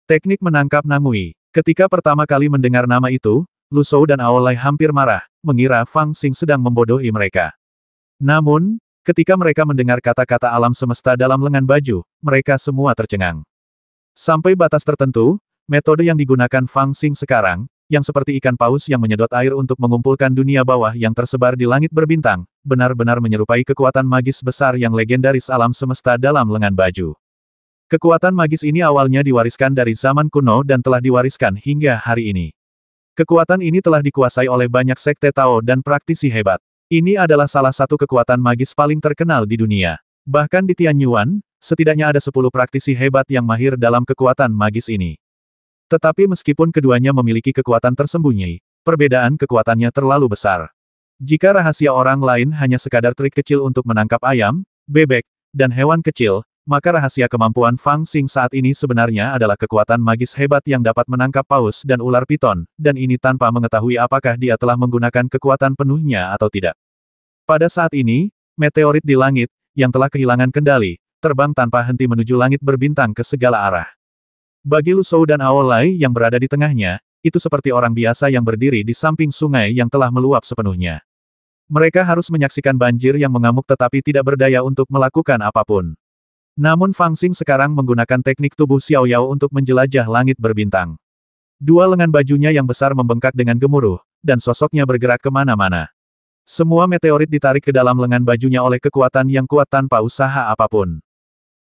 Teknik menangkap Nangui. Ketika pertama kali mendengar nama itu, Lu Shou dan Aolai hampir marah, mengira Fang Xing sedang membodohi mereka. Namun, ketika mereka mendengar kata-kata alam semesta dalam lengan baju, mereka semua tercengang. Sampai batas tertentu, metode yang digunakan Fang Xing sekarang, yang seperti ikan paus yang menyedot air untuk mengumpulkan dunia bawah yang tersebar di langit berbintang, benar-benar menyerupai kekuatan magis besar yang legendaris alam semesta dalam lengan baju. Kekuatan magis ini awalnya diwariskan dari zaman kuno dan telah diwariskan hingga hari ini. Kekuatan ini telah dikuasai oleh banyak sekte Tao dan praktisi hebat. Ini adalah salah satu kekuatan magis paling terkenal di dunia. Bahkan di Tianyuan, setidaknya ada 10 praktisi hebat yang mahir dalam kekuatan magis ini. Tetapi meskipun keduanya memiliki kekuatan tersembunyi, perbedaan kekuatannya terlalu besar. Jika rahasia orang lain hanya sekadar trik kecil untuk menangkap ayam, bebek, dan hewan kecil, maka rahasia kemampuan Fang Xing saat ini sebenarnya adalah kekuatan magis hebat yang dapat menangkap paus dan ular piton, dan ini tanpa mengetahui apakah dia telah menggunakan kekuatan penuhnya atau tidak. Pada saat ini, meteorit di langit, yang telah kehilangan kendali, terbang tanpa henti menuju langit berbintang ke segala arah. Bagi Lu Shou dan Aolai yang berada di tengahnya, itu seperti orang biasa yang berdiri di samping sungai yang telah meluap sepenuhnya. Mereka harus menyaksikan banjir yang mengamuk tetapi tidak berdaya untuk melakukan apapun. Namun Fang Xing sekarang menggunakan teknik tubuh Xiao Yao untuk menjelajah langit berbintang. Dua lengan bajunya yang besar membengkak dengan gemuruh, dan sosoknya bergerak kemana-mana. Semua meteorit ditarik ke dalam lengan bajunya oleh kekuatan yang kuat tanpa usaha apapun.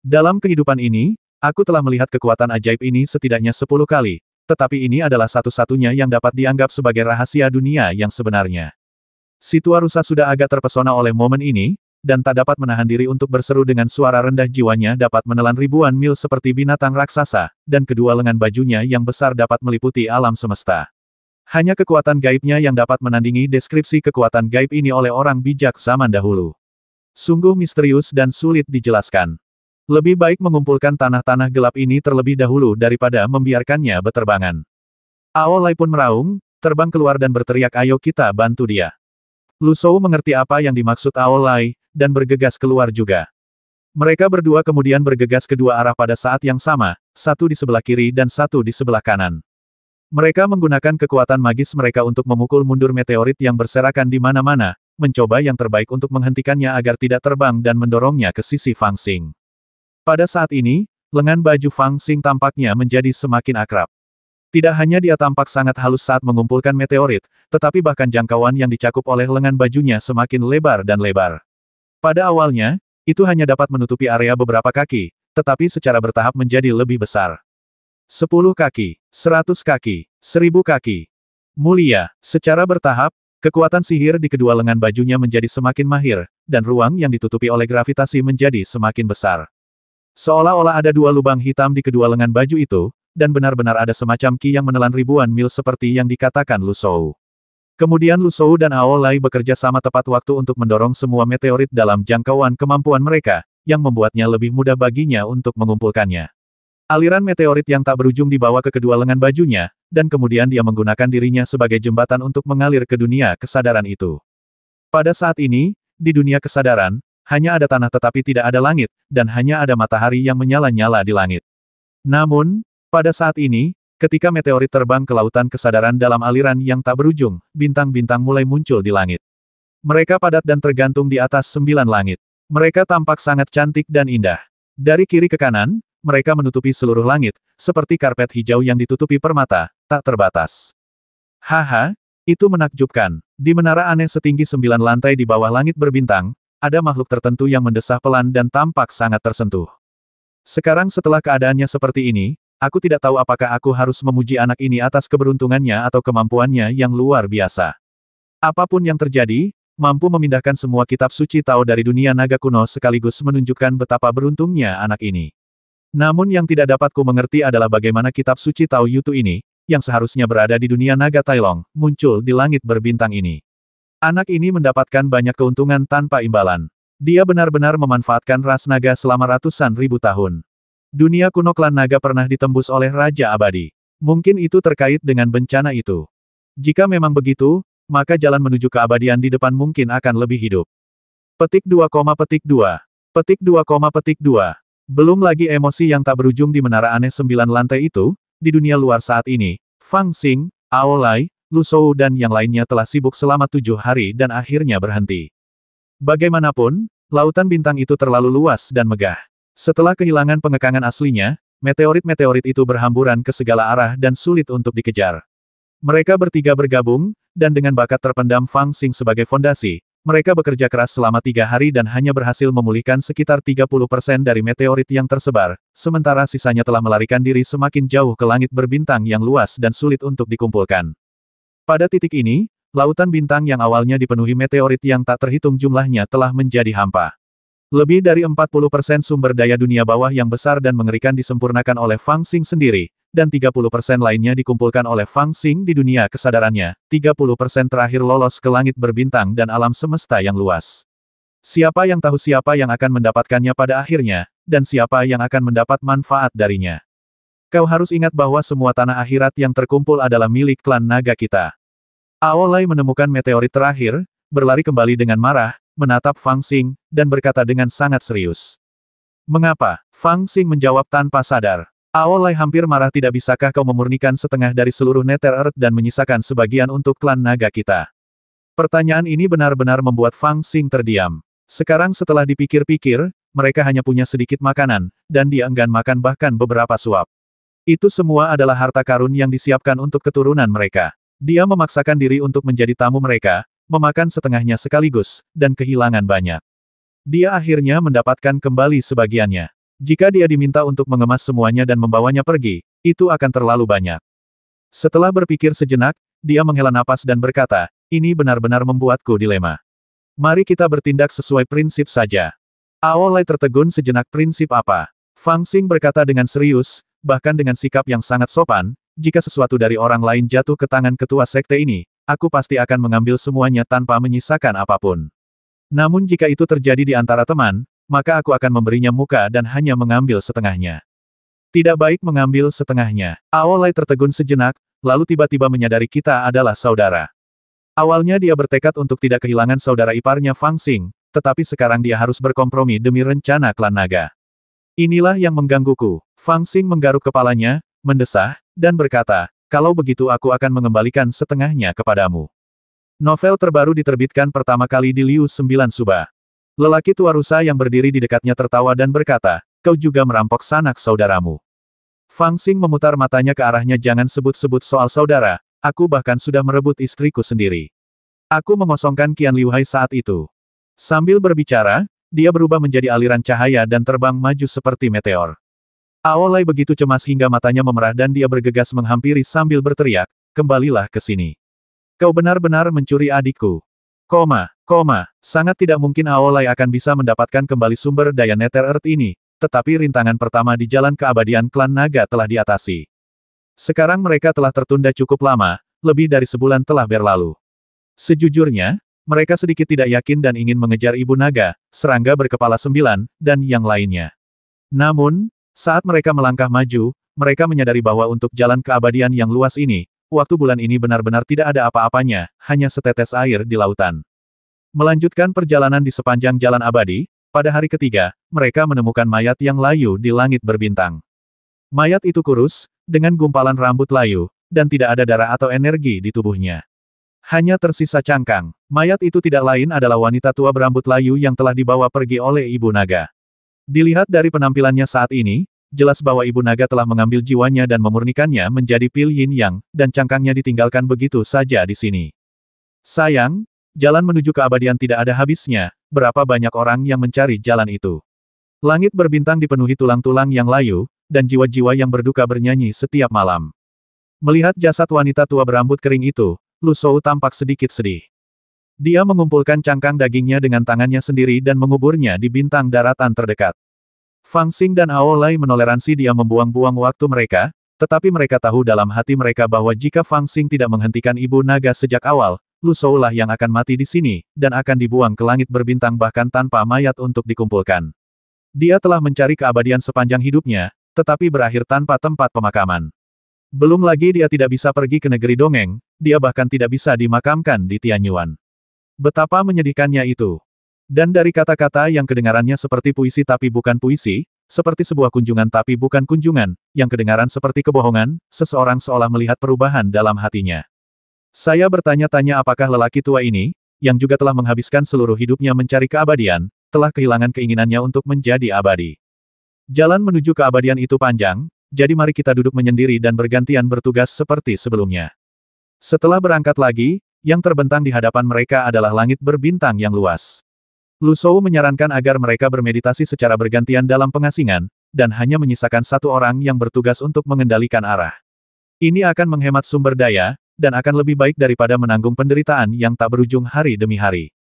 Dalam kehidupan ini, aku telah melihat kekuatan ajaib ini setidaknya 10 kali, tetapi ini adalah satu-satunya yang dapat dianggap sebagai rahasia dunia yang sebenarnya. Si tua rusa sudah agak terpesona oleh momen ini, dan tak dapat menahan diri untuk berseru dengan suara rendah. Jiwanya dapat menelan ribuan mil seperti binatang raksasa, dan kedua lengan bajunya yang besar dapat meliputi alam semesta. Hanya kekuatan gaibnya yang dapat menandingi deskripsi kekuatan gaib ini oleh orang bijak zaman dahulu. Sungguh misterius dan sulit dijelaskan. Lebih baik mengumpulkan tanah-tanah gelap ini terlebih dahulu daripada membiarkannya beterbangan. Aolai pun meraung, terbang keluar dan berteriak, "Ayo kita bantu dia." Lu Shou mengerti apa yang dimaksud Aolai, dan bergegas keluar juga. Mereka berdua kemudian bergegas kedua arah pada saat yang sama, satu di sebelah kiri dan satu di sebelah kanan. Mereka menggunakan kekuatan magis mereka untuk memukul mundur meteorit yang berserakan di mana-mana, mencoba yang terbaik untuk menghentikannya agar tidak terbang dan mendorongnya ke sisi Fang Xing. Pada saat ini, lengan baju Fang Xing tampaknya menjadi semakin akrab. Tidak hanya dia tampak sangat halus saat mengumpulkan meteorit, tetapi bahkan jangkauan yang dicakup oleh lengan bajunya semakin lebar dan lebar. Pada awalnya, itu hanya dapat menutupi area beberapa kaki, tetapi secara bertahap menjadi lebih besar. 10 kaki, 100 kaki, 1000 kaki. Mulia, secara bertahap, kekuatan sihir di kedua lengan bajunya menjadi semakin mahir, dan ruang yang ditutupi oleh gravitasi menjadi semakin besar. Seolah-olah ada dua lubang hitam di kedua lengan baju itu, dan benar-benar ada semacam ki yang menelan ribuan mil seperti yang dikatakan Lu Shou. Kemudian Lu Shou dan Aolai bekerja sama tepat waktu untuk mendorong semua meteorit dalam jangkauan kemampuan mereka, yang membuatnya lebih mudah baginya untuk mengumpulkannya. Aliran meteorit yang tak berujung dibawa ke kedua lengan bajunya, dan kemudian dia menggunakan dirinya sebagai jembatan untuk mengalir ke dunia kesadaran itu. Pada saat ini, di dunia kesadaran, hanya ada tanah tetapi tidak ada langit, dan hanya ada matahari yang menyala-nyala di langit. Namun, pada saat ini, ketika meteorit terbang ke lautan kesadaran dalam aliran yang tak berujung, bintang-bintang mulai muncul di langit. Mereka padat dan tergantung di atas 9 langit. Mereka tampak sangat cantik dan indah. Dari kiri ke kanan, mereka menutupi seluruh langit, seperti karpet hijau yang ditutupi permata, tak terbatas. Haha, itu menakjubkan. Di menara aneh setinggi 9 lantai di bawah langit berbintang, ada makhluk tertentu yang mendesah pelan dan tampak sangat tersentuh. Sekarang setelah keadaannya seperti ini, aku tidak tahu apakah aku harus memuji anak ini atas keberuntungannya atau kemampuannya yang luar biasa. Apapun yang terjadi, mampu memindahkan semua kitab suci Tao dari dunia naga kuno sekaligus menunjukkan betapa beruntungnya anak ini. Namun yang tidak dapat ku mengerti adalah bagaimana kitab suci Tao Yutu ini, yang seharusnya berada di dunia naga Tailong, muncul di langit berbintang ini. Anak ini mendapatkan banyak keuntungan tanpa imbalan. Dia benar-benar memanfaatkan ras naga selama ratusan ribu tahun. Dunia kuno klan naga pernah ditembus oleh Raja Abadi. Mungkin itu terkait dengan bencana itu. Jika memang begitu, maka jalan menuju keabadian di depan mungkin akan lebih hidup. Petik 2, petik 2. Petik 2, petik 2. Belum lagi emosi yang tak berujung di menara aneh 9 lantai itu, di dunia luar saat ini, Fang Xing, Aolai, Lu Shou dan yang lainnya telah sibuk selama 7 hari dan akhirnya berhenti. Bagaimanapun, lautan bintang itu terlalu luas dan megah. Setelah kehilangan pengekangan aslinya, meteorit-meteorit itu berhamburan ke segala arah dan sulit untuk dikejar. Mereka bertiga bergabung, dan dengan bakat terpendam Fang Xing sebagai fondasi, mereka bekerja keras selama 3 hari dan hanya berhasil memulihkan sekitar 30% dari meteorit yang tersebar, sementara sisanya telah melarikan diri semakin jauh ke langit berbintang yang luas dan sulit untuk dikumpulkan. Pada titik ini, lautan bintang yang awalnya dipenuhi meteorit yang tak terhitung jumlahnya telah menjadi hampa. Lebih dari 40% sumber daya dunia bawah yang besar dan mengerikan disempurnakan oleh Fang Xing sendiri, dan 30% lainnya dikumpulkan oleh Fang Xing di dunia kesadarannya, 30% terakhir lolos ke langit berbintang dan alam semesta yang luas. Siapa yang tahu siapa yang akan mendapatkannya pada akhirnya, dan siapa yang akan mendapat manfaat darinya. Kau harus ingat bahwa semua tanah akhirat yang terkumpul adalah milik klan naga kita. Aolai menemukan meteorit terakhir, berlari kembali dengan marah, menatap Fang Xing, dan berkata dengan sangat serius. Mengapa? Fang Xing menjawab tanpa sadar. Aolai hampir marah, tidak bisakah kau memurnikan setengah dari seluruh Nether Earth dan menyisakan sebagian untuk klan naga kita? Pertanyaan ini benar-benar membuat Fang Xing terdiam. Sekarang setelah dipikir-pikir, mereka hanya punya sedikit makanan, dan dia enggan makan bahkan beberapa suap. Itu semua adalah harta karun yang disiapkan untuk keturunan mereka. Dia memaksakan diri untuk menjadi tamu mereka, memakan setengahnya sekaligus, dan kehilangan banyak. Dia akhirnya mendapatkan kembali sebagiannya. Jika dia diminta untuk mengemas semuanya dan membawanya pergi, itu akan terlalu banyak. Setelah berpikir sejenak, dia menghela napas dan berkata, ini benar-benar membuatku dilema. Mari kita bertindak sesuai prinsip saja. Aolai tertegun sejenak. Prinsip apa? Fang Xing berkata dengan serius, bahkan dengan sikap yang sangat sopan, jika sesuatu dari orang lain jatuh ke tangan ketua sekte ini, aku pasti akan mengambil semuanya tanpa menyisakan apapun. Namun jika itu terjadi di antara teman, maka aku akan memberinya muka dan hanya mengambil setengahnya. Tidak baik mengambil setengahnya. Aolai tertegun sejenak, lalu tiba-tiba menyadari kita adalah saudara. Awalnya dia bertekad untuk tidak kehilangan saudara iparnya Fang Xing, tetapi sekarang dia harus berkompromi demi rencana klan naga. Inilah yang menggangguku. Fang Xing menggaruk kepalanya, mendesah, dan berkata, kalau begitu aku akan mengembalikan setengahnya kepadamu. Novel terbaru diterbitkan pertama kali di Liu 9 Suba. Lelaki tua rusa yang berdiri di dekatnya tertawa dan berkata, kau juga merampok sanak saudaramu. Fang Xing memutar matanya ke arahnya. Jangan sebut-sebut soal saudara, aku bahkan sudah merebut istriku sendiri. Aku mengosongkan Qian Liu Hai saat itu. Sambil berbicara, dia berubah menjadi aliran cahaya dan terbang maju seperti meteor. Aolai begitu cemas hingga matanya memerah dan dia bergegas menghampiri sambil berteriak, kembalilah ke sini. Kau benar-benar mencuri adikku. Sangat tidak mungkin Aolai akan bisa mendapatkan kembali sumber daya Nether Earth ini, tetapi rintangan pertama di jalan keabadian klan naga telah diatasi. Sekarang mereka telah tertunda cukup lama, lebih dari sebulan telah berlalu. Sejujurnya, mereka sedikit tidak yakin dan ingin mengejar Ibu Naga, serangga berkepala 9, dan yang lainnya. Namun, saat mereka melangkah maju, mereka menyadari bahwa untuk jalan keabadian yang luas ini, waktu bulan ini benar-benar tidak ada apa-apanya, hanya setetes air di lautan. Melanjutkan perjalanan di sepanjang jalan abadi, pada hari ketiga, mereka menemukan mayat yang layu di langit berbintang. Mayat itu kurus, dengan gumpalan rambut layu, dan tidak ada darah atau energi di tubuhnya. Hanya tersisa cangkang. Mayat itu tidak lain adalah wanita tua berambut layu yang telah dibawa pergi oleh Ibu Naga. Dilihat dari penampilannya saat ini, jelas bahwa Ibu Naga telah mengambil jiwanya dan memurnikannya menjadi pil yin yang, dan cangkangnya ditinggalkan begitu saja di sini. Sayang, jalan menuju keabadian tidak ada habisnya, berapa banyak orang yang mencari jalan itu. Langit berbintang dipenuhi tulang-tulang yang layu, dan jiwa-jiwa yang berduka bernyanyi setiap malam. Melihat jasad wanita tua berambut kering itu, Lu Shou tampak sedikit sedih. Dia mengumpulkan cangkang dagingnya dengan tangannya sendiri dan menguburnya di bintang daratan terdekat. Fang Xing dan Aolai menoleransi dia membuang-buang waktu mereka, tetapi mereka tahu dalam hati mereka bahwa jika Fang Xing tidak menghentikan Ibu Naga sejak awal, Lu Shou lah yang akan mati di sini, dan akan dibuang ke langit berbintang bahkan tanpa mayat untuk dikumpulkan. Dia telah mencari keabadian sepanjang hidupnya, tetapi berakhir tanpa tempat pemakaman. Belum lagi dia tidak bisa pergi ke negeri dongeng, dia bahkan tidak bisa dimakamkan di Tianyuan. Betapa menyedihkannya itu. Dan dari kata-kata yang kedengarannya seperti puisi tapi bukan puisi, seperti sebuah kunjungan tapi bukan kunjungan, yang kedengaran seperti kebohongan, seseorang seolah melihat perubahan dalam hatinya. Saya bertanya-tanya apakah lelaki tua ini, yang juga telah menghabiskan seluruh hidupnya mencari keabadian, telah kehilangan keinginannya untuk menjadi abadi. Jalan menuju keabadian itu panjang, jadi mari kita duduk menyendiri dan bergantian bertugas seperti sebelumnya. Setelah berangkat lagi, yang terbentang di hadapan mereka adalah langit berbintang yang luas. Lu Shou menyarankan agar mereka bermeditasi secara bergantian dalam pengasingan, dan hanya menyisakan satu orang yang bertugas untuk mengendalikan arah. Ini akan menghemat sumber daya, dan akan lebih baik daripada menanggung penderitaan yang tak berujung hari demi hari.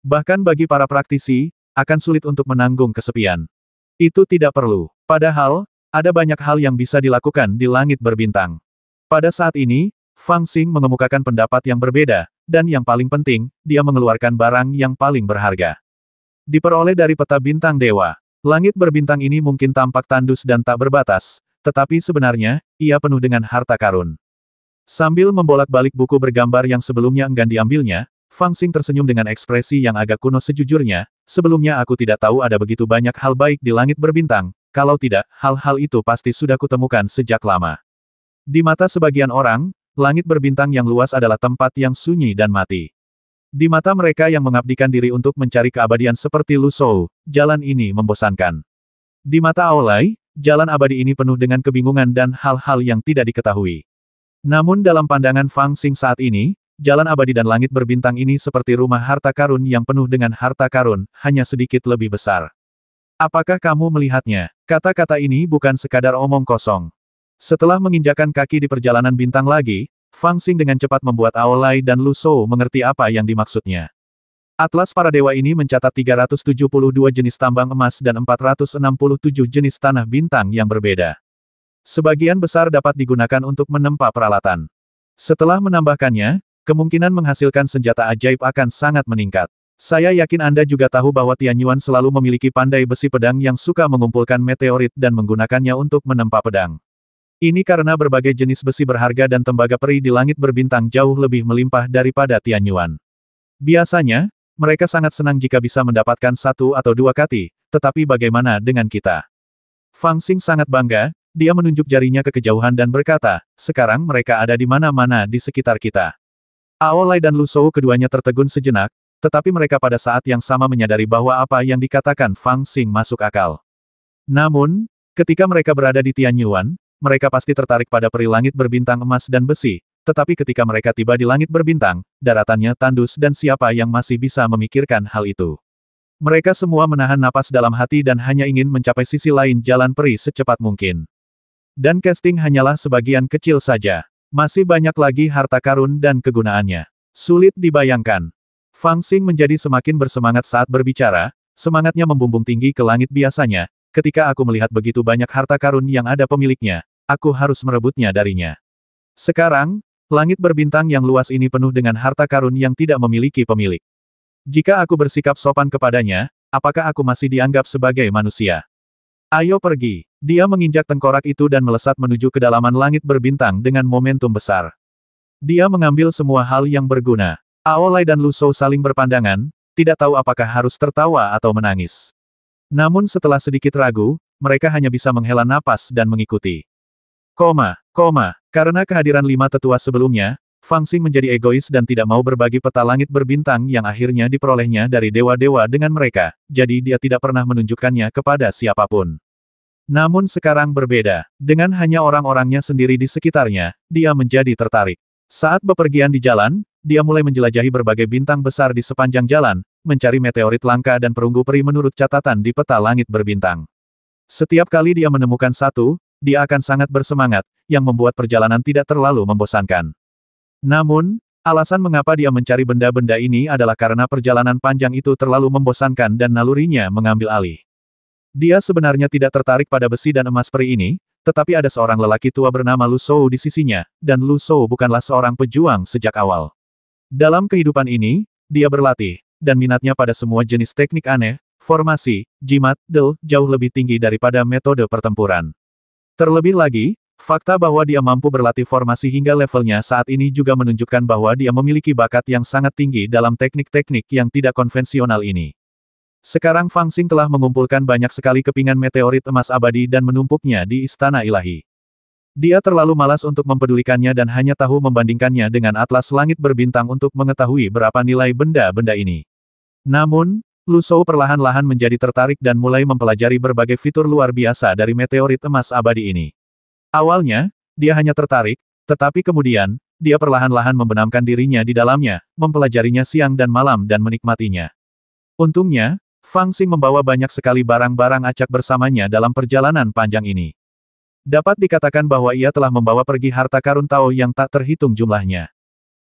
Bahkan bagi para praktisi, akan sulit untuk menanggung kesepian. Itu tidak perlu. Padahal, ada banyak hal yang bisa dilakukan di langit berbintang. Pada saat ini, Fang Xing mengemukakan pendapat yang berbeda, dan yang paling penting, dia mengeluarkan barang yang paling berharga. Diperoleh dari peta bintang dewa. Langit berbintang ini mungkin tampak tandus dan tak berbatas, tetapi sebenarnya, ia penuh dengan harta karun. Sambil membolak-balik buku bergambar yang sebelumnya enggan diambilnya, Fang Xing tersenyum dengan ekspresi yang agak kuno sejujurnya, sebelumnya aku tidak tahu ada begitu banyak hal baik di langit berbintang, kalau tidak, hal-hal itu pasti sudah kutemukan sejak lama. Di mata sebagian orang, langit berbintang yang luas adalah tempat yang sunyi dan mati. Di mata mereka yang mengabdikan diri untuk mencari keabadian seperti Lu Shou, jalan ini membosankan. Di mata Aolai, jalan abadi ini penuh dengan kebingungan dan hal-hal yang tidak diketahui. Namun dalam pandangan Fang Xing saat ini, jalan abadi dan langit berbintang ini seperti rumah harta karun yang penuh dengan harta karun, hanya sedikit lebih besar. Apakah kamu melihatnya? Kata-kata ini bukan sekadar omong kosong. Setelah menginjakan kaki di perjalanan bintang lagi, Fang Xing dengan cepat membuat Aolai dan Lu Shou mengerti apa yang dimaksudnya. Atlas para dewa ini mencatat 372 jenis tambang emas dan 467 jenis tanah bintang yang berbeda. Sebagian besar dapat digunakan untuk menempa peralatan. Setelah menambahkannya, kemungkinan menghasilkan senjata ajaib akan sangat meningkat. Saya yakin Anda juga tahu bahwa Tianyuan selalu memiliki pandai besi pedang yang suka mengumpulkan meteorit dan menggunakannya untuk menempa pedang. Ini karena berbagai jenis besi berharga dan tembaga peri di langit berbintang jauh lebih melimpah daripada Tianyuan. Biasanya, mereka sangat senang jika bisa mendapatkan satu atau dua kati, tetapi bagaimana dengan kita? Fang Xing sangat bangga, dia menunjuk jarinya ke kejauhan dan berkata, sekarang mereka ada di mana-mana di sekitar kita. Aolai dan Lu Shou keduanya tertegun sejenak, tetapi mereka pada saat yang sama menyadari bahwa apa yang dikatakan Fang Xing masuk akal. Namun, ketika mereka berada di Tianyuan, mereka pasti tertarik pada peri langit berbintang emas dan besi, tetapi ketika mereka tiba di langit berbintang, daratannya tandus dan siapa yang masih bisa memikirkan hal itu. Mereka semua menahan napas dalam hati dan hanya ingin mencapai sisi lain jalan peri secepat mungkin. Dan casting hanyalah sebagian kecil saja. Masih banyak lagi harta karun dan kegunaannya. Sulit dibayangkan. Fang Xing menjadi semakin bersemangat saat berbicara, semangatnya membumbung tinggi ke langit biasanya, ketika aku melihat begitu banyak harta karun yang ada pemiliknya, aku harus merebutnya darinya. Sekarang, langit berbintang yang luas ini penuh dengan harta karun yang tidak memiliki pemilik. Jika aku bersikap sopan kepadanya, apakah aku masih dianggap sebagai manusia? Ayo pergi. Dia menginjak tengkorak itu dan melesat menuju kedalaman langit berbintang dengan momentum besar. Dia mengambil semua hal yang berguna. Aolai dan Lu Shou saling berpandangan, tidak tahu apakah harus tertawa atau menangis. Namun setelah sedikit ragu, mereka hanya bisa menghela napas dan mengikuti. Karena kehadiran 5 tetua sebelumnya, Fang Xing menjadi egois dan tidak mau berbagi peta langit berbintang yang akhirnya diperolehnya dari dewa-dewa dengan mereka, jadi dia tidak pernah menunjukkannya kepada siapapun. Namun sekarang berbeda, dengan hanya orang-orangnya sendiri di sekitarnya, dia menjadi tertarik. Saat bepergian di jalan, dia mulai menjelajahi berbagai bintang besar di sepanjang jalan, mencari meteorit langka dan perunggu peri menurut catatan di peta langit berbintang. Setiap kali dia menemukan satu, dia akan sangat bersemangat, yang membuat perjalanan tidak terlalu membosankan. Namun, alasan mengapa dia mencari benda-benda ini adalah karena perjalanan panjang itu terlalu membosankan dan nalurinya mengambil alih. Dia sebenarnya tidak tertarik pada besi dan emas peri ini, tetapi ada seorang lelaki tua bernama Lu Shou di sisinya, dan Lu Shou bukanlah seorang pejuang sejak awal. Dalam kehidupan ini, dia berlatih, dan minatnya pada semua jenis teknik aneh, formasi, jimat, jauh lebih tinggi daripada metode pertempuran. Terlebih lagi, fakta bahwa dia mampu berlatih formasi hingga levelnya saat ini juga menunjukkan bahwa dia memiliki bakat yang sangat tinggi dalam teknik-teknik yang tidak konvensional ini. Sekarang Fang Xing telah mengumpulkan banyak sekali kepingan meteorit emas abadi dan menumpuknya di Istana Ilahi. Dia terlalu malas untuk mempedulikannya dan hanya tahu membandingkannya dengan atlas langit berbintang untuk mengetahui berapa nilai benda-benda ini. Namun, Lu Shou perlahan-lahan menjadi tertarik dan mulai mempelajari berbagai fitur luar biasa dari meteorit emas abadi ini. Awalnya, dia hanya tertarik, tetapi kemudian, dia perlahan-lahan membenamkan dirinya di dalamnya, mempelajarinya siang dan malam dan menikmatinya. Untungnya, Fang Xing membawa banyak sekali barang-barang acak bersamanya dalam perjalanan panjang ini. Dapat dikatakan bahwa ia telah membawa pergi harta karun Tao yang tak terhitung jumlahnya.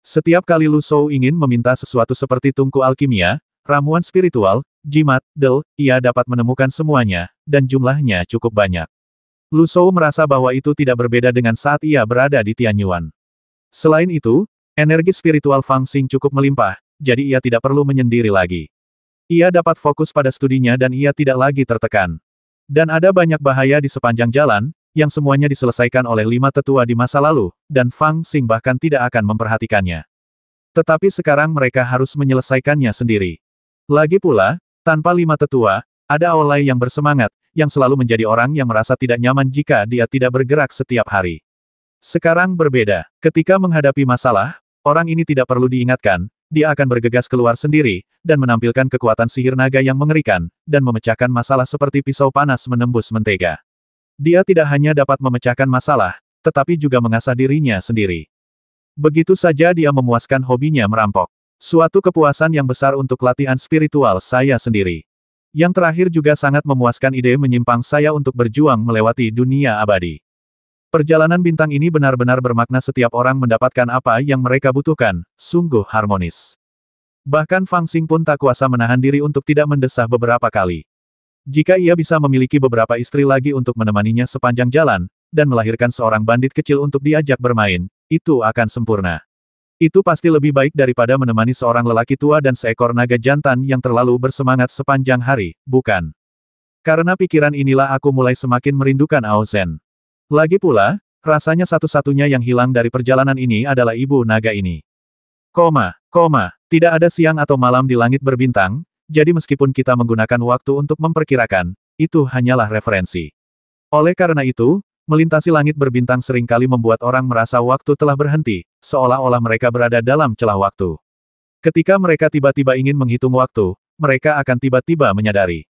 Setiap kali Lu Shou ingin meminta sesuatu seperti tungku alkimia, ramuan spiritual, jimat, del, ia dapat menemukan semuanya, dan jumlahnya cukup banyak. Lu Shou merasa bahwa itu tidak berbeda dengan saat ia berada di Tianyuan. Selain itu, energi spiritual Fang Xing cukup melimpah, jadi ia tidak perlu menyendiri lagi. Ia dapat fokus pada studinya dan ia tidak lagi tertekan. Dan ada banyak bahaya di sepanjang jalan, yang semuanya diselesaikan oleh 5 tetua di masa lalu, dan Fang Xing bahkan tidak akan memperhatikannya. Tetapi sekarang mereka harus menyelesaikannya sendiri. Lagi pula, tanpa 5 tetua, ada Aolai yang bersemangat, yang selalu menjadi orang yang merasa tidak nyaman jika dia tidak bergerak setiap hari. Sekarang berbeda, ketika menghadapi masalah, orang ini tidak perlu diingatkan, dia akan bergegas keluar sendiri, dan menampilkan kekuatan sihir naga yang mengerikan, dan memecahkan masalah seperti pisau panas menembus mentega. Dia tidak hanya dapat memecahkan masalah, tetapi juga mengasah dirinya sendiri. Begitu saja dia memuaskan hobinya merampok. Suatu kepuasan yang besar untuk latihan spiritual saya sendiri. Yang terakhir juga sangat memuaskan ide menyimpang saya untuk berjuang melewati dunia abadi. Perjalanan bintang ini benar-benar bermakna setiap orang mendapatkan apa yang mereka butuhkan, sungguh harmonis. Bahkan Fang Xing pun tak kuasa menahan diri untuk tidak mendesah beberapa kali. Jika ia bisa memiliki beberapa istri lagi untuk menemaninya sepanjang jalan, dan melahirkan seorang bandit kecil untuk diajak bermain, itu akan sempurna. Itu pasti lebih baik daripada menemani seorang lelaki tua dan seekor naga jantan yang terlalu bersemangat sepanjang hari, bukan? Karena pikiran inilah aku mulai semakin merindukan Ao Zhen. Lagi pula, rasanya satu-satunya yang hilang dari perjalanan ini adalah ibu naga ini. Tidak ada siang atau malam di langit berbintang, jadi meskipun kita menggunakan waktu untuk memperkirakan, itu hanyalah referensi. Oleh karena itu, melintasi langit berbintang seringkali membuat orang merasa waktu telah berhenti, seolah-olah mereka berada dalam celah waktu. Ketika mereka tiba-tiba ingin menghitung waktu, mereka akan tiba-tiba menyadari.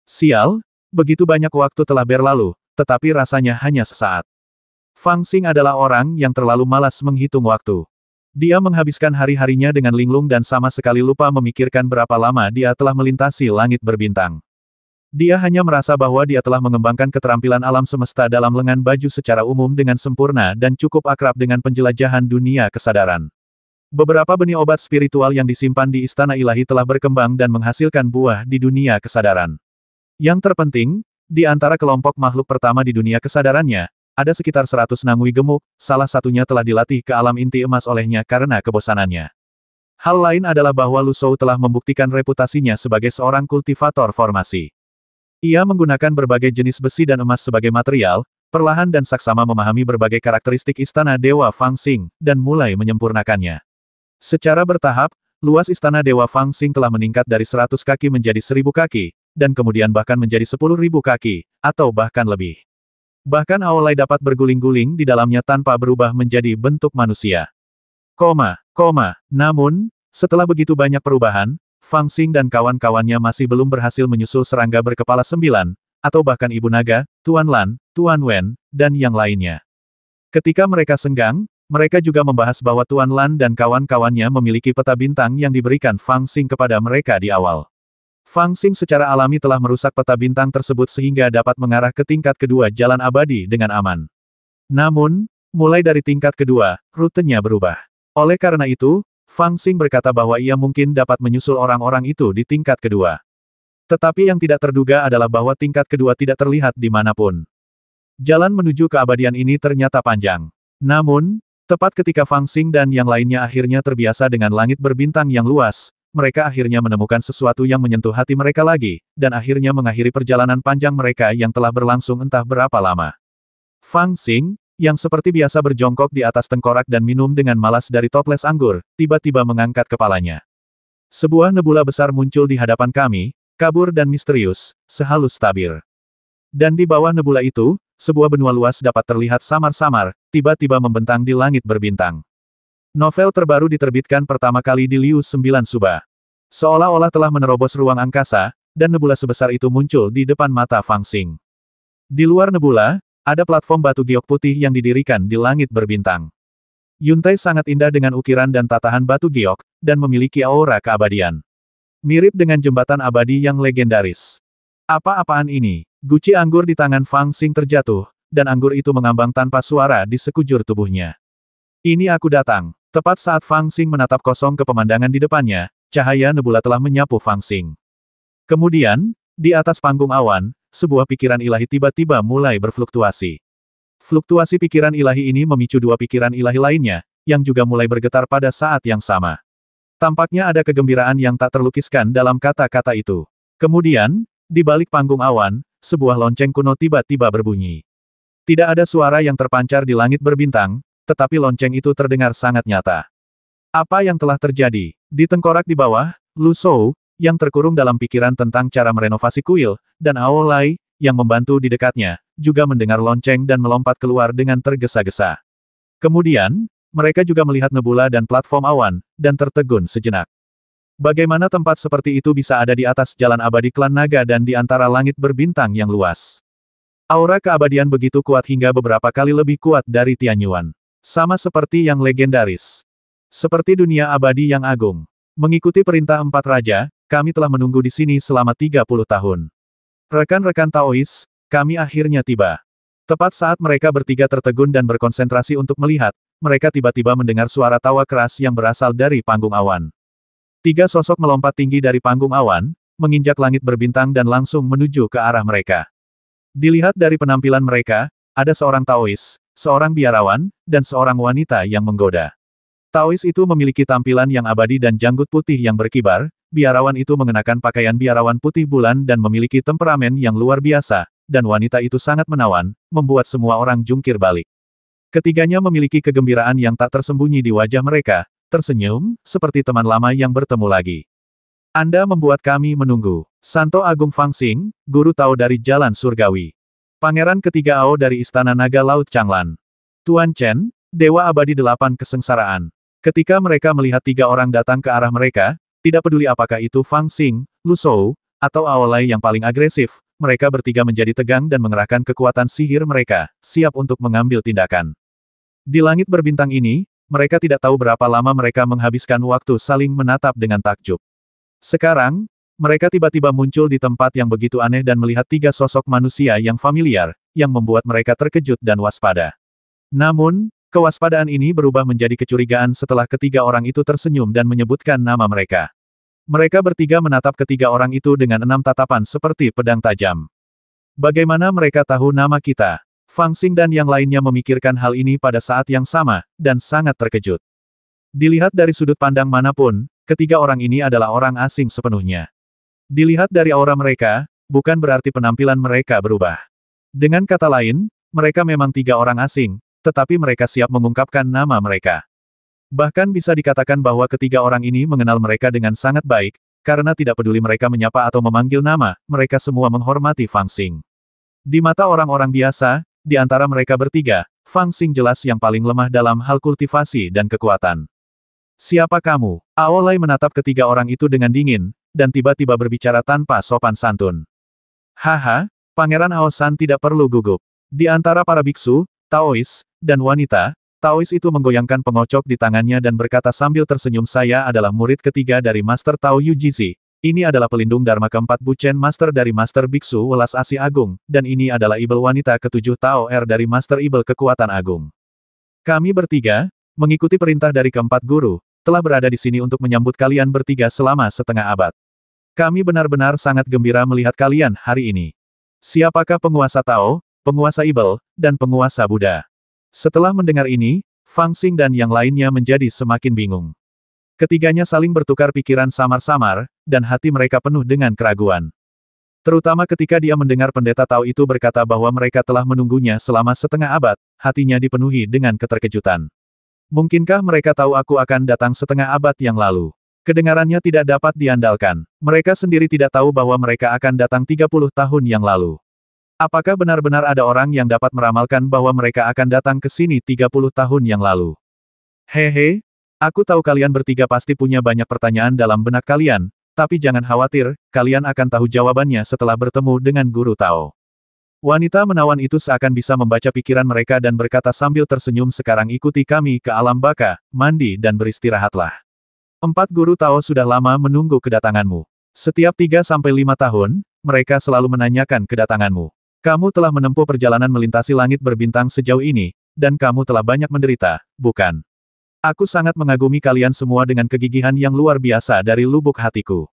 Sial, begitu banyak waktu telah berlalu, tetapi rasanya hanya sesaat. Fang Xing adalah orang yang terlalu malas menghitung waktu. Dia menghabiskan hari-harinya dengan linglung dan sama sekali lupa memikirkan berapa lama dia telah melintasi langit berbintang. Dia hanya merasa bahwa dia telah mengembangkan keterampilan alam semesta dalam lengan baju secara umum dengan sempurna dan cukup akrab dengan penjelajahan dunia kesadaran. Beberapa benih obat spiritual yang disimpan di Istana Ilahi telah berkembang dan menghasilkan buah di dunia kesadaran. Yang terpenting, di antara kelompok makhluk pertama di dunia kesadarannya, ada sekitar 100 nangui gemuk, salah satunya telah dilatih ke alam inti emas olehnya karena kebosanannya. Hal lain adalah bahwa Lu Shou telah membuktikan reputasinya sebagai seorang kultivator formasi. Ia menggunakan berbagai jenis besi dan emas sebagai material, perlahan dan saksama memahami berbagai karakteristik Istana Dewa Fang Xing, dan mulai menyempurnakannya. Secara bertahap, luas Istana Dewa Fang Xing telah meningkat dari 100 kaki menjadi 1000 kaki, dan kemudian bahkan menjadi 10.000 kaki, atau bahkan lebih. Bahkan Aolai dapat berguling-guling di dalamnya tanpa berubah menjadi bentuk manusia. Namun, setelah begitu banyak perubahan, Fang Xing dan kawan-kawannya masih belum berhasil menyusul serangga berkepala 9, atau bahkan Ibu Naga, Tuan Lan, Tuan Wen, dan yang lainnya. Ketika mereka senggang, mereka juga membahas bahwa Tuan Lan dan kawan-kawannya memiliki peta bintang yang diberikan Fang Xing kepada mereka di awal. Fang Xing secara alami telah merusak peta bintang tersebut sehingga dapat mengarah ke tingkat kedua jalan abadi dengan aman. Namun, mulai dari tingkat kedua, rutenya berubah. Oleh karena itu, Fang Xing berkata bahwa ia mungkin dapat menyusul orang-orang itu di tingkat kedua. Tetapi yang tidak terduga adalah bahwa tingkat kedua tidak terlihat dimanapun. Jalan menuju keabadian ini ternyata panjang. Namun, tepat ketika Fang Xing dan yang lainnya akhirnya terbiasa dengan langit berbintang yang luas, mereka akhirnya menemukan sesuatu yang menyentuh hati mereka lagi, dan akhirnya mengakhiri perjalanan panjang mereka yang telah berlangsung entah berapa lama. Fang Xing, yang seperti biasa berjongkok di atas tengkorak dan minum dengan malas dari toples anggur, tiba-tiba mengangkat kepalanya. Sebuah nebula besar muncul di hadapan kami, kabur dan misterius, sehalus tabir. Dan di bawah nebula itu, sebuah benua luas dapat terlihat samar-samar, tiba-tiba membentang di langit berbintang. Novel terbaru diterbitkan pertama kali di Liu 9 Suba. Seolah-olah telah menerobos ruang angkasa, dan nebula sebesar itu muncul di depan mata Fang Xing. Di luar nebula, ada platform batu giok putih yang didirikan di langit berbintang. Yuntai sangat indah dengan ukiran dan tatahan batu giok, dan memiliki aura keabadian. Mirip dengan jembatan abadi yang legendaris. Apa-apaan ini? Guci anggur di tangan Fang Xing terjatuh, dan anggur itu mengambang tanpa suara di sekujur tubuhnya. Ini aku datang. Tepat saat Fang Xing menatap kosong ke pemandangan di depannya, cahaya nebula telah menyapu Fang Xing. Kemudian, di atas panggung awan, sebuah pikiran ilahi tiba-tiba mulai berfluktuasi. Fluktuasi pikiran ilahi ini memicu dua pikiran ilahi lainnya, yang juga mulai bergetar pada saat yang sama. Tampaknya ada kegembiraan yang tak terlukiskan dalam kata-kata itu. Kemudian, di balik panggung awan, sebuah lonceng kuno tiba-tiba berbunyi. Tidak ada suara yang terpancar di langit berbintang, tetapi lonceng itu terdengar sangat nyata. Apa yang telah terjadi? Di tengkorak di bawah, Lu Shou, yang terkurung dalam pikiran tentang cara merenovasi kuil, dan Aolai, yang membantu di dekatnya, juga mendengar lonceng dan melompat keluar dengan tergesa-gesa. Kemudian, mereka juga melihat nebula dan platform awan, dan tertegun sejenak. Bagaimana tempat seperti itu bisa ada di atas jalan abadi klan naga dan di antara langit berbintang yang luas? Aura keabadian begitu kuat hingga beberapa kali lebih kuat dari Tianyuan. Sama seperti yang legendaris. Seperti dunia abadi yang agung. Mengikuti perintah empat raja, kami telah menunggu di sini selama 30 tahun. Rekan-rekan Taois, kami akhirnya tiba. Tepat saat mereka bertiga tertegun dan berkonsentrasi untuk melihat, mereka tiba-tiba mendengar suara tawa keras yang berasal dari panggung awan. Tiga sosok melompat tinggi dari panggung awan, menginjak langit berbintang dan langsung menuju ke arah mereka. Dilihat dari penampilan mereka, ada seorang Taois, seorang biarawan, dan seorang wanita yang menggoda. Taois itu memiliki tampilan yang abadi dan janggut putih yang berkibar, biarawan itu mengenakan pakaian biarawan putih bulan dan memiliki temperamen yang luar biasa, dan wanita itu sangat menawan, membuat semua orang jungkir balik. Ketiganya memiliki kegembiraan yang tak tersembunyi di wajah mereka, tersenyum, seperti teman lama yang bertemu lagi. Anda membuat kami menunggu. Santo Agung Fang Xing, Guru Tao dari Jalan Surgawi. Pangeran ketiga Ao dari Istana Naga Laut Changlan. Tuan Chen, Dewa Abadi Delapan Kesengsaraan. Ketika mereka melihat tiga orang datang ke arah mereka, tidak peduli apakah itu Fang Xing, Lu Shou, atau Aolai yang paling agresif, mereka bertiga menjadi tegang dan mengerahkan kekuatan sihir mereka, siap untuk mengambil tindakan. Di langit berbintang ini, mereka tidak tahu berapa lama mereka menghabiskan waktu saling menatap dengan takjub. Sekarang, mereka tiba-tiba muncul di tempat yang begitu aneh dan melihat tiga sosok manusia yang familiar, yang membuat mereka terkejut dan waspada. Namun, kewaspadaan ini berubah menjadi kecurigaan setelah ketiga orang itu tersenyum dan menyebutkan nama mereka. Mereka bertiga menatap ketiga orang itu dengan 6 tatapan seperti pedang tajam. Bagaimana mereka tahu nama kita? Fang Xing dan yang lainnya memikirkan hal ini pada saat yang sama, dan sangat terkejut. Dilihat dari sudut pandang manapun, ketiga orang ini adalah orang asing sepenuhnya. Dilihat dari aura mereka, bukan berarti penampilan mereka berubah. Dengan kata lain, mereka memang tiga orang asing, tetapi mereka siap mengungkapkan nama mereka. Bahkan bisa dikatakan bahwa ketiga orang ini mengenal mereka dengan sangat baik, karena tidak peduli mereka menyapa atau memanggil nama, mereka semua menghormati Fang Xing. Di mata orang-orang biasa, di antara mereka bertiga, Fang Xing jelas yang paling lemah dalam hal kultivasi dan kekuatan. Siapa kamu? Aolai menatap ketiga orang itu dengan dingin, dan tiba-tiba berbicara tanpa sopan santun. Haha, Pangeran Aosan tidak perlu gugup. Di antara para biksu, Taois, dan wanita, Taois itu menggoyangkan pengocok di tangannya dan berkata sambil tersenyum, saya adalah murid ketiga dari Master Tao Yujizi. Ini adalah pelindung Dharma keempat Buchen Master dari Master Biksu Welas Asih Agung, dan ini adalah Ibel wanita ketujuh Tao Er dari Master Ibel Kekuatan Agung. Kami bertiga, mengikuti perintah dari keempat guru, telah berada di sini untuk menyambut kalian bertiga selama setengah abad. Kami benar-benar sangat gembira melihat kalian hari ini. Siapakah penguasa Tao, penguasa Ibel, dan penguasa Buddha? Setelah mendengar ini, Fang Xing dan yang lainnya menjadi semakin bingung. Ketiganya saling bertukar pikiran samar-samar, dan hati mereka penuh dengan keraguan. Terutama ketika dia mendengar pendeta Tao itu berkata bahwa mereka telah menunggunya selama setengah abad, hatinya dipenuhi dengan keterkejutan. Mungkinkah mereka tahu aku akan datang setengah abad yang lalu? Kedengarannya tidak dapat diandalkan. Mereka sendiri tidak tahu bahwa mereka akan datang 30 tahun yang lalu. Apakah benar-benar ada orang yang dapat meramalkan bahwa mereka akan datang ke sini 30 tahun yang lalu? Hehe, aku tahu kalian bertiga pasti punya banyak pertanyaan dalam benak kalian, tapi jangan khawatir, kalian akan tahu jawabannya setelah bertemu dengan Guru Tao. Wanita menawan itu seakan bisa membaca pikiran mereka dan berkata sambil tersenyum, sekarang ikuti kami ke alam baka, mandi dan beristirahatlah. 4 Guru Tao sudah lama menunggu kedatanganmu. Setiap 3-5 tahun, mereka selalu menanyakan kedatanganmu. Kamu telah menempuh perjalanan melintasi langit berbintang sejauh ini, dan kamu telah banyak menderita, bukan? Aku sangat mengagumi kalian semua dengan kegigihan yang luar biasa dari lubuk hatiku.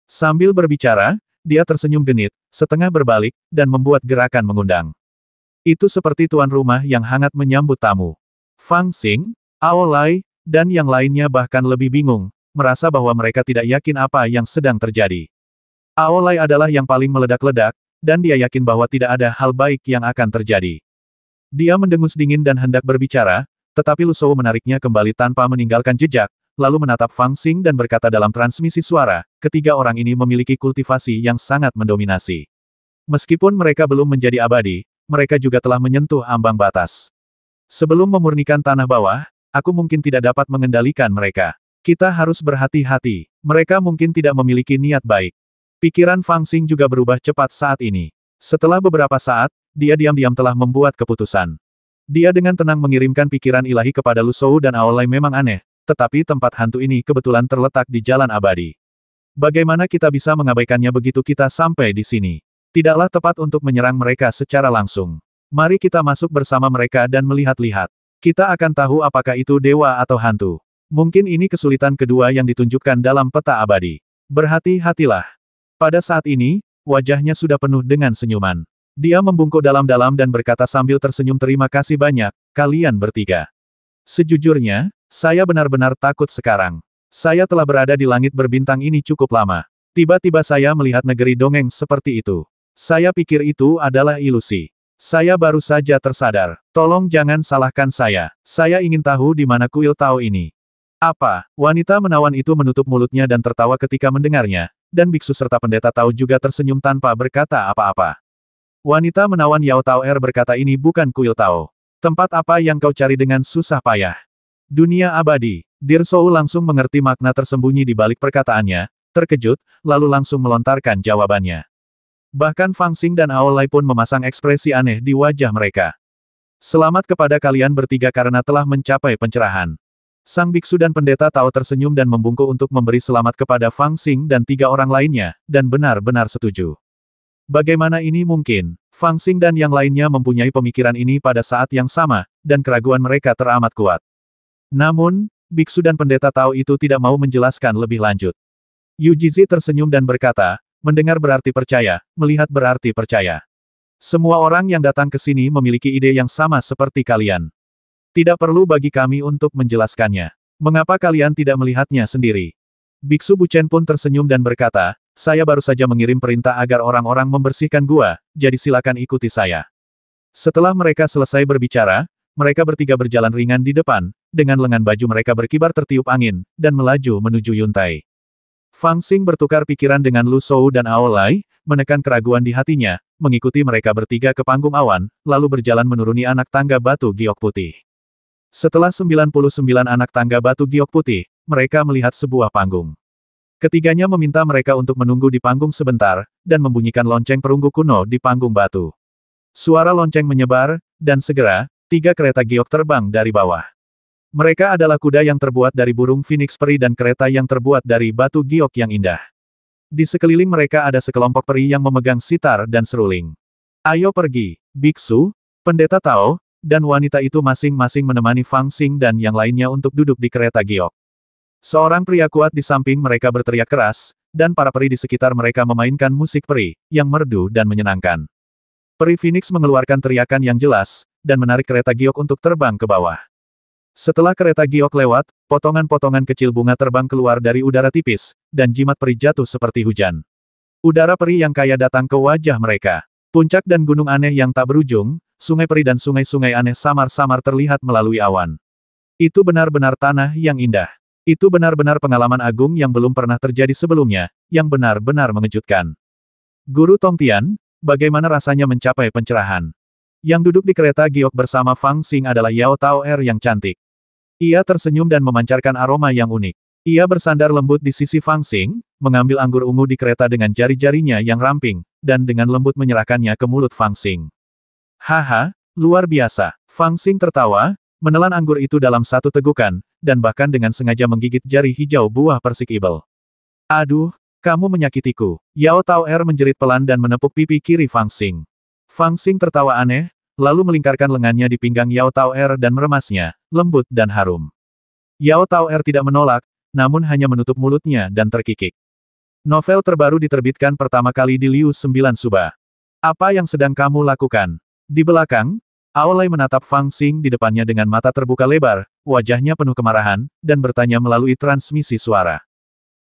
Sambil berbicara, dia tersenyum genit, setengah berbalik, dan membuat gerakan mengundang. Itu seperti tuan rumah yang hangat menyambut tamu. Fang Xing, Aolai, dan yang lainnya bahkan lebih bingung, merasa bahwa mereka tidak yakin apa yang sedang terjadi. Aolai adalah yang paling meledak-ledak, dan dia yakin bahwa tidak ada hal baik yang akan terjadi. Dia mendengus dingin dan hendak berbicara, tetapi Lu Shou menariknya kembali tanpa meninggalkan jejak, lalu menatap Fang Xing dan berkata dalam transmisi suara, ketiga orang ini memiliki kultivasi yang sangat mendominasi. Meskipun mereka belum menjadi abadi, mereka juga telah menyentuh ambang batas. Sebelum memurnikan tanah bawah, aku mungkin tidak dapat mengendalikan mereka. Kita harus berhati-hati. Mereka mungkin tidak memiliki niat baik. Pikiran Fang Xing juga berubah cepat saat ini. Setelah beberapa saat, dia diam-diam telah membuat keputusan. Dia dengan tenang mengirimkan pikiran ilahi kepada Lu Shou dan Aolai. Memang aneh, tetapi tempat hantu ini kebetulan terletak di jalan abadi. Bagaimana kita bisa mengabaikannya begitu kita sampai di sini? Tidaklah tepat untuk menyerang mereka secara langsung. Mari kita masuk bersama mereka dan melihat-lihat. Kita akan tahu apakah itu dewa atau hantu. Mungkin ini kesulitan kedua yang ditunjukkan dalam peta abadi. Berhati-hatilah. Pada saat ini, wajahnya sudah penuh dengan senyuman. Dia membungkuk dalam-dalam dan berkata sambil tersenyum, terima kasih banyak, kalian bertiga. Sejujurnya, saya benar-benar takut sekarang. Saya telah berada di langit berbintang ini cukup lama. Tiba-tiba saya melihat negeri dongeng seperti itu. Saya pikir itu adalah ilusi. Saya baru saja tersadar. Tolong jangan salahkan saya. Saya ingin tahu di mana kuil Tao ini. Apa? Wanita menawan itu menutup mulutnya dan tertawa ketika mendengarnya, dan biksu serta pendeta Tao juga tersenyum tanpa berkata apa-apa. Wanita menawan Yao Tao berkata, ini bukan kuil Tao. Tempat apa yang kau cari dengan susah payah? Dunia abadi. Dir Shou langsung mengerti makna tersembunyi di balik perkataannya, terkejut, lalu langsung melontarkan jawabannya. Bahkan Fang Xing dan Aolai pun memasang ekspresi aneh di wajah mereka. Selamat kepada kalian bertiga karena telah mencapai pencerahan. Sang biksu dan pendeta Tao tersenyum dan membungkuk untuk memberi selamat kepada Fang Xing dan 3 orang lainnya, dan benar-benar setuju. Bagaimana ini mungkin? Fang Xing dan yang lainnya mempunyai pemikiran ini pada saat yang sama, dan keraguan mereka teramat kuat. Namun, biksu dan pendeta Tao itu tidak mau menjelaskan lebih lanjut. Yu Jizi tersenyum dan berkata, mendengar berarti percaya, melihat berarti percaya. Semua orang yang datang ke sini memiliki ide yang sama seperti kalian. Tidak perlu bagi kami untuk menjelaskannya. Mengapa kalian tidak melihatnya sendiri? Biksu Buchen pun tersenyum dan berkata, saya baru saja mengirim perintah agar orang-orang membersihkan gua, jadi silakan ikuti saya. Setelah mereka selesai berbicara, mereka bertiga berjalan ringan di depan, dengan lengan baju mereka berkibar tertiup angin, dan melaju menuju Yuntai. Fang Xing bertukar pikiran dengan Lu Shou dan Aolai, menekan keraguan di hatinya, mengikuti mereka bertiga ke panggung awan, lalu berjalan menuruni anak tangga batu giok putih. Setelah 99 anak tangga batu giok putih, mereka melihat sebuah panggung. Ketiganya meminta mereka untuk menunggu di panggung sebentar, dan membunyikan lonceng perunggu kuno di panggung batu. Suara lonceng menyebar, dan segera, 3 kereta giok terbang dari bawah. Mereka adalah kuda yang terbuat dari burung phoenix peri dan kereta yang terbuat dari batu giok yang indah. Di sekeliling mereka ada sekelompok peri yang memegang sitar dan seruling. Ayo pergi, biksu, pendeta Tao, dan wanita itu masing-masing menemani Fang Xing dan yang lainnya untuk duduk di kereta giok. Seorang pria kuat di samping mereka berteriak keras, dan para peri di sekitar mereka memainkan musik peri, yang merdu dan menyenangkan. Peri Phoenix mengeluarkan teriakan yang jelas, dan menarik kereta giok untuk terbang ke bawah. Setelah kereta giok lewat, potongan-potongan kecil bunga terbang keluar dari udara tipis, dan jimat peri jatuh seperti hujan. Udara peri yang kaya datang ke wajah mereka. Puncak dan gunung aneh yang tak berujung, sungai peri dan sungai-sungai aneh samar-samar terlihat melalui awan. Itu benar-benar tanah yang indah. Itu benar-benar pengalaman agung yang belum pernah terjadi sebelumnya, yang benar-benar mengejutkan. Guru Tongtian, bagaimana rasanya mencapai pencerahan? Yang duduk di kereta giok bersama Fang Xing adalah Yao Tao Er yang cantik. Ia tersenyum dan memancarkan aroma yang unik. Ia bersandar lembut di sisi Fang Xing, mengambil anggur ungu di kereta dengan jari-jarinya yang ramping, dan dengan lembut menyerahkannya ke mulut Fang Xing. Haha, luar biasa. Fang Xing tertawa, menelan anggur itu dalam satu tegukan, dan bahkan dengan sengaja menggigit jari hijau buah persik ibel. Aduh, kamu menyakitiku. Yao Tao Er menjerit pelan dan menepuk pipi kiri Fang Xing. Fang Xing tertawa aneh, lalu melingkarkan lengannya di pinggang Yao Tao Er dan meremasnya, lembut dan harum. Yao Tao Er tidak menolak, namun hanya menutup mulutnya dan terkikik. Novel terbaru diterbitkan pertama kali di Liu 9 Suba. Apa yang sedang kamu lakukan? Di belakang, Aolai menatap Fang Xing di depannya dengan mata terbuka lebar, wajahnya penuh kemarahan, dan bertanya melalui transmisi suara.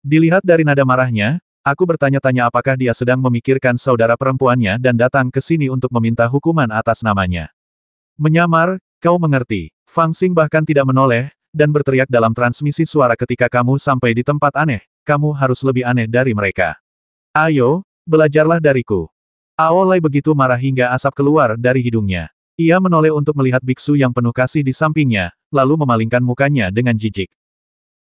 Dilihat dari nada marahnya, aku bertanya-tanya apakah dia sedang memikirkan saudara perempuannya dan datang ke sini untuk meminta hukuman atas namanya. Menyamar, kau mengerti. Fang Xing bahkan tidak menoleh, dan berteriak dalam transmisi suara ketika kamu sampai di tempat aneh, kamu harus lebih aneh dari mereka. Ayo, belajarlah dariku. Aolai begitu marah hingga asap keluar dari hidungnya. Ia menoleh untuk melihat biksu yang penuh kasih di sampingnya, lalu memalingkan mukanya dengan jijik.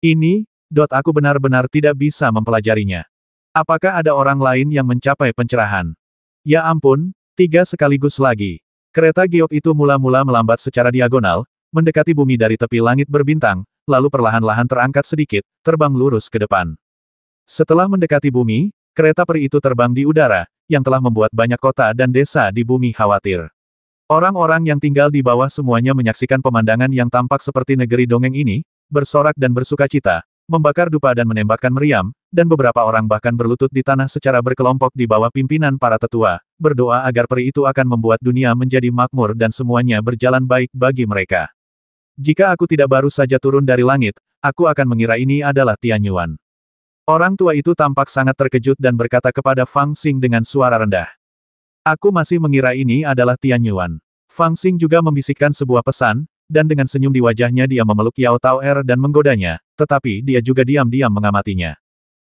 Ini, aku benar-benar tidak bisa mempelajarinya. Apakah ada orang lain yang mencapai pencerahan? Ya ampun, 3 sekaligus lagi. Kereta giok itu mula-mula melambat secara diagonal, mendekati bumi dari tepi langit berbintang, lalu perlahan-lahan terangkat sedikit, terbang lurus ke depan. Setelah mendekati bumi, kereta peri itu terbang di udara, yang telah membuat banyak kota dan desa di bumi khawatir. Orang-orang yang tinggal di bawah semuanya menyaksikan pemandangan yang tampak seperti negeri dongeng ini, bersorak dan bersukacita, membakar dupa dan menembakkan meriam, dan beberapa orang bahkan berlutut di tanah secara berkelompok di bawah pimpinan para tetua, berdoa agar peri itu akan membuat dunia menjadi makmur dan semuanya berjalan baik bagi mereka. Jika aku tidak baru saja turun dari langit, aku akan mengira ini adalah Tianyuan. Orang tua itu tampak sangat terkejut dan berkata kepada Fang Xing dengan suara rendah. Aku masih mengira ini adalah Tianyuan. Fang Xing juga membisikkan sebuah pesan, dan dengan senyum di wajahnya dia memeluk Yao Tao Er dan menggodanya, tetapi dia juga diam-diam mengamatinya.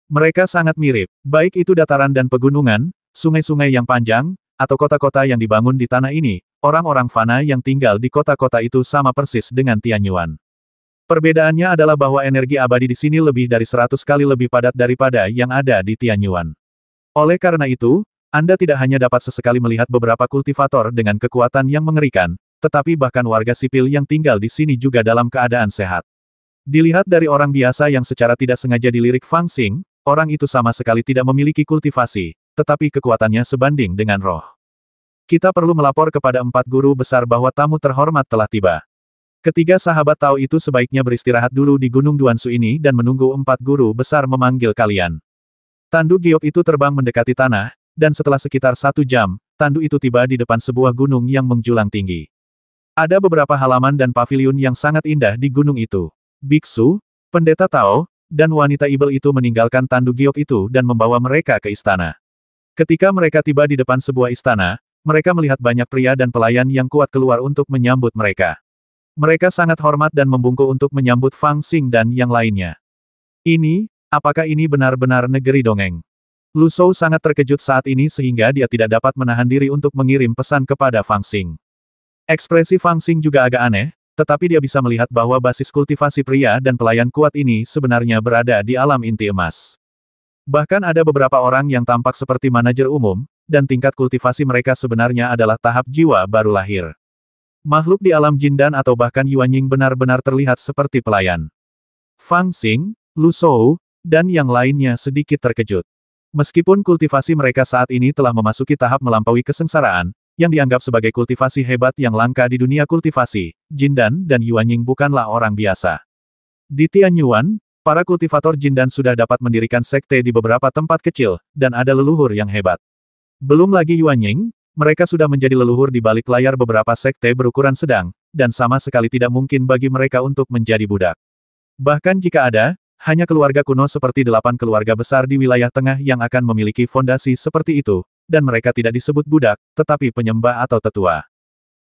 Mereka sangat mirip, baik itu dataran dan pegunungan, sungai-sungai yang panjang, atau kota-kota yang dibangun di tanah ini, orang-orang fana yang tinggal di kota-kota itu sama persis dengan Tianyuan. Perbedaannya adalah bahwa energi abadi di sini lebih dari 100 kali lebih padat daripada yang ada di Tianyuan. Oleh karena itu, Anda tidak hanya dapat sesekali melihat beberapa kultivator dengan kekuatan yang mengerikan, tetapi bahkan warga sipil yang tinggal di sini juga dalam keadaan sehat. Dilihat dari orang biasa yang secara tidak sengaja dilirik Fang Xing, orang itu sama sekali tidak memiliki kultivasi, tetapi kekuatannya sebanding dengan roh. Kita perlu melapor kepada 4 guru besar bahwa tamu terhormat telah tiba. Ketiga sahabat tahu itu sebaiknya beristirahat dulu di Gunung Duansu ini dan menunggu 4 guru besar memanggil kalian. Tandu giok itu terbang mendekati tanah, dan setelah sekitar 1 jam, tandu itu tiba di depan sebuah gunung yang menjulang tinggi. Ada beberapa halaman dan paviliun yang sangat indah di gunung itu. Biksu, pendeta Tao, dan wanita ibel itu meninggalkan tandu giok itu dan membawa mereka ke istana. Ketika mereka tiba di depan sebuah istana, mereka melihat banyak pria dan pelayan yang kuat keluar untuk menyambut mereka. Mereka sangat hormat dan membungkuk untuk menyambut Fang Xing dan yang lainnya. Apakah ini benar-benar negeri dongeng? Lu Shou sangat terkejut saat ini sehingga dia tidak dapat menahan diri untuk mengirim pesan kepada Fang Xing. Ekspresi Fang Xing juga agak aneh, tetapi dia bisa melihat bahwa basis kultivasi pria dan pelayan kuat ini sebenarnya berada di alam inti emas. Bahkan ada beberapa orang yang tampak seperti manajer umum, dan tingkat kultivasi mereka sebenarnya adalah tahap jiwa baru lahir. Makhluk di alam jin dan atau bahkan Yuanying benar-benar terlihat seperti pelayan. Fang Xing, Lu Shou, dan yang lainnya sedikit terkejut. Meskipun kultivasi mereka saat ini telah memasuki tahap melampaui kesengsaraan, yang dianggap sebagai kultivasi hebat yang langka di dunia kultivasi, Jindan dan Yuanying bukanlah orang biasa. Di Tianyuan, para kultivator Jindan sudah dapat mendirikan sekte di beberapa tempat kecil, dan ada leluhur yang hebat. Belum lagi Yuanying, mereka sudah menjadi leluhur di balik layar beberapa sekte berukuran sedang, dan sama sekali tidak mungkin bagi mereka untuk menjadi budak. Bahkan jika ada, hanya keluarga kuno seperti 8 keluarga besar di wilayah tengah yang akan memiliki fondasi seperti itu, dan mereka tidak disebut budak, tetapi penyembah atau tetua.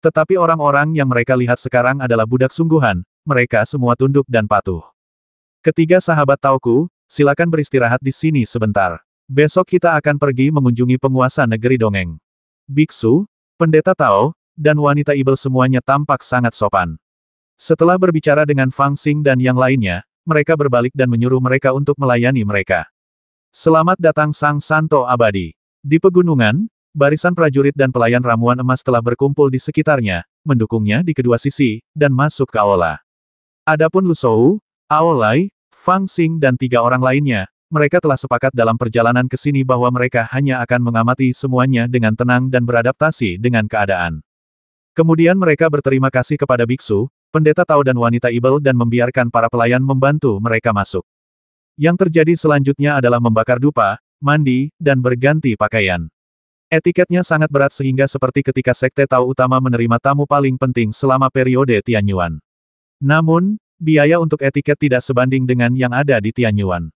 Tetapi orang-orang yang mereka lihat sekarang adalah budak sungguhan, mereka semua tunduk dan patuh. Ketiga sahabat Taoku, silakan beristirahat di sini sebentar. Besok kita akan pergi mengunjungi penguasa negeri dongeng. Biksu, pendeta Tao, dan wanita Ibel semuanya tampak sangat sopan. Setelah berbicara dengan Fang Xing dan yang lainnya, mereka berbalik dan menyuruh mereka untuk melayani mereka. Selamat datang Sang Santo Abadi. Di pegunungan, barisan prajurit dan pelayan ramuan emas telah berkumpul di sekitarnya, mendukungnya di kedua sisi, dan masuk ke aula. Adapun Lu Shou, Aolai, Fang Xing dan 3 orang lainnya, mereka telah sepakat dalam perjalanan ke sini bahwa mereka hanya akan mengamati semuanya dengan tenang dan beradaptasi dengan keadaan. Kemudian mereka berterima kasih kepada biksu, pendeta Tao dan wanita Ibel dan membiarkan para pelayan membantu mereka masuk. Yang terjadi selanjutnya adalah membakar dupa, mandi, dan berganti pakaian. Etiketnya sangat berat sehingga seperti ketika Sekte Tao Utama menerima tamu paling penting selama periode Tianyuan. Namun, biaya untuk etiket tidak sebanding dengan yang ada di Tianyuan.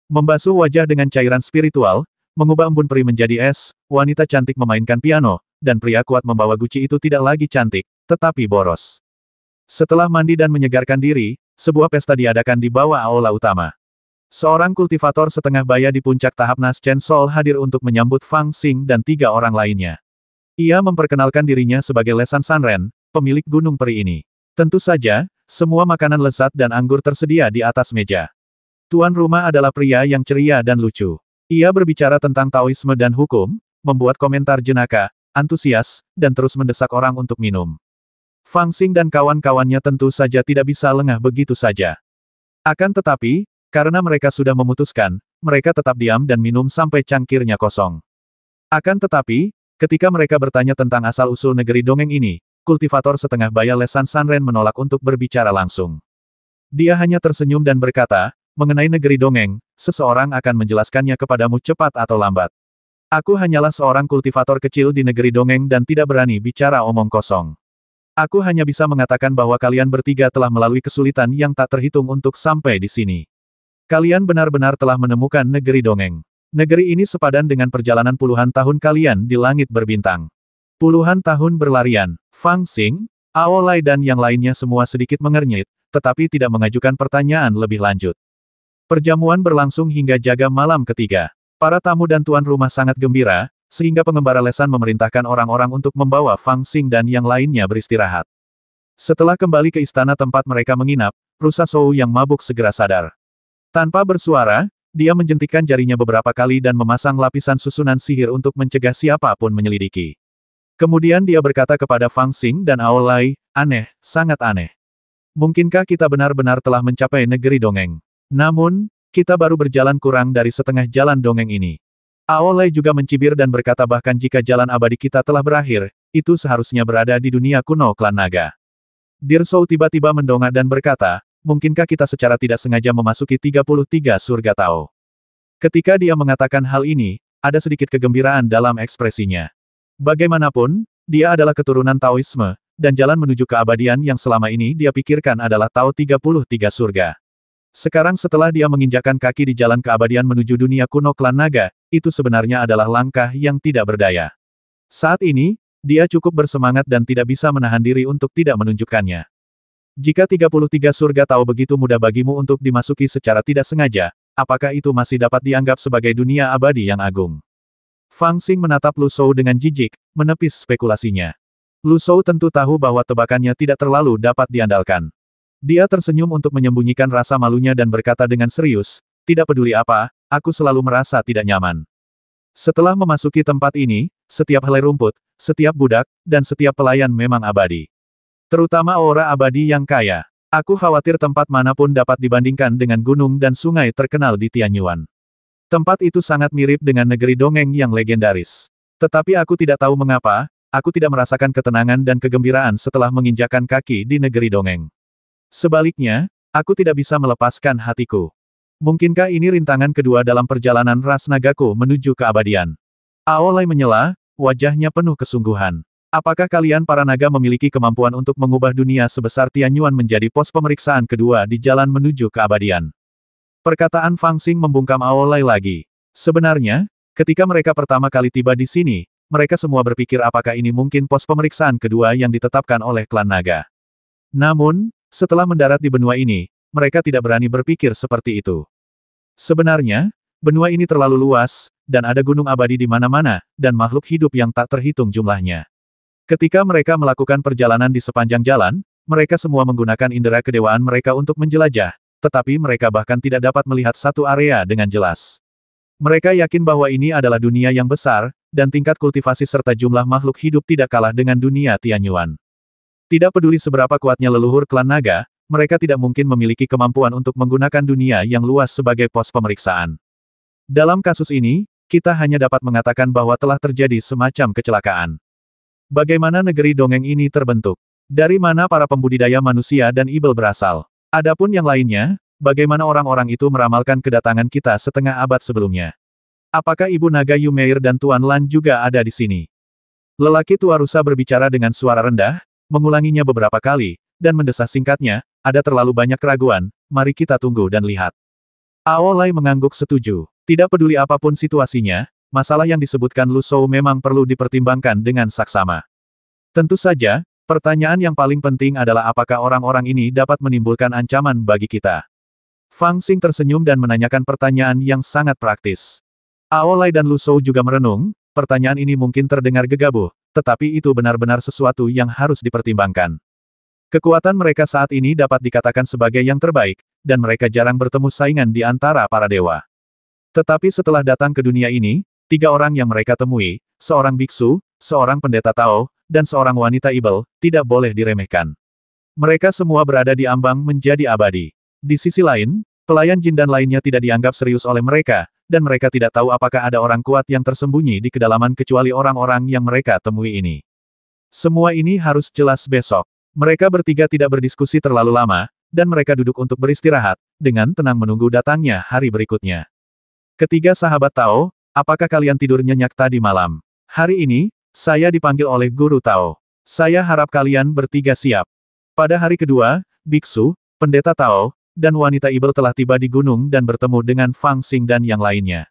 Membasuh wajah dengan cairan spiritual, mengubah embun peri menjadi es, wanita cantik memainkan piano, dan pria kuat membawa guci itu tidak lagi cantik, tetapi boros. Setelah mandi dan menyegarkan diri, sebuah pesta diadakan di bawah aula utama. Seorang kultivator setengah baya di puncak tahap Nas Chen Sol hadir untuk menyambut Fang Xing dan 3 orang lainnya. Ia memperkenalkan dirinya sebagai Lesan Sanren, pemilik gunung peri ini. Tentu saja, semua makanan lezat dan anggur tersedia di atas meja. Tuan rumah adalah pria yang ceria dan lucu. Ia berbicara tentang Taoisme dan hukum, membuat komentar jenaka, antusias, dan terus mendesak orang untuk minum. Fang Xing dan kawan-kawannya tentu saja tidak bisa lengah begitu saja. Akan tetapi, karena mereka sudah memutuskan, mereka tetap diam dan minum sampai cangkirnya kosong. Akan tetapi, ketika mereka bertanya tentang asal-usul negeri dongeng ini, kultivator setengah baya Lesan Sanren menolak untuk berbicara langsung. Dia hanya tersenyum dan berkata, mengenai negeri dongeng, seseorang akan menjelaskannya kepadamu cepat atau lambat. Aku hanyalah seorang kultivator kecil di negeri dongeng dan tidak berani bicara omong kosong. Aku hanya bisa mengatakan bahwa kalian bertiga telah melalui kesulitan yang tak terhitung untuk sampai di sini. Kalian benar-benar telah menemukan negeri dongeng. Negeri ini sepadan dengan perjalanan puluhan tahun kalian di langit berbintang. Puluhan tahun berlarian, Fang Xing, Aolai dan yang lainnya semua sedikit mengernyit, tetapi tidak mengajukan pertanyaan lebih lanjut. Perjamuan berlangsung hingga jaga malam ketiga. Para tamu dan tuan rumah sangat gembira, sehingga pengembara Lesan memerintahkan orang-orang untuk membawa Fang Xing dan yang lainnya beristirahat. Setelah kembali ke istana tempat mereka menginap, Rusa Shou yang mabuk segera sadar. Tanpa bersuara, dia menjentikkan jarinya beberapa kali dan memasang lapisan susunan sihir untuk mencegah siapapun menyelidiki. Kemudian dia berkata kepada Fang Xing dan Aolai, aneh, sangat aneh. Mungkinkah kita benar-benar telah mencapai negeri dongeng? Namun, kita baru berjalan kurang dari setengah jalan dongeng ini. Aolai juga mencibir dan berkata bahkan jika jalan abadi kita telah berakhir, itu seharusnya berada di dunia kuno klan naga. Dirshou tiba-tiba mendongak dan berkata, mungkinkah kita secara tidak sengaja memasuki 33 surga Tao? Ketika dia mengatakan hal ini, ada sedikit kegembiraan dalam ekspresinya. Bagaimanapun, dia adalah keturunan Taoisme, dan jalan menuju keabadian yang selama ini dia pikirkan adalah Tao 33 surga. Sekarang setelah dia menginjakkan kaki di jalan keabadian menuju dunia kuno klan naga, itu sebenarnya adalah langkah yang tidak berdaya. Saat ini, dia cukup bersemangat dan tidak bisa menahan diri untuk tidak menunjukkannya. Jika 33 surga Tao begitu mudah bagimu untuk dimasuki secara tidak sengaja, apakah itu masih dapat dianggap sebagai dunia abadi yang agung? Fang Xing menatap Lu Shou dengan jijik, menepis spekulasinya. Lu Shou tentu tahu bahwa tebakannya tidak terlalu dapat diandalkan. Dia tersenyum untuk menyembunyikan rasa malunya dan berkata dengan serius, tidak peduli apa, aku selalu merasa tidak nyaman. Setelah memasuki tempat ini, setiap helai rumput, setiap budak, dan setiap pelayan memang abadi. Terutama aura abadi yang kaya. Aku khawatir tempat manapun dapat dibandingkan dengan gunung dan sungai terkenal di Tianyuan. Tempat itu sangat mirip dengan negeri dongeng yang legendaris. Tetapi aku tidak tahu mengapa, aku tidak merasakan ketenangan dan kegembiraan setelah menginjakan kaki di negeri dongeng. Sebaliknya, aku tidak bisa melepaskan hatiku. Mungkinkah ini rintangan kedua dalam perjalanan ras nagaku menuju keabadian? Aolai menyela, wajahnya penuh kesungguhan. Apakah kalian para naga memiliki kemampuan untuk mengubah dunia sebesar Tianyuan menjadi pos pemeriksaan kedua di jalan menuju keabadian? Perkataan Fang Xing membungkam Aolai lagi. Sebenarnya, ketika mereka pertama kali tiba di sini, mereka semua berpikir apakah ini mungkin pos pemeriksaan kedua yang ditetapkan oleh klan naga. Namun, setelah mendarat di benua ini, mereka tidak berani berpikir seperti itu. Sebenarnya, benua ini terlalu luas, dan ada gunung abadi di mana-mana, dan makhluk hidup yang tak terhitung jumlahnya. Ketika mereka melakukan perjalanan di sepanjang jalan, mereka semua menggunakan indera kedewaan mereka untuk menjelajah, tetapi mereka bahkan tidak dapat melihat satu area dengan jelas. Mereka yakin bahwa ini adalah dunia yang besar, dan tingkat kultivasi serta jumlah makhluk hidup tidak kalah dengan dunia Tianyuan. Tidak peduli seberapa kuatnya leluhur klan naga, mereka tidak mungkin memiliki kemampuan untuk menggunakan dunia yang luas sebagai pos pemeriksaan. Dalam kasus ini, kita hanya dapat mengatakan bahwa telah terjadi semacam kecelakaan. Bagaimana negeri dongeng ini terbentuk? Dari mana para pembudidaya manusia dan ibel berasal? Adapun yang lainnya, bagaimana orang-orang itu meramalkan kedatangan kita setengah abad sebelumnya? Apakah Ibu Naga Yumeir dan Tuan Lan juga ada di sini? Lelaki tua rusa berbicara dengan suara rendah, mengulanginya beberapa kali, dan mendesah singkatnya, ada terlalu banyak keraguan, mari kita tunggu dan lihat. Aolai mengangguk setuju. Tidak peduli apapun situasinya, masalah yang disebutkan Lu Shou memang perlu dipertimbangkan dengan saksama. Tentu saja, pertanyaan yang paling penting adalah apakah orang-orang ini dapat menimbulkan ancaman bagi kita. Fang Xing tersenyum dan menanyakan pertanyaan yang sangat praktis. Aolai dan Lu Shou juga merenung, pertanyaan ini mungkin terdengar gegabah, tetapi itu benar-benar sesuatu yang harus dipertimbangkan. Kekuatan mereka saat ini dapat dikatakan sebagai yang terbaik, dan mereka jarang bertemu saingan di antara para dewa. Tetapi setelah datang ke dunia ini, 3 orang yang mereka temui, seorang biksu, seorang pendeta Tao, dan seorang wanita ibel, tidak boleh diremehkan. Mereka semua berada di ambang menjadi abadi. Di sisi lain, pelayan jin dan lainnya tidak dianggap serius oleh mereka, dan mereka tidak tahu apakah ada orang kuat yang tersembunyi di kedalaman kecuali orang-orang yang mereka temui ini. Semua ini harus jelas besok. Mereka bertiga tidak berdiskusi terlalu lama, dan mereka duduk untuk beristirahat, dengan tenang menunggu datangnya hari berikutnya. Ketiga sahabat Tao, apakah kalian tidur nyenyak tadi malam? Hari ini, saya dipanggil oleh Guru Tao. Saya harap kalian bertiga siap. Pada hari kedua, biksu, pendeta Tao, dan wanita ibel telah tiba di gunung dan bertemu dengan Fang Xing dan yang lainnya.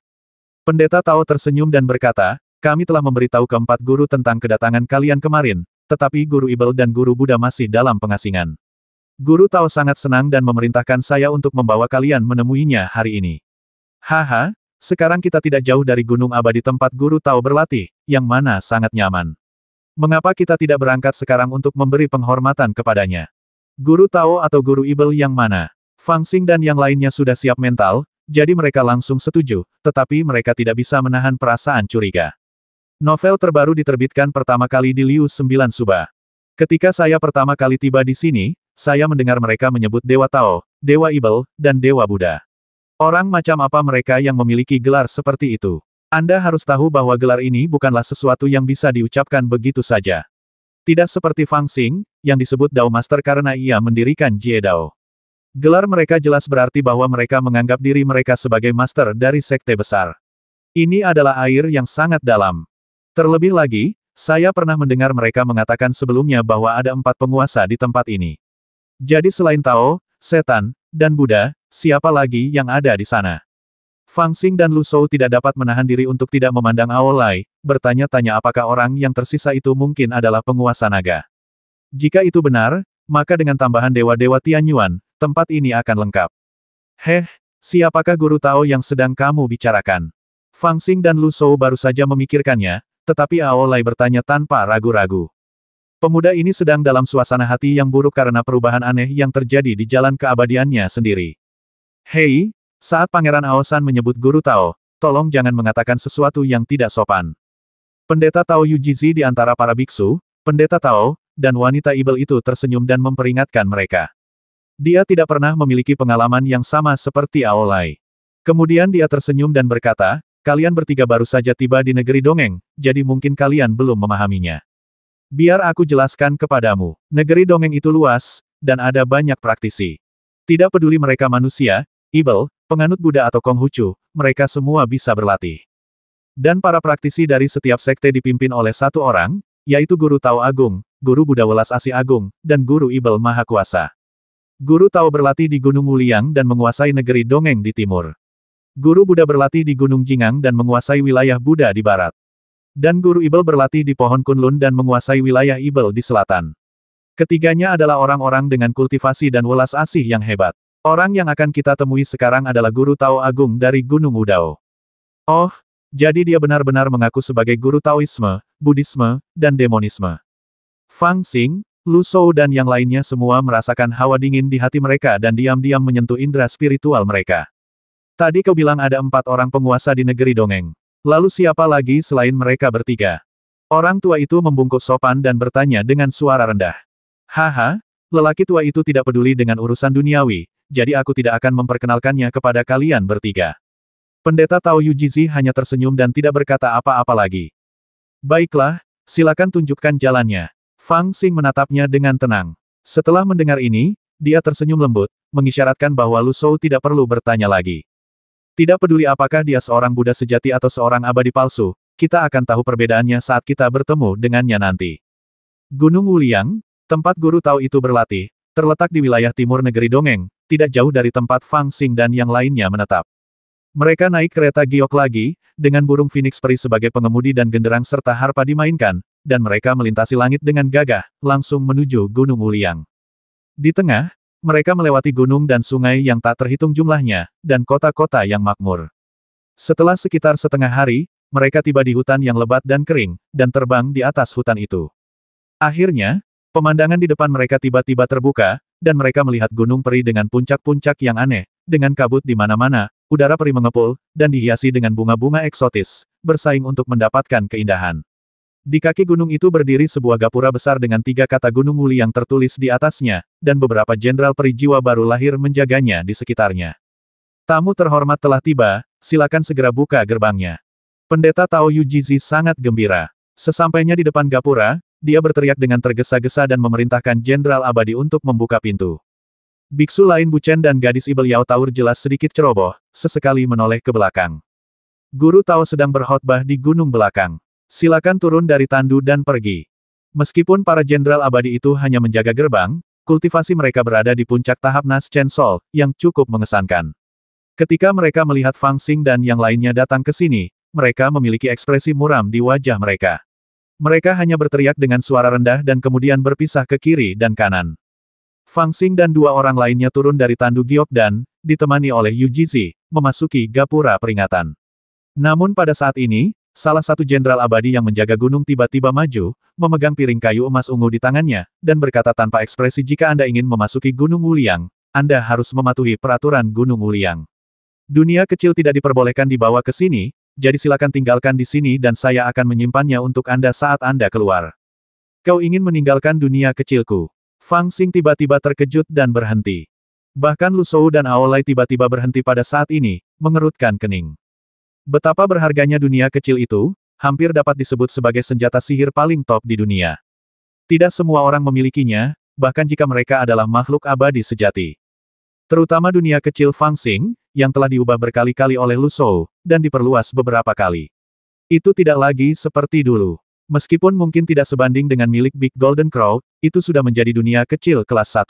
Pendeta Tao tersenyum dan berkata, kami telah memberitahu keempat guru tentang kedatangan kalian kemarin, tetapi guru ibel dan guru Buddha masih dalam pengasingan. Guru Tao sangat senang dan memerintahkan saya untuk membawa kalian menemuinya hari ini. Haha, sekarang kita tidak jauh dari gunung abadi tempat guru Tao berlatih, yang mana sangat nyaman. Mengapa kita tidak berangkat sekarang untuk memberi penghormatan kepadanya? Guru Tao atau guru ibel yang mana? Fang Xing dan yang lainnya sudah siap mental, jadi mereka langsung setuju, tetapi mereka tidak bisa menahan perasaan curiga. Novel terbaru diterbitkan pertama kali di Liu 9 Suba. Ketika saya pertama kali tiba di sini, saya mendengar mereka menyebut Dewa Tao, Dewa Ibel, dan Dewa Buddha. Orang macam apa mereka yang memiliki gelar seperti itu? Anda harus tahu bahwa gelar ini bukanlah sesuatu yang bisa diucapkan begitu saja. Tidak seperti Fang Xing, yang disebut Dao Master karena ia mendirikan Jie Dao. Gelar mereka jelas berarti bahwa mereka menganggap diri mereka sebagai master dari sekte besar. Ini adalah air yang sangat dalam. Terlebih lagi, saya pernah mendengar mereka mengatakan sebelumnya bahwa ada 4 penguasa di tempat ini. Jadi selain Tao, Setan, dan Buddha, siapa lagi yang ada di sana? Fang Xing dan Lu Shou tidak dapat menahan diri untuk tidak memandang Aolai, bertanya-tanya apakah orang yang tersisa itu mungkin adalah penguasa naga. Jika itu benar, maka dengan tambahan dewa-dewa Tianyuan, tempat ini akan lengkap. Siapakah guru Tao yang sedang kamu bicarakan? Fang Xing dan Lu Shou baru saja memikirkannya, tetapi Aolai bertanya tanpa ragu-ragu. Pemuda ini sedang dalam suasana hati yang buruk karena perubahan aneh yang terjadi di jalan keabadiannya sendiri. Hei, saat Pangeran Aosan menyebut guru Tao, tolong jangan mengatakan sesuatu yang tidak sopan. Pendeta Tao Yujizi di antara para biksu, pendeta Tao, dan wanita ibel itu tersenyum dan memperingatkan mereka. Dia tidak pernah memiliki pengalaman yang sama seperti Aolai. Kemudian dia tersenyum dan berkata, kalian bertiga baru saja tiba di negeri dongeng, jadi mungkin kalian belum memahaminya. Biar aku jelaskan kepadamu. Negeri dongeng itu luas, dan ada banyak praktisi. Tidak peduli mereka manusia, ibel, penganut Buddha atau Konghucu, mereka semua bisa berlatih. Dan para praktisi dari setiap sekte dipimpin oleh satu orang, yaitu Guru Tao Agung, Guru Buddha Welas Asih Agung, dan Guru Ibel Maha Kuasa. Guru Tao berlatih di Gunung Wuliang dan menguasai negeri dongeng di timur. Guru Buddha berlatih di Gunung Jingang dan menguasai wilayah Buddha di barat. Dan Guru Ibel berlatih di Pohon Kunlun dan menguasai wilayah Ibel di selatan. Ketiganya adalah orang-orang dengan kultivasi dan welas asih yang hebat. Orang yang akan kita temui sekarang adalah Guru Tao Agung dari Gunung Wudao. Oh, jadi dia benar-benar mengaku sebagai guru Taoisme, Buddhisme, dan Demonisme. Fang Xing, Lu Shou dan yang lainnya semua merasakan hawa dingin di hati mereka dan diam-diam menyentuh indera spiritual mereka. Tadi kau bilang ada 4 orang penguasa di negeri dongeng. Lalu siapa lagi selain mereka bertiga? Orang tua itu membungkuk sopan dan bertanya dengan suara rendah. Haha, lelaki tua itu tidak peduli dengan urusan duniawi, jadi aku tidak akan memperkenalkannya kepada kalian bertiga. Pendeta Tao Yujizi hanya tersenyum dan tidak berkata apa-apa lagi. Baiklah, silakan tunjukkan jalannya. Fang Xing menatapnya dengan tenang. Setelah mendengar ini, dia tersenyum lembut, mengisyaratkan bahwa Lu Shou tidak perlu bertanya lagi. Tidak peduli apakah dia seorang Buddha sejati atau seorang abadi palsu, kita akan tahu perbedaannya saat kita bertemu dengannya nanti. Gunung Wuliang, tempat guru Tao itu berlatih, terletak di wilayah timur negeri dongeng, tidak jauh dari tempat Fang Xing dan yang lainnya menetap. Mereka naik kereta giok lagi, dengan burung phoenix peri sebagai pengemudi dan genderang serta harpa dimainkan, dan mereka melintasi langit dengan gagah, langsung menuju Gunung Wuliang. Di tengah, mereka melewati gunung dan sungai yang tak terhitung jumlahnya, dan kota-kota yang makmur. Setelah sekitar setengah hari, mereka tiba di hutan yang lebat dan kering, dan terbang di atas hutan itu. Akhirnya, pemandangan di depan mereka tiba-tiba terbuka, dan mereka melihat gunung peri dengan puncak-puncak yang aneh, dengan kabut di mana-mana, udara peri mengepul, dan dihiasi dengan bunga-bunga eksotis, bersaing untuk mendapatkan keindahan. Di kaki gunung itu berdiri sebuah gapura besar dengan 3 kata Gunung Wuli yang tertulis di atasnya, dan beberapa jenderal peri jiwa baru lahir menjaganya di sekitarnya. Tamu terhormat telah tiba, silakan segera buka gerbangnya. Pendeta Tao Yujizi sangat gembira. Sesampainya di depan gapura, dia berteriak dengan tergesa-gesa dan memerintahkan jenderal abadi untuk membuka pintu. Biksu lain Buchen dan gadis Ibel Yao Taur jelas sedikit ceroboh, sesekali menoleh ke belakang. Guru Tao sedang berkhotbah di gunung belakang. Silakan turun dari tandu dan pergi. Meskipun para jenderal abadi itu hanya menjaga gerbang, kultivasi mereka berada di puncak tahap Nas Chen Sol, yang cukup mengesankan. Ketika mereka melihat Fang Xing dan yang lainnya datang ke sini, mereka memiliki ekspresi muram di wajah mereka. Mereka hanya berteriak dengan suara rendah dan kemudian berpisah ke kiri dan kanan. Fang Xing dan 2 orang lainnya turun dari tandu giok dan, ditemani oleh Yujizi, memasuki gapura peringatan. Namun pada saat ini, salah satu jenderal abadi yang menjaga gunung tiba-tiba maju, memegang piring kayu emas ungu di tangannya, dan berkata tanpa ekspresi jika Anda ingin memasuki Gunung Wuliang, Anda harus mematuhi peraturan Gunung Wuliang. Dunia kecil tidak diperbolehkan dibawa ke sini, jadi silakan tinggalkan di sini dan saya akan menyimpannya untuk Anda saat Anda keluar. Kau ingin meninggalkan dunia kecilku? Fang Xing tiba-tiba terkejut dan berhenti. Bahkan Lu Shou dan Aolai tiba-tiba berhenti pada saat ini, mengerutkan kening. Betapa berharganya dunia kecil itu, hampir dapat disebut sebagai senjata sihir paling top di dunia. Tidak semua orang memilikinya, bahkan jika mereka adalah makhluk abadi sejati. Terutama dunia kecil Fang Xing, yang telah diubah berkali-kali oleh Lu Shou, dan diperluas beberapa kali. Itu tidak lagi seperti dulu. Meskipun mungkin tidak sebanding dengan milik Big Golden Crow, itu sudah menjadi dunia kecil kelas 1.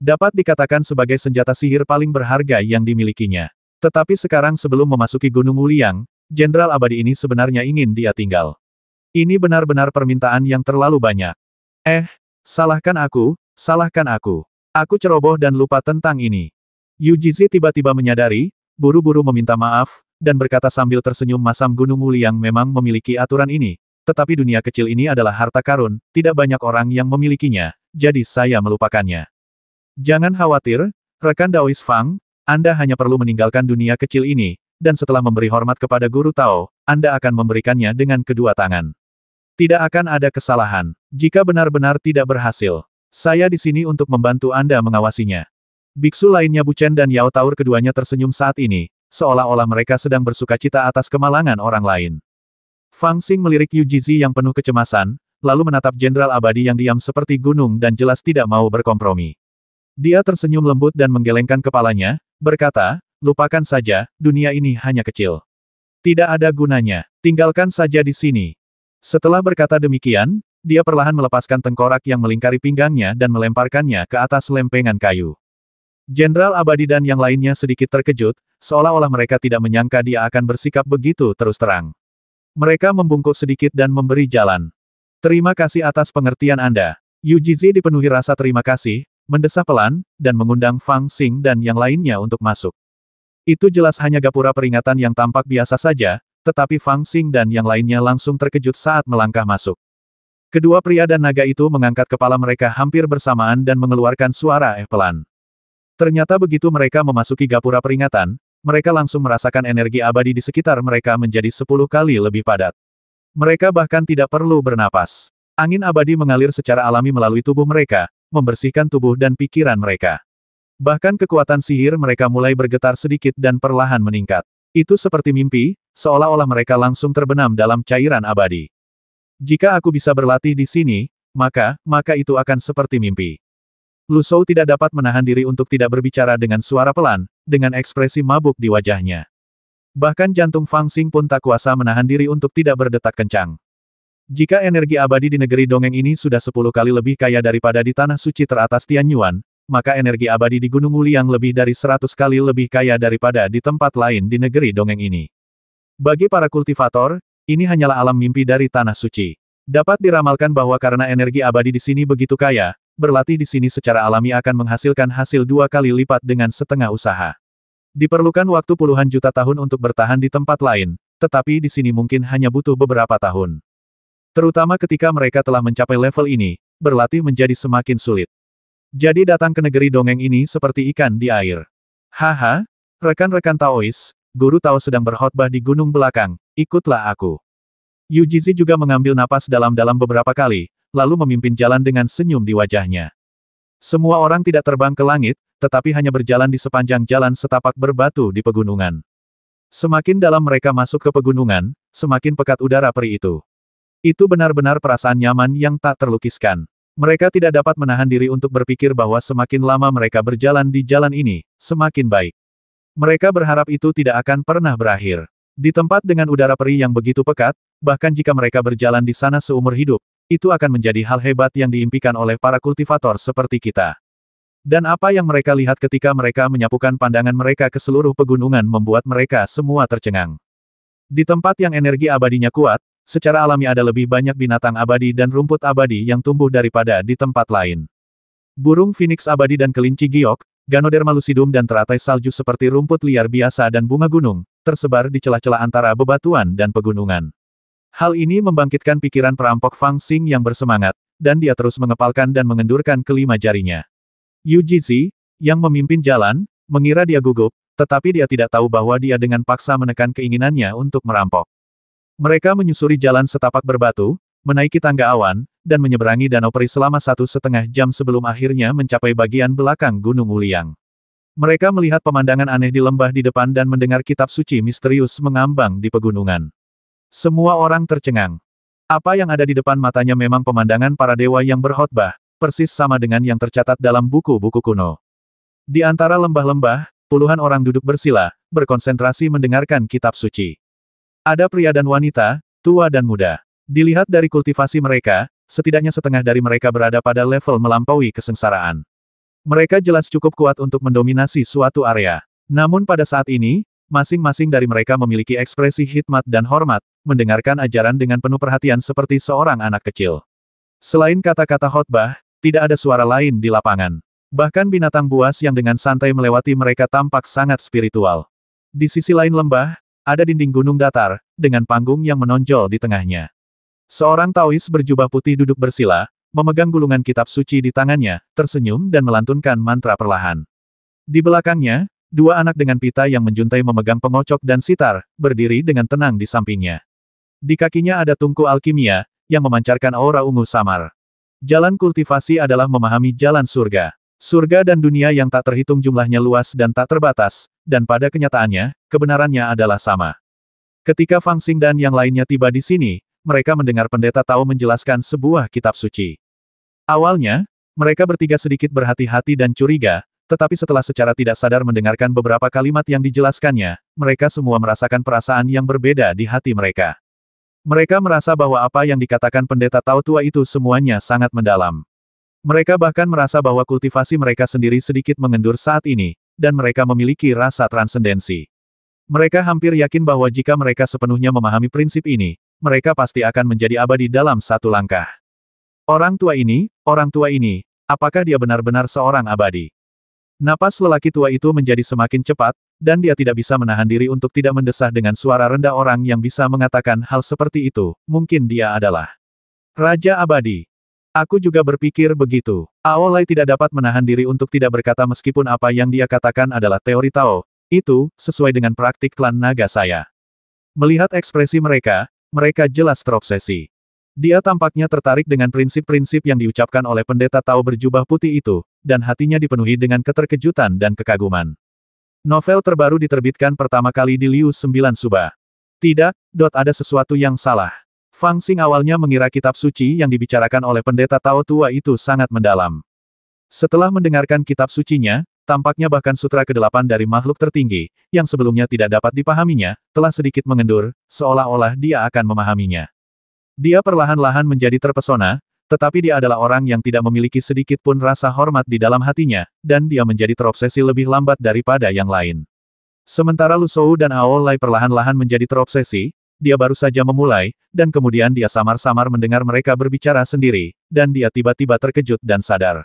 Dapat dikatakan sebagai senjata sihir paling berharga yang dimilikinya. Tetapi sekarang sebelum memasuki Gunung Wuliang, Jenderal Abadi ini sebenarnya ingin dia tinggal. Ini benar-benar permintaan yang terlalu banyak. Salahkan aku, salahkan aku. Aku ceroboh dan lupa tentang ini. Yujizi tiba-tiba menyadari, buru-buru meminta maaf, dan berkata sambil tersenyum masam Gunung Wuliang memang memiliki aturan ini. Tetapi dunia kecil ini adalah harta karun, tidak banyak orang yang memilikinya, jadi saya melupakannya. Jangan khawatir, rekan Daois Fang, Anda hanya perlu meninggalkan dunia kecil ini, dan setelah memberi hormat kepada Guru Tao, Anda akan memberikannya dengan kedua tangan. Tidak akan ada kesalahan, jika benar-benar tidak berhasil. Saya di sini untuk membantu Anda mengawasinya. Biksu lainnya Buchen dan Yao Taur keduanya tersenyum saat ini, seolah-olah mereka sedang bersukacita atas kemalangan orang lain. Fang Xing melirik Yujizi yang penuh kecemasan, lalu menatap Jenderal Abadi yang diam seperti gunung dan jelas tidak mau berkompromi. Dia tersenyum lembut dan menggelengkan kepalanya, berkata, lupakan saja, dunia ini hanya kecil. Tidak ada gunanya, tinggalkan saja di sini. Setelah berkata demikian, dia perlahan melepaskan tengkorak yang melingkari pinggangnya dan melemparkannya ke atas lempengan kayu. Jenderal Abadi dan yang lainnya sedikit terkejut, seolah-olah mereka tidak menyangka dia akan bersikap begitu terus terang. Mereka membungkuk sedikit dan memberi jalan. Terima kasih atas pengertian Anda. Yujizi dipenuhi rasa terima kasih, mendesah pelan, dan mengundang Fang Xing dan yang lainnya untuk masuk. Itu jelas hanya gapura peringatan yang tampak biasa saja, tetapi Fang Xing dan yang lainnya langsung terkejut saat melangkah masuk. Kedua pria dan naga itu mengangkat kepala mereka hampir bersamaan dan mengeluarkan suara pelan. Ternyata begitu mereka memasuki gapura peringatan, mereka langsung merasakan energi abadi di sekitar mereka menjadi 10 kali lebih padat. Mereka bahkan tidak perlu bernapas. Angin abadi mengalir secara alami melalui tubuh mereka, membersihkan tubuh dan pikiran mereka. Bahkan kekuatan sihir mereka mulai bergetar sedikit dan perlahan meningkat. Itu seperti mimpi, seolah-olah mereka langsung terbenam dalam cairan abadi. Jika aku bisa berlatih di sini, maka itu akan seperti mimpi. Lu Shou tidak dapat menahan diri untuk tidak berbicara dengan suara pelan, dengan ekspresi mabuk di wajahnya. Bahkan jantung Fang Xing pun tak kuasa menahan diri untuk tidak berdetak kencang. Jika energi abadi di negeri dongeng ini sudah 10 kali lebih kaya daripada di tanah suci teratas Tianyuan, maka energi abadi di Gunung Wuliang lebih dari 100 kali lebih kaya daripada di tempat lain di negeri dongeng ini. Bagi para kultivator, ini hanyalah alam mimpi dari tanah suci. Dapat diramalkan bahwa karena energi abadi di sini begitu kaya, berlatih di sini secara alami akan menghasilkan hasil 2 kali lipat dengan setengah usaha. Diperlukan waktu puluhan juta tahun untuk bertahan di tempat lain, tetapi di sini mungkin hanya butuh beberapa tahun. Terutama ketika mereka telah mencapai level ini, berlatih menjadi semakin sulit. Jadi datang ke negeri dongeng ini seperti ikan di air. Haha, rekan-rekan Taois, guru Tao sedang berkhotbah di gunung belakang, ikutlah aku. Yu Jizi juga mengambil napas dalam-dalam beberapa kali, lalu memimpin jalan dengan senyum di wajahnya. Semua orang tidak terbang ke langit, tetapi hanya berjalan di sepanjang jalan setapak berbatu di pegunungan. Semakin dalam mereka masuk ke pegunungan, semakin pekat udara peri itu. Itu benar-benar perasaan nyaman yang tak terlukiskan. Mereka tidak dapat menahan diri untuk berpikir bahwa semakin lama mereka berjalan di jalan ini, semakin baik. Mereka berharap itu tidak akan pernah berakhir. Di tempat dengan udara perih yang begitu pekat, bahkan jika mereka berjalan di sana seumur hidup, itu akan menjadi hal hebat yang diimpikan oleh para kultivator seperti kita. Dan apa yang mereka lihat ketika mereka menyapukan pandangan mereka ke seluruh pegunungan membuat mereka semua tercengang. Di tempat yang energi abadinya kuat, secara alami ada lebih banyak binatang abadi dan rumput abadi yang tumbuh daripada di tempat lain. Burung Phoenix abadi dan kelinci giok, Ganoderma lucidum dan teratai salju seperti rumput liar biasa dan bunga gunung, tersebar di celah-celah antara bebatuan dan pegunungan. Hal ini membangkitkan pikiran perampok Fang Xing yang bersemangat, dan dia terus mengepalkan dan mengendurkan kelima jarinya. Yu Jizi, yang memimpin jalan, mengira dia gugup, tetapi dia tidak tahu bahwa dia dengan paksa menekan keinginannya untuk merampok. Mereka menyusuri jalan setapak berbatu, menaiki tangga awan, dan menyeberangi danau peri selama 1,5 jam sebelum akhirnya mencapai bagian belakang Gunung Wuliang. Mereka melihat pemandangan aneh di lembah di depan dan mendengar kitab suci misterius mengambang di pegunungan. Semua orang tercengang. Apa yang ada di depan matanya memang pemandangan para dewa yang berkhotbah, persis sama dengan yang tercatat dalam buku-buku kuno. Di antara lembah-lembah, puluhan orang duduk bersila, berkonsentrasi mendengarkan kitab suci. Ada pria dan wanita, tua dan muda. Dilihat dari kultivasi mereka, setidaknya setengah dari mereka berada pada level melampaui kesengsaraan. Mereka jelas cukup kuat untuk mendominasi suatu area. Namun pada saat ini, masing-masing dari mereka memiliki ekspresi hikmat dan hormat, mendengarkan ajaran dengan penuh perhatian seperti seorang anak kecil. Selain kata-kata khotbah, tidak ada suara lain di lapangan. Bahkan binatang buas yang dengan santai melewati mereka tampak sangat spiritual. Di sisi lain lembah, ada dinding gunung datar, dengan panggung yang menonjol di tengahnya. Seorang Taois berjubah putih duduk bersila, memegang gulungan kitab suci di tangannya, tersenyum dan melantunkan mantra perlahan. Di belakangnya, dua anak dengan pita yang menjuntai memegang pengocok dan sitar, berdiri dengan tenang di sampingnya. Di kakinya ada tungku alkimia, yang memancarkan aura ungu samar. Jalan kultivasi adalah memahami jalan surga. Surga dan dunia yang tak terhitung jumlahnya luas dan tak terbatas, dan pada kenyataannya, kebenarannya adalah sama. Ketika Fang Xing dan yang lainnya tiba di sini, mereka mendengar pendeta Tao menjelaskan sebuah kitab suci. Awalnya, mereka bertiga sedikit berhati-hati dan curiga, tetapi setelah secara tidak sadar mendengarkan beberapa kalimat yang dijelaskannya, mereka semua merasakan perasaan yang berbeda di hati mereka. Mereka merasa bahwa apa yang dikatakan pendeta Tao tua itu semuanya sangat mendalam. Mereka bahkan merasa bahwa kultivasi mereka sendiri sedikit mengendur saat ini, dan mereka memiliki rasa transendensi. Mereka hampir yakin bahwa jika mereka sepenuhnya memahami prinsip ini, mereka pasti akan menjadi abadi dalam satu langkah. Orang tua ini, Apakah dia benar-benar seorang abadi? Napas lelaki tua itu menjadi semakin cepat, dan dia tidak bisa menahan diri untuk tidak mendesah dengan suara rendah. Orang yang bisa mengatakan hal seperti itu, mungkin dia adalah Raja Abadi. Aku juga berpikir begitu. Aolai tidak dapat menahan diri untuk tidak berkata meskipun apa yang dia katakan adalah teori Tao. Itu, sesuai dengan praktik klan naga saya. Melihat ekspresi mereka, mereka jelas terobsesi. Dia tampaknya tertarik dengan prinsip-prinsip yang diucapkan oleh pendeta Tao berjubah putih itu, dan hatinya dipenuhi dengan keterkejutan dan kekaguman. Novel terbaru diterbitkan pertama kali di Liu 9 Suba. Tidak, ada sesuatu yang salah. Fang Xing awalnya mengira kitab suci yang dibicarakan oleh pendeta Tao tua itu sangat mendalam. Setelah mendengarkan kitab sucinya, tampaknya bahkan sutra ke-8 dari makhluk tertinggi, yang sebelumnya tidak dapat dipahaminya, telah sedikit mengendur, seolah-olah dia akan memahaminya. Dia perlahan-lahan menjadi terpesona, tetapi dia adalah orang yang tidak memiliki sedikit pun rasa hormat di dalam hatinya, dan dia menjadi terobsesi lebih lambat daripada yang lain. Sementara Lu Shou dan Aolai perlahan-lahan menjadi terobsesi, dia baru saja memulai, dan kemudian dia samar-samar mendengar mereka berbicara sendiri, dan dia tiba-tiba terkejut dan sadar.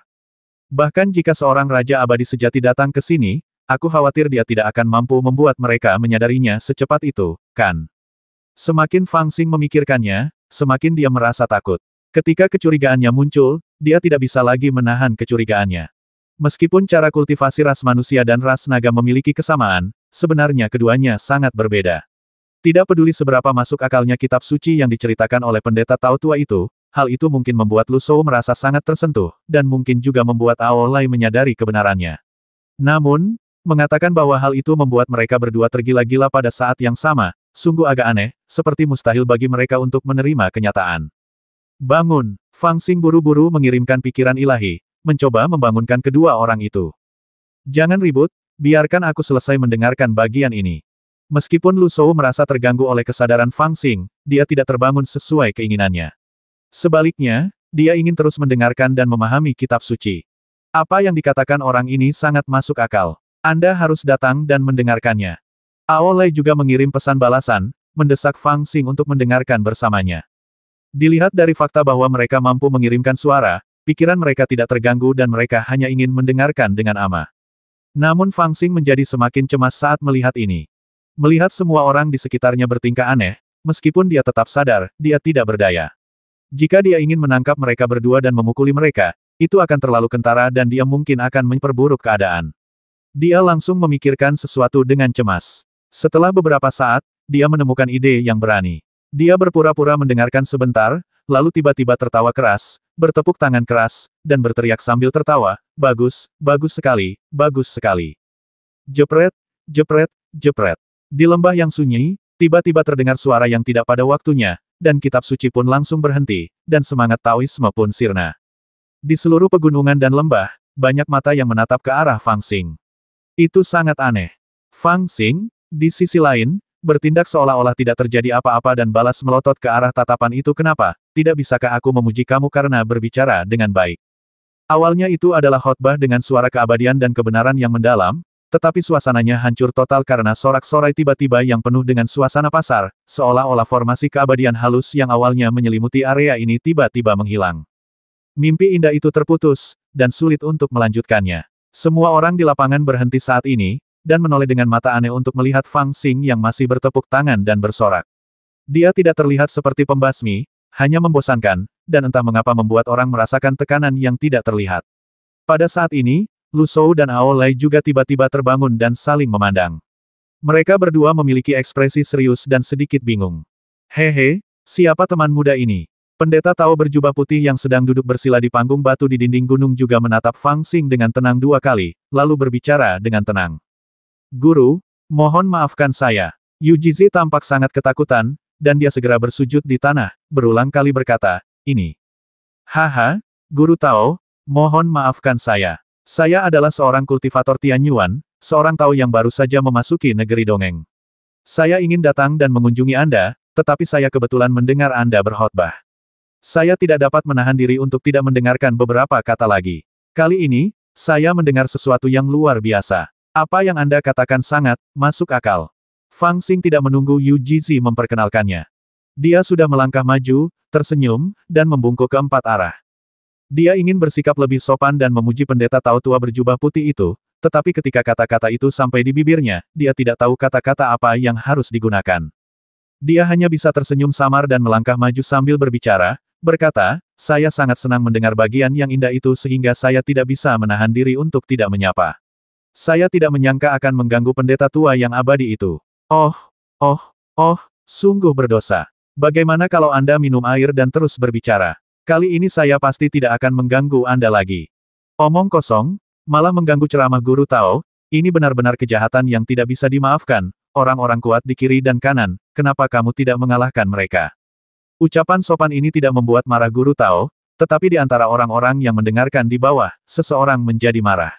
Bahkan jika seorang Raja Abadi sejati datang ke sini, aku khawatir dia tidak akan mampu membuat mereka menyadarinya secepat itu, kan? Semakin Fang Xing memikirkannya, semakin dia merasa takut. Ketika kecurigaannya muncul, dia tidak bisa lagi menahan kecurigaannya. Meskipun cara kultivasi ras manusia dan ras naga memiliki kesamaan, sebenarnya keduanya sangat berbeda. Tidak peduli seberapa masuk akalnya kitab suci yang diceritakan oleh pendeta Tao tua itu, hal itu mungkin membuat Lu Shou merasa sangat tersentuh, dan mungkin juga membuat Aolai menyadari kebenarannya. Namun, mengatakan bahwa hal itu membuat mereka berdua tergila-gila pada saat yang sama, sungguh agak aneh, seperti mustahil bagi mereka untuk menerima kenyataan. Bangun! Fang Xing buru-buru mengirimkan pikiran ilahi, mencoba membangunkan kedua orang itu. Jangan ribut, biarkan aku selesai mendengarkan bagian ini. Meskipun Lu Shou merasa terganggu oleh kesadaran Fang Xing, dia tidak terbangun sesuai keinginannya. Sebaliknya, dia ingin terus mendengarkan dan memahami kitab suci. Apa yang dikatakan orang ini sangat masuk akal. Anda harus datang dan mendengarkannya. Aolai juga mengirim pesan balasan, mendesak Fang Xing untuk mendengarkan bersamanya. Dilihat dari fakta bahwa mereka mampu mengirimkan suara, pikiran mereka tidak terganggu dan mereka hanya ingin mendengarkan dengan ama. Namun Fang Xing menjadi semakin cemas saat melihat ini. Melihat semua orang di sekitarnya bertingkah aneh, meskipun dia tetap sadar, dia tidak berdaya. Jika dia ingin menangkap mereka berdua dan memukuli mereka, itu akan terlalu kentara dan dia mungkin akan memperburuk keadaan. Dia langsung memikirkan sesuatu dengan cemas. Setelah beberapa saat, dia menemukan ide yang berani. Dia berpura-pura mendengarkan sebentar, lalu tiba-tiba tertawa keras, bertepuk tangan keras, dan berteriak sambil tertawa, "Bagus, bagus sekali, bagus sekali." Jepret, jepret, jepret. Di lembah yang sunyi, tiba-tiba terdengar suara yang tidak pada waktunya, dan kitab suci pun langsung berhenti, dan semangat Taoisme pun sirna. Di seluruh pegunungan dan lembah, banyak mata yang menatap ke arah Fang Xing. Itu sangat aneh. Fang Xing, di sisi lain, bertindak seolah-olah tidak terjadi apa-apa dan balas melotot ke arah tatapan itu. "Kenapa, tidak bisakah aku memuji kamu karena berbicara dengan baik?" Awalnya itu adalah khotbah dengan suara keabadian dan kebenaran yang mendalam, tetapi suasananya hancur total karena sorak-sorai tiba-tiba yang penuh dengan suasana pasar, seolah-olah formasi keabadian halus yang awalnya menyelimuti area ini tiba-tiba menghilang. Mimpi indah itu terputus, dan sulit untuk melanjutkannya. Semua orang di lapangan berhenti saat ini, dan menoleh dengan mata aneh untuk melihat Fang Xing yang masih bertepuk tangan dan bersorak. Dia tidak terlihat seperti pembasmi, hanya membosankan, dan entah mengapa membuat orang merasakan tekanan yang tidak terlihat. Pada saat ini, Lu Shou dan Aolai juga tiba-tiba terbangun dan saling memandang. Mereka berdua memiliki ekspresi serius dan sedikit bingung. "Hehe, siapa teman muda ini?" Pendeta Tao berjubah putih yang sedang duduk bersila di panggung batu di dinding gunung juga menatap Fang Xing dengan tenang 2 kali, lalu berbicara dengan tenang. "Guru, mohon maafkan saya." Yu Jizi tampak sangat ketakutan, dan dia segera bersujud di tanah, berulang kali berkata, "Ini. Haha, Guru Tao, mohon maafkan saya. Saya adalah seorang kultivator Tianyuan, seorang Tao yang baru saja memasuki negeri dongeng. Saya ingin datang dan mengunjungi Anda, tetapi saya kebetulan mendengar Anda berkhotbah. Saya tidak dapat menahan diri untuk tidak mendengarkan beberapa kata lagi. Kali ini, saya mendengar sesuatu yang luar biasa. Apa yang Anda katakan sangat masuk akal." Fang Xing tidak menunggu Yu Jizi memperkenalkannya. Dia sudah melangkah maju, tersenyum, dan membungkuk ke 4 arah. Dia ingin bersikap lebih sopan dan memuji pendeta Tao tua berjubah putih itu, tetapi ketika kata-kata itu sampai di bibirnya, dia tidak tahu kata-kata apa yang harus digunakan. Dia hanya bisa tersenyum samar dan melangkah maju sambil berbicara, berkata, saya sangat senang mendengar bagian yang indah itu sehingga saya tidak bisa menahan diri untuk tidak menyapa. Saya tidak menyangka akan mengganggu pendeta tua yang abadi itu. Oh, sungguh berdosa. Bagaimana kalau Anda minum air dan terus berbicara? Kali ini saya pasti tidak akan mengganggu Anda lagi. Omong kosong, malah mengganggu ceramah guru Tao, ini benar-benar kejahatan yang tidak bisa dimaafkan, orang-orang kuat di kiri dan kanan, kenapa kamu tidak mengalahkan mereka? Ucapan sopan ini tidak membuat marah guru Tao, tetapi di antara orang-orang yang mendengarkan di bawah, seseorang menjadi marah.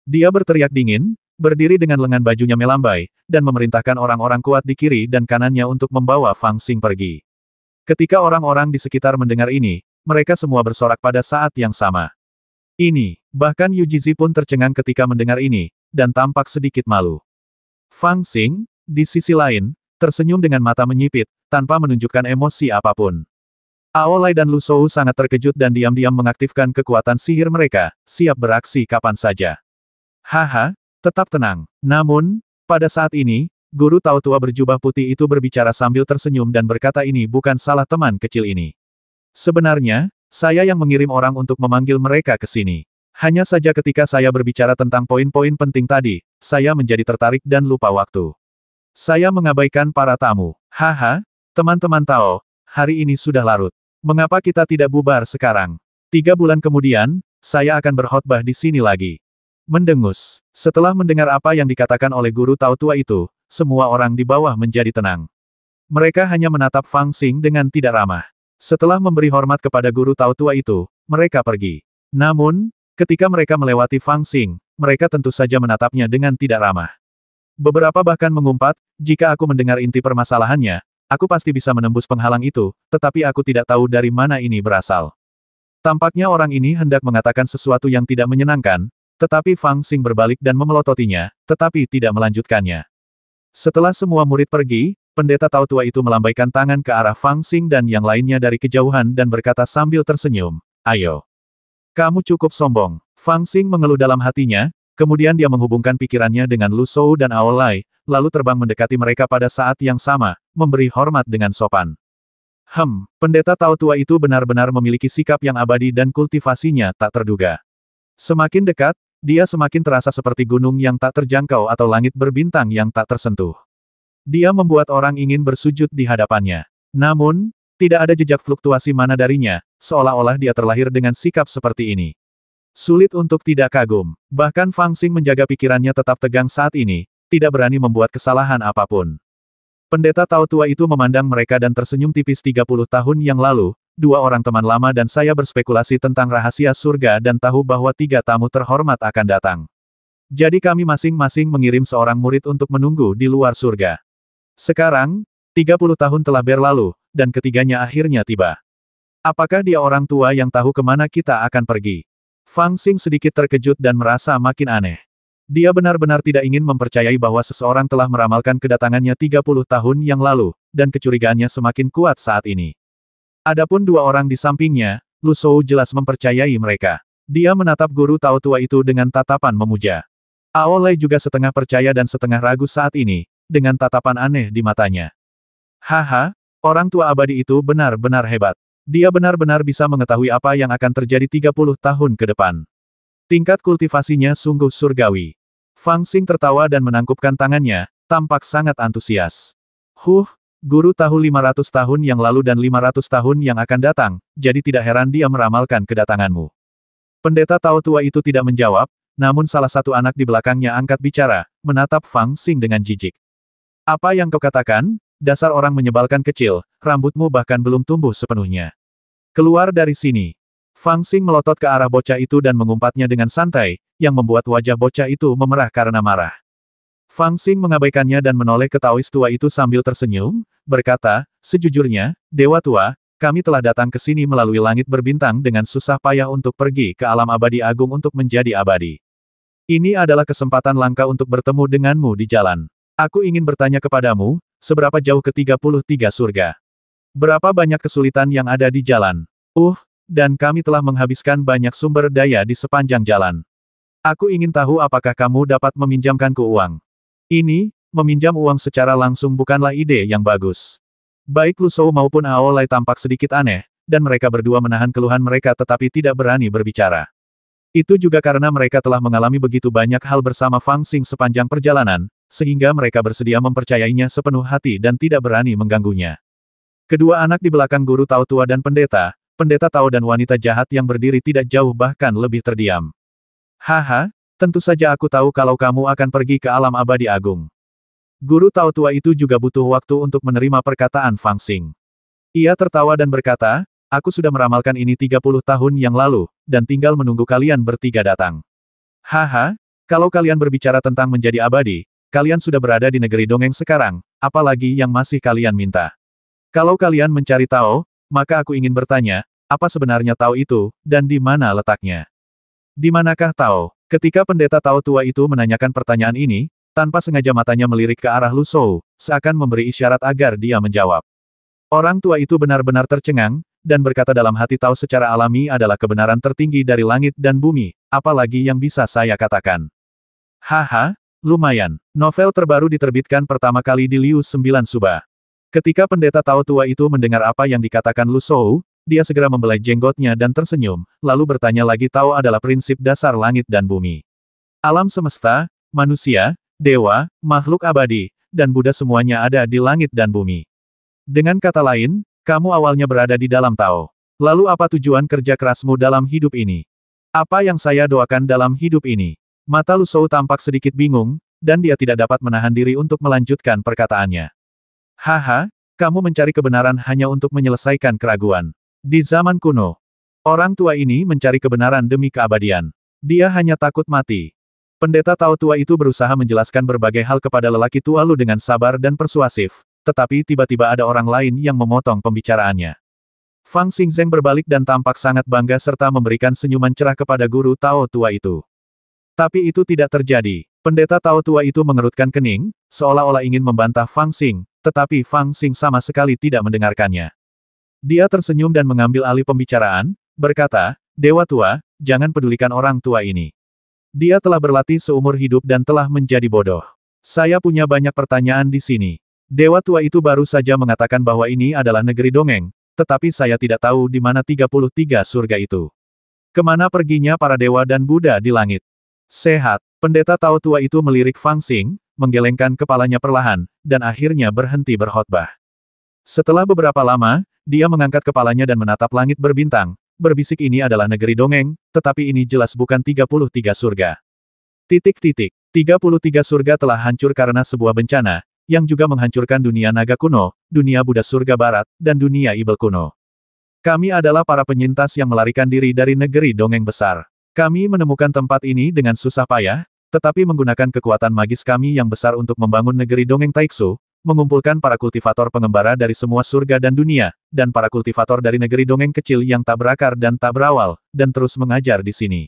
Dia berteriak dingin, berdiri dengan lengan bajunya melambai, dan memerintahkan orang-orang kuat di kiri dan kanannya untuk membawa Fang Xing pergi. Ketika orang-orang di sekitar mendengar ini, mereka semua bersorak pada saat yang sama. Bahkan Yu Jizi pun tercengang ketika mendengar ini, dan tampak sedikit malu. Fang Xing, di sisi lain, tersenyum dengan mata menyipit, tanpa menunjukkan emosi apapun. Aolai dan Lu Shou sangat terkejut dan diam-diam mengaktifkan kekuatan sihir mereka, siap beraksi kapan saja. Haha, tetap tenang. Namun, pada saat ini, guru Tao tua berjubah putih itu berbicara sambil tersenyum dan berkata ini bukan salah teman kecil ini. Sebenarnya, saya yang mengirim orang untuk memanggil mereka ke sini. Hanya saja ketika saya berbicara tentang poin-poin penting tadi, saya menjadi tertarik dan lupa waktu. Saya mengabaikan para tamu. Haha, teman-teman Tao, hari ini sudah larut. Mengapa kita tidak bubar sekarang? 3 bulan kemudian, saya akan berkhotbah di sini lagi. Mendengus. Setelah mendengar apa yang dikatakan oleh guru Tao tua itu, semua orang di bawah menjadi tenang. Mereka hanya menatap Fang Xing dengan tidak ramah. Setelah memberi hormat kepada guru Tao tua itu, mereka pergi. Namun, ketika mereka melewati Fang Xing, mereka tentu saja menatapnya dengan tidak ramah. Beberapa bahkan mengumpat, jika aku mendengar inti permasalahannya, aku pasti bisa menembus penghalang itu, tetapi aku tidak tahu dari mana ini berasal. Tampaknya orang ini hendak mengatakan sesuatu yang tidak menyenangkan, tetapi Fang Xing berbalik dan memelototinya, tetapi tidak melanjutkannya. Setelah semua murid pergi, pendeta Tao tua itu melambaikan tangan ke arah Fang Xing dan yang lainnya dari kejauhan dan berkata sambil tersenyum, ayo. Kamu cukup sombong. Fang Xing mengeluh dalam hatinya, kemudian dia menghubungkan pikirannya dengan Lu Shou dan Aolai, lalu terbang mendekati mereka pada saat yang sama, memberi hormat dengan sopan. Pendeta Tao tua itu benar-benar memiliki sikap yang abadi dan kultivasinya tak terduga. Semakin dekat, dia semakin terasa seperti gunung yang tak terjangkau atau langit berbintang yang tak tersentuh. Dia membuat orang ingin bersujud di hadapannya. Namun, tidak ada jejak fluktuasi mana darinya, seolah-olah dia terlahir dengan sikap seperti ini. Sulit untuk tidak kagum. Bahkan Fang Xing menjaga pikirannya tetap tegang saat ini, tidak berani membuat kesalahan apapun. Pendeta Tao tua itu memandang mereka dan tersenyum tipis 30 tahun yang lalu, 2 orang teman lama dan saya berspekulasi tentang rahasia surga dan tahu bahwa 3 tamu terhormat akan datang. Jadi kami masing-masing mengirim seorang murid untuk menunggu di luar surga. Sekarang, 30 tahun telah berlalu, dan ketiganya akhirnya tiba. Apakah dia orang tua yang tahu kemana kita akan pergi? Fang Xing sedikit terkejut dan merasa makin aneh. Dia benar-benar tidak ingin mempercayai bahwa seseorang telah meramalkan kedatangannya 30 tahun yang lalu, dan kecurigaannya semakin kuat saat ini. Adapun 2 orang di sampingnya, Lu Shou jelas mempercayai mereka. Dia menatap guru Tao tua itu dengan tatapan memuja. Aolai juga setengah percaya dan setengah ragu saat ini, dengan tatapan aneh di matanya. Haha, orang tua abadi itu benar-benar hebat. Dia benar-benar bisa mengetahui apa yang akan terjadi 30 tahun ke depan. Tingkat kultivasinya sungguh surgawi. Fang Xing tertawa dan menangkupkan tangannya, tampak sangat antusias. Guru tahu 500 tahun yang lalu dan 500 tahun yang akan datang, jadi tidak heran dia meramalkan kedatanganmu. Pendeta Tao tua itu tidak menjawab, namun salah satu anak di belakangnya angkat bicara, menatap Fang Xing dengan jijik. Apa yang kau katakan? Dasar orang menyebalkan kecil, rambutmu bahkan belum tumbuh sepenuhnya. Keluar dari sini. Fang Xing melotot ke arah bocah itu dan mengumpatnya dengan santai, yang membuat wajah bocah itu memerah karena marah. Fang Xing mengabaikannya dan menoleh ke Taois tua itu sambil tersenyum, berkata, sejujurnya, Dewa Tua, kami telah datang ke sini melalui langit berbintang dengan susah payah untuk pergi ke alam abadi agung untuk menjadi abadi. Ini adalah kesempatan langka untuk bertemu denganmu di jalan. Aku ingin bertanya kepadamu, seberapa jauh ke 33 surga? Berapa banyak kesulitan yang ada di jalan? dan kami telah menghabiskan banyak sumber daya di sepanjang jalan. Aku ingin tahu apakah kamu dapat meminjamkanku uang. Ini, meminjam uang secara langsung bukanlah ide yang bagus. Baik Lu Shou maupun Aolai tampak sedikit aneh, dan mereka berdua menahan keluhan mereka tetapi tidak berani berbicara. Itu juga karena mereka telah mengalami begitu banyak hal bersama Fang Xing sepanjang perjalanan, sehingga mereka bersedia mempercayainya sepenuh hati dan tidak berani mengganggunya. Kedua anak di belakang guru Tao tua dan pendeta Tao dan wanita jahat yang berdiri tidak jauh bahkan lebih terdiam. Haha, tentu saja aku tahu kalau kamu akan pergi ke alam abadi agung. Guru Tao tua itu juga butuh waktu untuk menerima perkataan Fang Xing. Ia tertawa dan berkata, aku sudah meramalkan ini 30 tahun yang lalu, dan tinggal menunggu kalian bertiga datang. Haha, kalau kalian berbicara tentang menjadi abadi, kalian sudah berada di negeri dongeng sekarang, apalagi yang masih kalian minta. Kalau kalian mencari Tao, maka aku ingin bertanya, apa sebenarnya Tao itu, dan di mana letaknya? Di manakah Tao? Ketika pendeta Tao tua itu menanyakan pertanyaan ini, tanpa sengaja matanya melirik ke arah Lu Shou, seakan memberi isyarat agar dia menjawab. Orang tua itu benar-benar tercengang, dan berkata dalam hati Tao secara alami adalah kebenaran tertinggi dari langit dan bumi, apalagi yang bisa saya katakan. Haha, lumayan. Novel terbaru diterbitkan pertama kali di Liu 9 Suba. Ketika pendeta Tao tua itu mendengar apa yang dikatakan Lu Shou, dia segera membelai jenggotnya dan tersenyum, lalu bertanya lagi Tao adalah prinsip dasar langit dan bumi. Alam semesta, manusia, dewa, makhluk abadi, dan Buddha semuanya ada di langit dan bumi. Dengan kata lain, kamu awalnya berada di dalam Tao. Lalu apa tujuan kerja kerasmu dalam hidup ini? Apa yang saya doakan dalam hidup ini? Mata Lu Shou tampak sedikit bingung, dan dia tidak dapat menahan diri untuk melanjutkan perkataannya. Haha, kamu mencari kebenaran hanya untuk menyelesaikan keraguan. Di zaman kuno, orang tua ini mencari kebenaran demi keabadian. Dia hanya takut mati. Pendeta Tao tua itu berusaha menjelaskan berbagai hal kepada lelaki tua Lu dengan sabar dan persuasif. Tetapi tiba-tiba ada orang lain yang memotong pembicaraannya. Fang Xingzeng berbalik dan tampak sangat bangga serta memberikan senyuman cerah kepada guru Tao tua itu. Tapi itu tidak terjadi. Pendeta Tao tua itu mengerutkan kening, seolah-olah ingin membantah Fang Xing, tetapi Fang Xing sama sekali tidak mendengarkannya. Dia tersenyum dan mengambil alih pembicaraan, berkata, Dewa tua, jangan pedulikan orang tua ini. Dia telah berlatih seumur hidup dan telah menjadi bodoh. Saya punya banyak pertanyaan di sini. Dewa tua itu baru saja mengatakan bahwa ini adalah negeri dongeng, tetapi saya tidak tahu di mana 33 surga itu. Kemana perginya para dewa dan Buddha di langit? Sehat, pendeta Tao tua itu melirik Fang Xing, menggelengkan kepalanya perlahan, dan akhirnya berhenti berkhotbah. Setelah beberapa lama, dia mengangkat kepalanya dan menatap langit berbintang, berbisik ini adalah negeri dongeng, tetapi ini jelas bukan 33 surga. 33 surga telah hancur karena sebuah bencana, yang juga menghancurkan dunia naga kuno, dunia Buddha surga barat, dan dunia Ibel kuno. Kami adalah para penyintas yang melarikan diri dari negeri dongeng besar. Kami menemukan tempat ini dengan susah payah, tetapi menggunakan kekuatan magis kami yang besar untuk membangun negeri dongeng Taiksu, mengumpulkan para kultivator pengembara dari semua surga dan dunia, dan para kultivator dari negeri dongeng kecil yang tak berakar dan tak berawal, dan terus mengajar di sini.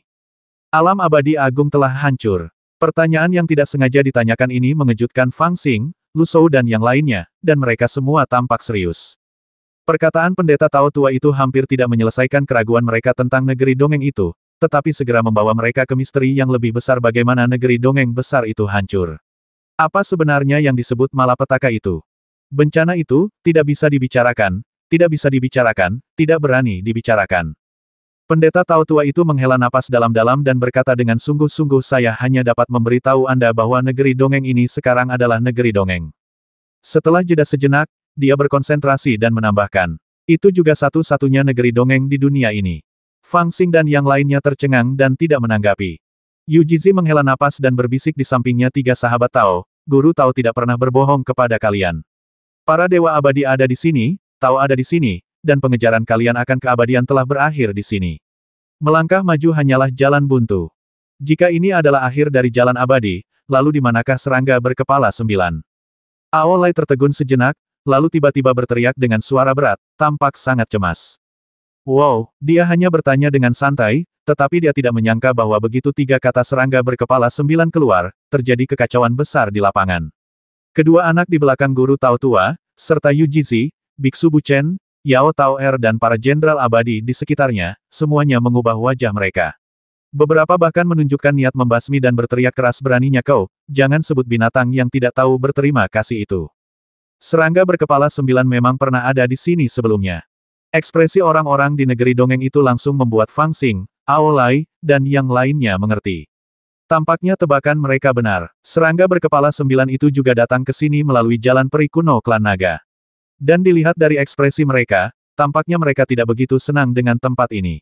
Alam abadi agung telah hancur. Pertanyaan yang tidak sengaja ditanyakan ini mengejutkan Fang Xing, Lu Shou dan yang lainnya, dan mereka semua tampak serius. Perkataan pendeta Tao tua itu hampir tidak menyelesaikan keraguan mereka tentang negeri dongeng itu, tetapi segera membawa mereka ke misteri yang lebih besar bagaimana negeri dongeng besar itu hancur. Apa sebenarnya yang disebut malapetaka itu? Bencana itu, tidak bisa dibicarakan, tidak berani dibicarakan. Pendeta Tao tua itu menghela napas dalam-dalam dan berkata dengan sungguh-sungguh saya hanya dapat memberitahu Anda bahwa negeri dongeng ini sekarang adalah negeri dongeng. Setelah jeda sejenak, dia berkonsentrasi dan menambahkan, itu juga satu-satunya negeri dongeng di dunia ini. Fang Xing dan yang lainnya tercengang dan tidak menanggapi. Yu Jizi menghela napas dan berbisik di sampingnya tiga sahabat Tao, guru Tao tidak pernah berbohong kepada kalian. Para dewa abadi ada di sini, Tao ada di sini, dan pengejaran kalian akan keabadian telah berakhir di sini. Melangkah maju hanyalah jalan buntu. Jika ini adalah akhir dari jalan abadi, lalu di manakah serangga berkepala 9? Aolai tertegun sejenak, lalu tiba-tiba berteriak dengan suara berat, tampak sangat cemas. Wow, dia hanya bertanya dengan santai, tetapi dia tidak menyangka bahwa begitu tiga kata serangga berkepala 9 keluar, terjadi kekacauan besar di lapangan. Kedua anak di belakang guru Tao tua, serta Yu Jizi, Biksu Buchen, Yao Tao dan para jenderal abadi di sekitarnya, semuanya mengubah wajah mereka. Beberapa bahkan menunjukkan niat membasmi dan berteriak keras, beraninya kau, jangan sebut binatang yang tidak tahu berterima kasih itu. Serangga berkepala 9 memang pernah ada di sini sebelumnya. Ekspresi orang-orang di negeri dongeng itu langsung membuat Fang Xing, Aolai, dan yang lainnya mengerti. Tampaknya tebakan mereka benar. Serangga berkepala 9 itu juga datang ke sini melalui jalan peri kuno klan naga. Dan dilihat dari ekspresi mereka, tampaknya mereka tidak begitu senang dengan tempat ini.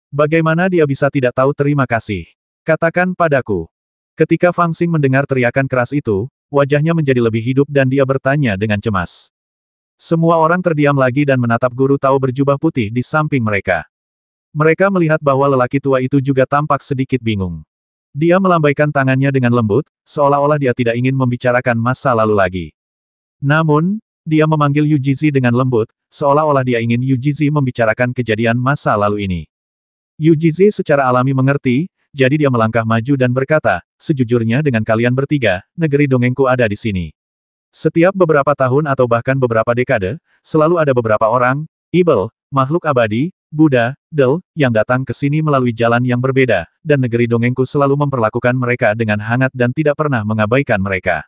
Bagaimana dia bisa tidak tahu terima kasih? Katakan padaku. Ketika Fang Xing mendengar teriakan keras itu, wajahnya menjadi lebih hidup dan dia bertanya dengan cemas. Semua orang terdiam lagi dan menatap guru Tao berjubah putih di samping mereka. Mereka melihat bahwa lelaki tua itu juga tampak sedikit bingung. Dia melambaikan tangannya dengan lembut, seolah-olah dia tidak ingin membicarakan masa lalu lagi. Namun, dia memanggil Yu Jizi dengan lembut, seolah-olah dia ingin Yu Jizi membicarakan kejadian masa lalu ini. Yu Jizi secara alami mengerti, jadi dia melangkah maju dan berkata, sejujurnya dengan kalian bertiga, negeri dongengku ada di sini. Setiap beberapa tahun atau bahkan beberapa dekade, selalu ada beberapa orang, ibel, makhluk abadi, Buddha, Del, yang datang ke sini melalui jalan yang berbeda, dan negeri dongengku selalu memperlakukan mereka dengan hangat dan tidak pernah mengabaikan mereka.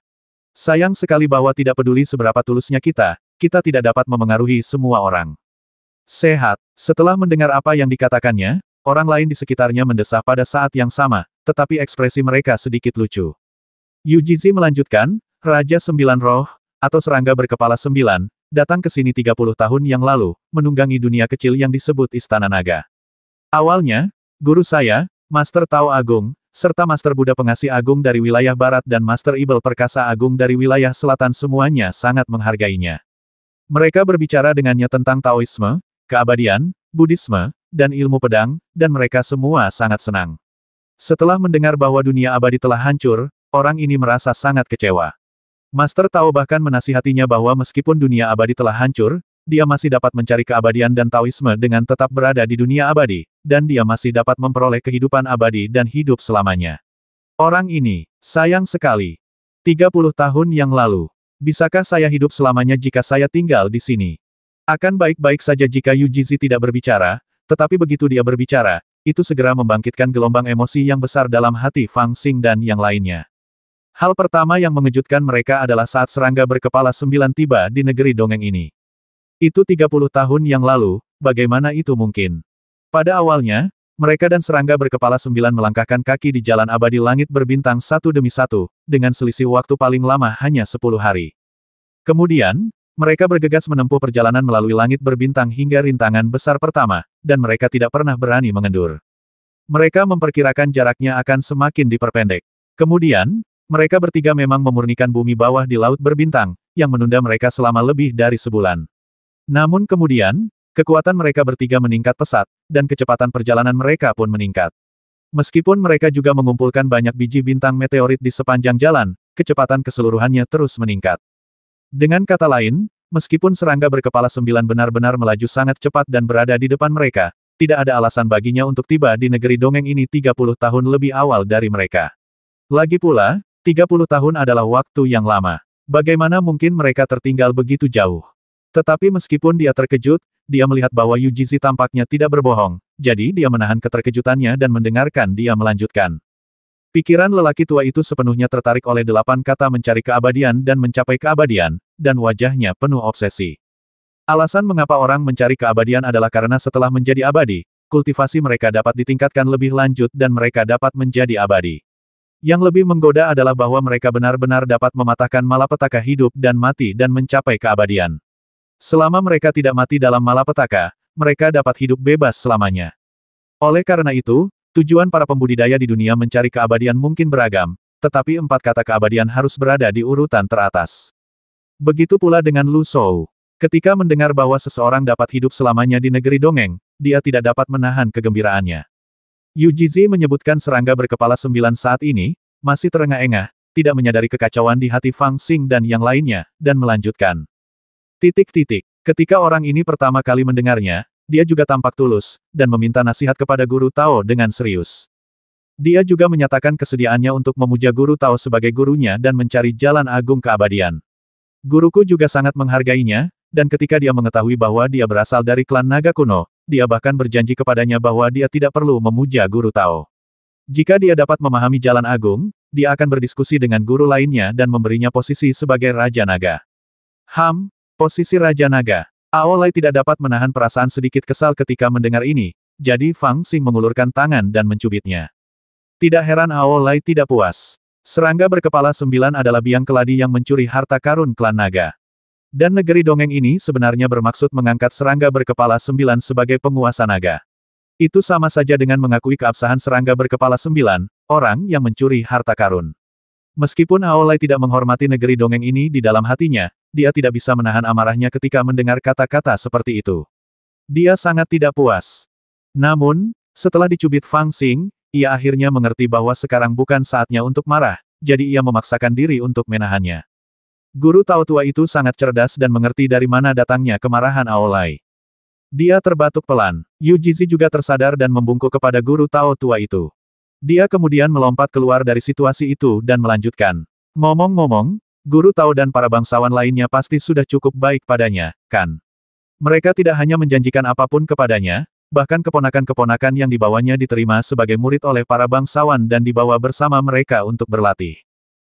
Sayang sekali bahwa tidak peduli seberapa tulusnya kita tidak dapat memengaruhi semua orang. Sehat. Setelah mendengar apa yang dikatakannya, orang lain di sekitarnya mendesah pada saat yang sama, tetapi ekspresi mereka sedikit lucu. Yu Jizi melanjutkan, Raja 9 Roh, atau serangga berkepala 9, datang ke sini 30 tahun yang lalu, menunggangi dunia kecil yang disebut Istana Naga. Awalnya, guru saya, Master Tao Agung, serta Master Buddha Pengasih Agung dari wilayah Barat dan Master Ibel Perkasa Agung dari wilayah Selatan semuanya sangat menghargainya. Mereka berbicara dengannya tentang Taoisme, keabadian, Buddhisme, dan ilmu pedang, dan mereka semua sangat senang. Setelah mendengar bahwa dunia abadi telah hancur, orang ini merasa sangat kecewa. Master Tao bahkan menasihatinya bahwa meskipun dunia abadi telah hancur, dia masih dapat mencari keabadian dan Taoisme dengan tetap berada di dunia abadi, dan dia masih dapat memperoleh kehidupan abadi dan hidup selamanya. Orang ini, sayang sekali. 30 tahun yang lalu. Bisakah saya hidup selamanya jika saya tinggal di sini? Akan baik-baik saja jika Yu Jizi tidak berbicara, tetapi begitu dia berbicara, itu segera membangkitkan gelombang emosi yang besar dalam hati Fang Xing dan yang lainnya. Hal pertama yang mengejutkan mereka adalah saat serangga berkepala 9 tiba di negeri dongeng ini. Itu 30 tahun yang lalu, bagaimana itu mungkin? Pada awalnya, mereka dan serangga berkepala 9 melangkahkan kaki di jalan abadi langit berbintang satu demi satu, dengan selisih waktu paling lama hanya 10 hari. Kemudian, mereka bergegas menempuh perjalanan melalui langit berbintang hingga rintangan besar pertama, dan mereka tidak pernah berani mengendur. Mereka memperkirakan jaraknya akan semakin diperpendek. Kemudian, mereka bertiga memang memurnikan bumi bawah di laut berbintang, yang menunda mereka selama lebih dari sebulan. Namun kemudian, kekuatan mereka bertiga meningkat pesat, dan kecepatan perjalanan mereka pun meningkat. Meskipun mereka juga mengumpulkan banyak biji bintang meteorit di sepanjang jalan, kecepatan keseluruhannya terus meningkat. Dengan kata lain, meskipun serangga berkepala 9 benar-benar melaju sangat cepat dan berada di depan mereka, tidak ada alasan baginya untuk tiba di negeri dongeng ini 30 tahun lebih awal dari mereka. Lagi pula, 30 tahun adalah waktu yang lama. Bagaimana mungkin mereka tertinggal begitu jauh? Tetapi meskipun dia terkejut, dia melihat bahwa Yu Jizi tampaknya tidak berbohong, jadi dia menahan keterkejutannya dan mendengarkan dia melanjutkan. Pikiran lelaki tua itu sepenuhnya tertarik oleh 8 kata mencari keabadian dan mencapai keabadian, dan wajahnya penuh obsesi. Alasan mengapa orang mencari keabadian adalah karena setelah menjadi abadi, kultivasi mereka dapat ditingkatkan lebih lanjut dan mereka dapat menjadi abadi. Yang lebih menggoda adalah bahwa mereka benar-benar dapat mematahkan malapetaka hidup dan mati dan mencapai keabadian. Selama mereka tidak mati dalam malapetaka, mereka dapat hidup bebas selamanya. Oleh karena itu, tujuan para pembudidaya di dunia mencari keabadian mungkin beragam, tetapi 4 kata keabadian harus berada di urutan teratas. Begitu pula dengan Lu Shou. Ketika mendengar bahwa seseorang dapat hidup selamanya di negeri dongeng, dia tidak dapat menahan kegembiraannya. Yu Jizi menyebutkan serangga berkepala 9 saat ini, masih terengah-engah, tidak menyadari kekacauan di hati Fang Xing dan yang lainnya, dan melanjutkan. Ketika orang ini pertama kali mendengarnya, dia juga tampak tulus, dan meminta nasihat kepada Guru Tao dengan serius. Dia juga menyatakan kesediaannya untuk memuja Guru Tao sebagai gurunya dan mencari jalan agung keabadian. Guruku juga sangat menghargainya, dan ketika dia mengetahui bahwa dia berasal dari klan naga kuno, dia bahkan berjanji kepadanya bahwa dia tidak perlu memuja Guru Tao. Jika dia dapat memahami Jalan Agung, dia akan berdiskusi dengan guru lainnya dan memberinya posisi sebagai Raja Naga. Posisi Raja Naga. Aolai tidak dapat menahan perasaan sedikit kesal ketika mendengar ini, jadi Fang Xing mengulurkan tangan dan mencubitnya. Tidak heran Aolai tidak puas. Serangga berkepala 9 adalah biang keladi yang mencuri harta karun klan naga. Dan negeri dongeng ini sebenarnya bermaksud mengangkat serangga berkepala 9 sebagai penguasa naga. Itu sama saja dengan mengakui keabsahan serangga berkepala 9, orang yang mencuri harta karun. Meskipun Aolai tidak menghormati negeri dongeng ini di dalam hatinya, dia tidak bisa menahan amarahnya ketika mendengar kata-kata seperti itu. Dia sangat tidak puas. Namun, setelah dicubit Fang Xing, ia akhirnya mengerti bahwa sekarang bukan saatnya untuk marah, jadi ia memaksakan diri untuk menahannya. Guru Tao tua itu sangat cerdas dan mengerti dari mana datangnya kemarahan Aolai. Dia terbatuk pelan. Yu Jizi juga tersadar dan membungkuk kepada Guru Tao tua itu. Dia kemudian melompat keluar dari situasi itu dan melanjutkan. Ngomong-ngomong, Guru Tao dan para bangsawan lainnya pasti sudah cukup baik padanya, kan? Mereka tidak hanya menjanjikan apapun kepadanya, bahkan keponakan-keponakan yang dibawanya diterima sebagai murid oleh para bangsawan dan dibawa bersama mereka untuk berlatih.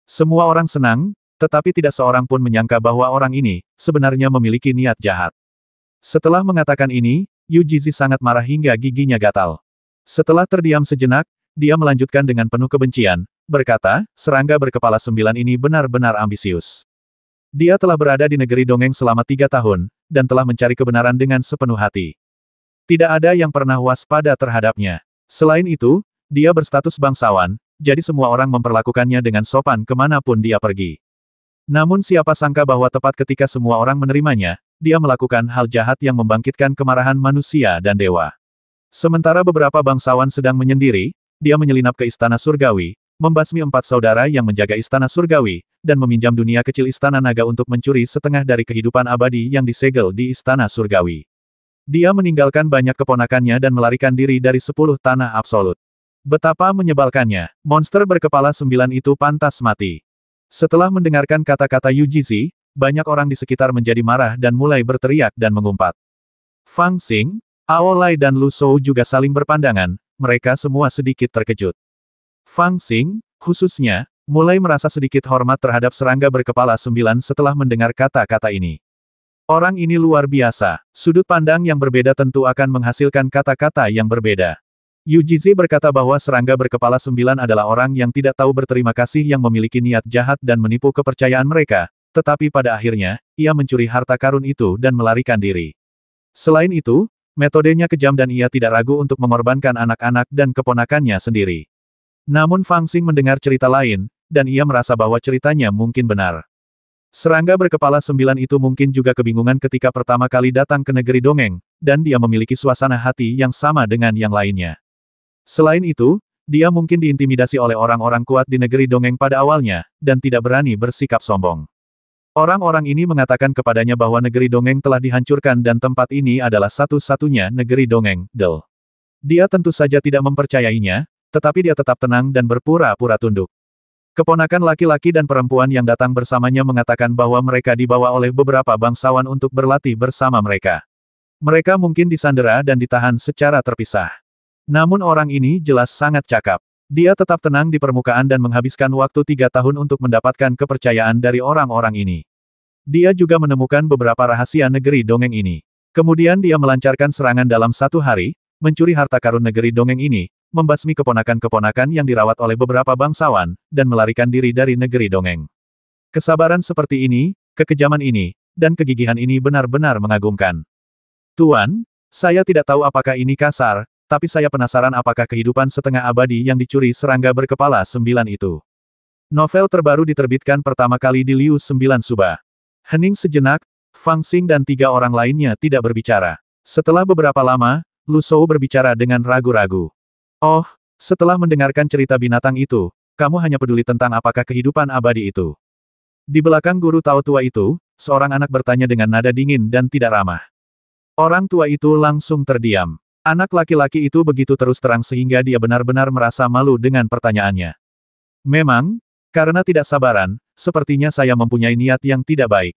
Semua orang senang, tetapi tidak seorang pun menyangka bahwa orang ini sebenarnya memiliki niat jahat. Setelah mengatakan ini, Yu Jizi sangat marah hingga giginya gatal. Setelah terdiam sejenak, dia melanjutkan dengan penuh kebencian, berkata, serangga berkepala 9 ini benar-benar ambisius. Dia telah berada di negeri dongeng selama 3 tahun, dan telah mencari kebenaran dengan sepenuh hati. Tidak ada yang pernah waspada terhadapnya. Selain itu, dia berstatus bangsawan, jadi semua orang memperlakukannya dengan sopan kemanapun dia pergi. Namun siapa sangka bahwa tepat ketika semua orang menerimanya, dia melakukan hal jahat yang membangkitkan kemarahan manusia dan dewa. Sementara beberapa bangsawan sedang menyendiri, dia menyelinap ke Istana Surgawi, membasmi 4 saudara yang menjaga Istana Surgawi, dan meminjam dunia kecil Istana Naga untuk mencuri setengah dari kehidupan abadi yang disegel di Istana Surgawi. Dia meninggalkan banyak keponakannya dan melarikan diri dari 10 tanah absolut. Betapa menyebalkannya, monster berkepala 9 itu pantas mati. Setelah mendengarkan kata-kata Yu Jizi, banyak orang di sekitar menjadi marah dan mulai berteriak dan mengumpat. Fang Xing, Aolai dan Lu Shou juga saling berpandangan, mereka semua sedikit terkejut. Fang Xing, khususnya, mulai merasa sedikit hormat terhadap serangga berkepala 9 setelah mendengar kata-kata ini. Orang ini luar biasa, sudut pandang yang berbeda tentu akan menghasilkan kata-kata yang berbeda. Yu Jizi berkata bahwa serangga berkepala 9 adalah orang yang tidak tahu berterima kasih yang memiliki niat jahat dan menipu kepercayaan mereka, tetapi pada akhirnya, ia mencuri harta karun itu dan melarikan diri. Selain itu, metodenya kejam dan ia tidak ragu untuk mengorbankan anak-anak dan keponakannya sendiri. Namun Fang Xing mendengar cerita lain, dan ia merasa bahwa ceritanya mungkin benar. Serangga berkepala 9 itu mungkin juga kebingungan ketika pertama kali datang ke negeri dongeng, dan dia memiliki suasana hati yang sama dengan yang lainnya. Selain itu, dia mungkin diintimidasi oleh orang-orang kuat di negeri dongeng pada awalnya, dan tidak berani bersikap sombong. Orang-orang ini mengatakan kepadanya bahwa negeri dongeng telah dihancurkan dan tempat ini adalah satu-satunya negeri dongeng, Del. Dia tentu saja tidak mempercayainya, tetapi dia tetap tenang dan berpura-pura tunduk. Keponakan laki-laki dan perempuan yang datang bersamanya mengatakan bahwa mereka dibawa oleh beberapa bangsawan untuk berlatih bersama mereka. Mereka mungkin disandera dan ditahan secara terpisah. Namun orang ini jelas sangat cakap. Dia tetap tenang di permukaan dan menghabiskan waktu 3 tahun untuk mendapatkan kepercayaan dari orang-orang ini. Dia juga menemukan beberapa rahasia negeri dongeng ini. Kemudian dia melancarkan serangan dalam 1 hari, mencuri harta karun negeri dongeng ini, membasmi keponakan-keponakan yang dirawat oleh beberapa bangsawan, dan melarikan diri dari negeri dongeng. Kesabaran seperti ini, kekejaman ini, dan kegigihan ini benar-benar mengagumkan. Tuan, saya tidak tahu apakah ini kasar, tapi saya penasaran apakah kehidupan setengah abadi yang dicuri serangga berkepala 9 itu. Novel terbaru diterbitkan pertama kali di Liu 9 Suba. Hening sejenak, Fang Xing dan 3 orang lainnya tidak berbicara. Setelah beberapa lama, Lu Shou berbicara dengan ragu-ragu. Oh, setelah mendengarkan cerita binatang itu, kamu hanya peduli tentang apakah kehidupan abadi itu. Di belakang Guru Tao tua itu, seorang anak bertanya dengan nada dingin dan tidak ramah. Orang tua itu langsung terdiam. Anak laki-laki itu begitu terus terang sehingga dia benar-benar merasa malu dengan pertanyaannya. Memang, karena tidak sabaran, sepertinya saya mempunyai niat yang tidak baik.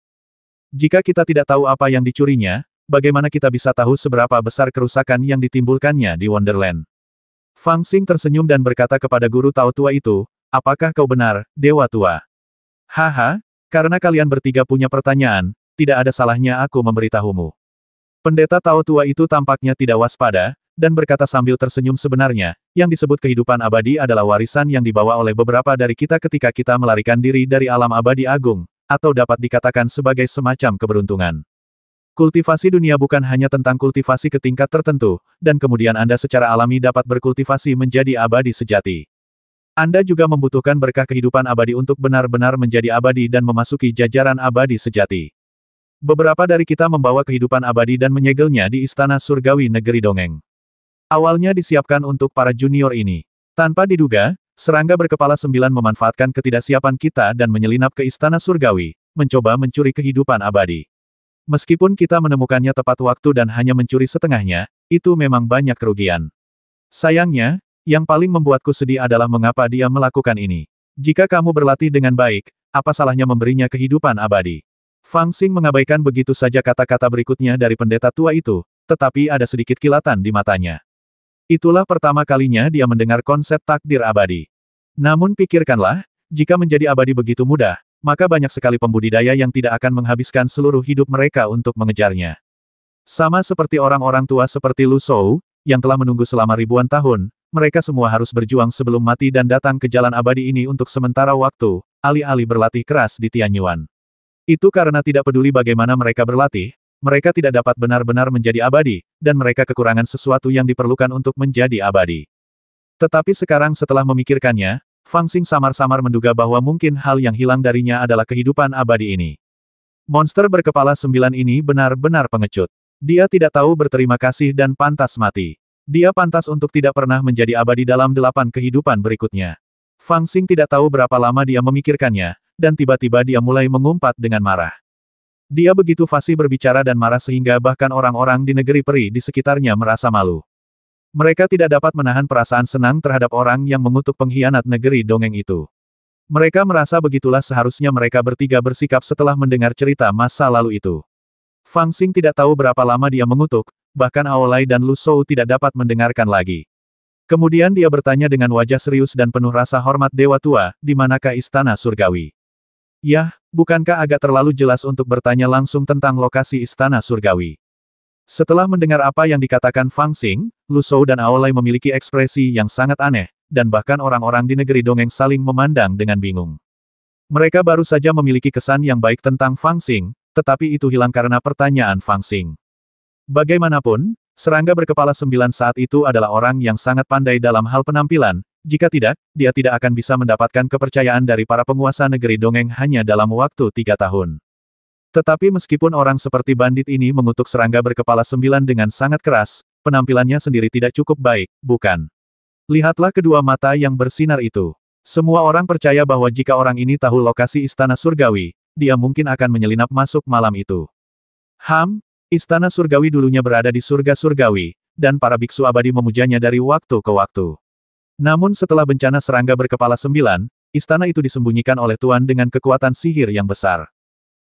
Jika kita tidak tahu apa yang dicurinya, bagaimana kita bisa tahu seberapa besar kerusakan yang ditimbulkannya di Wonderland? Fang Xing tersenyum dan berkata kepada guru Tao tua itu, apakah kau benar, Dewa Tua? Haha, karena kalian bertiga punya pertanyaan, tidak ada salahnya aku memberitahumu. Pendeta Tao tua itu tampaknya tidak waspada, dan berkata sambil tersenyum sebenarnya, yang disebut kehidupan abadi adalah warisan yang dibawa oleh beberapa dari kita ketika kita melarikan diri dari alam abadi agung, atau dapat dikatakan sebagai semacam keberuntungan. Kultivasi dunia bukan hanya tentang kultivasi ke tingkat tertentu, dan kemudian Anda secara alami dapat berkultivasi menjadi abadi sejati. Anda juga membutuhkan berkah kehidupan abadi untuk benar-benar menjadi abadi dan memasuki jajaran abadi sejati. Beberapa dari kita membawa kehidupan abadi dan menyegelnya di Istana Surgawi Negeri Dongeng. Awalnya disiapkan untuk para junior ini. Tanpa diduga, serangga berkepala 9 memanfaatkan ketidaksiapan kita dan menyelinap ke Istana Surgawi, mencoba mencuri kehidupan abadi. Meskipun kita menemukannya tepat waktu dan hanya mencuri setengahnya, itu memang banyak kerugian. Sayangnya, yang paling membuatku sedih adalah mengapa dia melakukan ini. Jika kamu berlatih dengan baik, apa salahnya memberinya kehidupan abadi? Fang Xing mengabaikan begitu saja kata-kata berikutnya dari pendeta tua itu, tetapi ada sedikit kilatan di matanya. Itulah pertama kalinya dia mendengar konsep takdir abadi. Namun pikirkanlah, jika menjadi abadi begitu mudah, maka banyak sekali pembudidaya yang tidak akan menghabiskan seluruh hidup mereka untuk mengejarnya. Sama seperti orang-orang tua seperti Lu Shou, yang telah menunggu selama ribuan tahun, mereka semua harus berjuang sebelum mati dan datang ke jalan abadi ini untuk sementara waktu, alih-alih berlatih keras di Tianyuan. Itu karena tidak peduli bagaimana mereka berlatih, mereka tidak dapat benar-benar menjadi abadi, dan mereka kekurangan sesuatu yang diperlukan untuk menjadi abadi. Tetapi sekarang setelah memikirkannya, Fang Xing samar-samar menduga bahwa mungkin hal yang hilang darinya adalah kehidupan abadi ini. Monster berkepala 9 ini benar-benar pengecut. Dia tidak tahu berterima kasih dan pantas mati. Dia pantas untuk tidak pernah menjadi abadi dalam 8 kehidupan berikutnya. Fang Xing tidak tahu berapa lama dia memikirkannya, dan tiba-tiba dia mulai mengumpat dengan marah. Dia begitu fasih berbicara dan marah sehingga bahkan orang-orang di negeri peri di sekitarnya merasa malu. Mereka tidak dapat menahan perasaan senang terhadap orang yang mengutuk pengkhianat negeri dongeng itu. Mereka merasa begitulah seharusnya mereka bertiga bersikap setelah mendengar cerita masa lalu itu. Fang Xing tidak tahu berapa lama dia mengutuk, bahkan Aolai dan Lu Shou tidak dapat mendengarkan lagi. Kemudian dia bertanya dengan wajah serius dan penuh rasa hormat Dewa Tua, di manakah Istana Surgawi? Yah, bukankah agak terlalu jelas untuk bertanya langsung tentang lokasi Istana Surgawi? Setelah mendengar apa yang dikatakan Fang Xing, Lu Shou dan Aolai memiliki ekspresi yang sangat aneh, dan bahkan orang-orang di negeri dongeng saling memandang dengan bingung. Mereka baru saja memiliki kesan yang baik tentang Fang Xing, tetapi itu hilang karena pertanyaan Fang Xing. Bagaimanapun, serangga berkepala 9 saat itu adalah orang yang sangat pandai dalam hal penampilan, jika tidak, dia tidak akan bisa mendapatkan kepercayaan dari para penguasa negeri dongeng hanya dalam waktu 3 tahun. Tetapi meskipun orang seperti bandit ini mengutuk serangga berkepala 9 dengan sangat keras, penampilannya sendiri tidak cukup baik, bukan? Lihatlah kedua mata yang bersinar itu. Semua orang percaya bahwa jika orang ini tahu lokasi Istana Surgawi, dia mungkin akan menyelinap masuk malam itu. Istana Surgawi dulunya berada di surga Surgawi, dan para biksu abadi memujanya dari waktu ke waktu. Namun setelah bencana serangga berkepala 9, istana itu disembunyikan oleh Tuan dengan kekuatan sihir yang besar.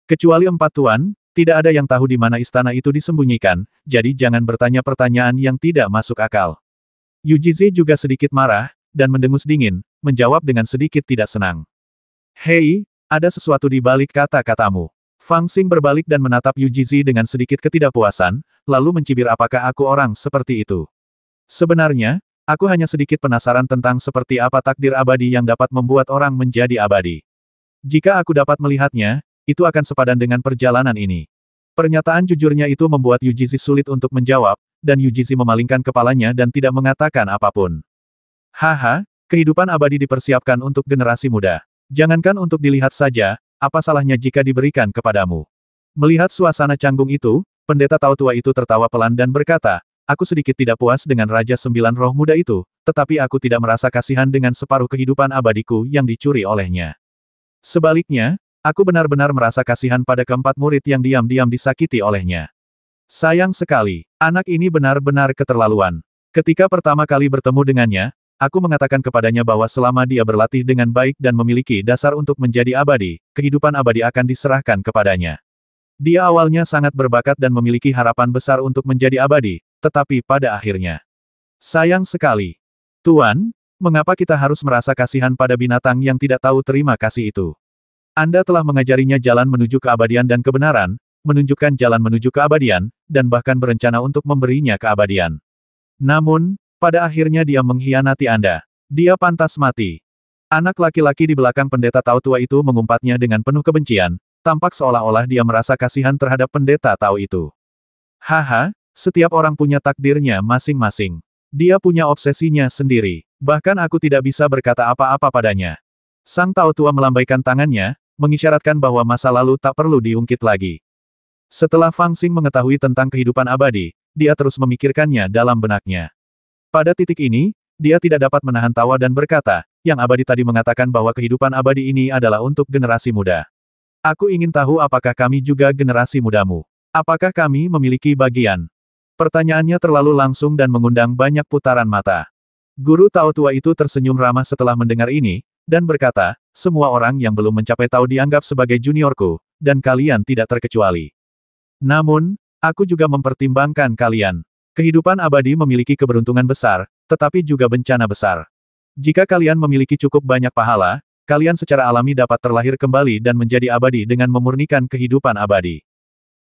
Kecuali 4 Tuan, tidak ada yang tahu di mana istana itu disembunyikan, jadi jangan bertanya pertanyaan yang tidak masuk akal. Yu Jizi juga sedikit marah, dan mendengus dingin, menjawab dengan sedikit tidak senang. Hei, ada sesuatu di balik kata-katamu. Fang Xing berbalik dan menatap Yu Jizi dengan sedikit ketidakpuasan, lalu mencibir apakah aku orang seperti itu. Sebenarnya, aku hanya sedikit penasaran tentang seperti apa takdir abadi yang dapat membuat orang menjadi abadi. Jika aku dapat melihatnya, itu akan sepadan dengan perjalanan ini. Pernyataan jujurnya itu membuat Yu Jizi sulit untuk menjawab, dan Yu Jizi memalingkan kepalanya dan tidak mengatakan apapun. Haha, kehidupan abadi dipersiapkan untuk generasi muda. Jangankan untuk dilihat saja, apa salahnya jika diberikan kepadamu? Melihat suasana canggung itu, pendeta Tao tua itu tertawa pelan dan berkata, aku sedikit tidak puas dengan Raja 9 Roh Muda itu, tetapi aku tidak merasa kasihan dengan separuh kehidupan abadiku yang dicuri olehnya. Sebaliknya, aku benar-benar merasa kasihan pada keempat murid yang diam-diam disakiti olehnya. Sayang sekali, anak ini benar-benar keterlaluan. Ketika pertama kali bertemu dengannya, aku mengatakan kepadanya bahwa selama dia berlatih dengan baik dan memiliki dasar untuk menjadi abadi, kehidupan abadi akan diserahkan kepadanya. Dia awalnya sangat berbakat dan memiliki harapan besar untuk menjadi abadi, tetapi pada akhirnya. Sayang sekali. Tuan, mengapa kita harus merasa kasihan pada binatang yang tidak tahu terima kasih itu? Anda telah mengajarinya jalan menuju keabadian dan kebenaran, menunjukkan jalan menuju keabadian, dan bahkan berencana untuk memberinya keabadian. Namun, pada akhirnya dia mengkhianati Anda. Dia pantas mati. Anak laki-laki di belakang pendeta Tao tua itu mengumpatnya dengan penuh kebencian, tampak seolah-olah dia merasa kasihan terhadap pendeta Tao itu. Haha, setiap orang punya takdirnya masing-masing. Dia punya obsesinya sendiri. Bahkan aku tidak bisa berkata apa-apa padanya. Sang Tao tua melambaikan tangannya, mengisyaratkan bahwa masa lalu tak perlu diungkit lagi. Setelah Fang Xing mengetahui tentang kehidupan abadi, dia terus memikirkannya dalam benaknya. Pada titik ini, dia tidak dapat menahan tawa dan berkata, yang abadi tadi mengatakan bahwa kehidupan abadi ini adalah untuk generasi muda. Aku ingin tahu apakah kami juga generasi mudamu. Apakah kami memiliki bagian? Pertanyaannya terlalu langsung dan mengundang banyak putaran mata. Guru Tao tua itu tersenyum ramah setelah mendengar ini, dan berkata, semua orang yang belum mencapai Tao dianggap sebagai juniorku, dan kalian tidak terkecuali. Namun, aku juga mempertimbangkan kalian. Kehidupan abadi memiliki keberuntungan besar, tetapi juga bencana besar. Jika kalian memiliki cukup banyak pahala, kalian secara alami dapat terlahir kembali dan menjadi abadi dengan memurnikan kehidupan abadi.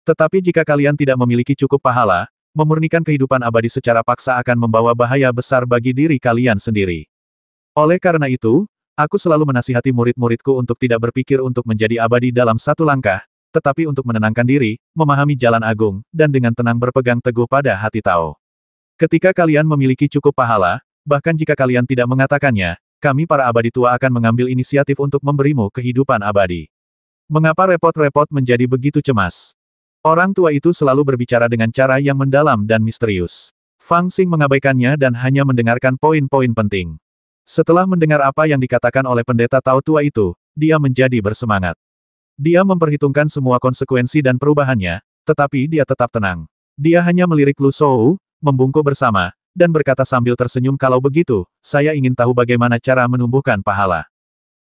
Tetapi jika kalian tidak memiliki cukup pahala, memurnikan kehidupan abadi secara paksa akan membawa bahaya besar bagi diri kalian sendiri. Oleh karena itu, aku selalu menasihati murid-muridku untuk tidak berpikir untuk menjadi abadi dalam satu langkah, tetapi untuk menenangkan diri, memahami jalan agung, dan dengan tenang berpegang teguh pada hati Tao. Ketika kalian memiliki cukup pahala, bahkan jika kalian tidak mengatakannya, kami para abadi tua akan mengambil inisiatif untuk memberimu kehidupan abadi. Mengapa repot-repot menjadi begitu cemas? Orang tua itu selalu berbicara dengan cara yang mendalam dan misterius. Fang Xing mengabaikannya dan hanya mendengarkan poin-poin penting. Setelah mendengar apa yang dikatakan oleh pendeta Tao tua itu, dia menjadi bersemangat. Dia memperhitungkan semua konsekuensi dan perubahannya, tetapi dia tetap tenang. Dia hanya melirik Lu Shou, membungkuk bersama, dan berkata sambil tersenyum kalau begitu, saya ingin tahu bagaimana cara menumbuhkan pahala.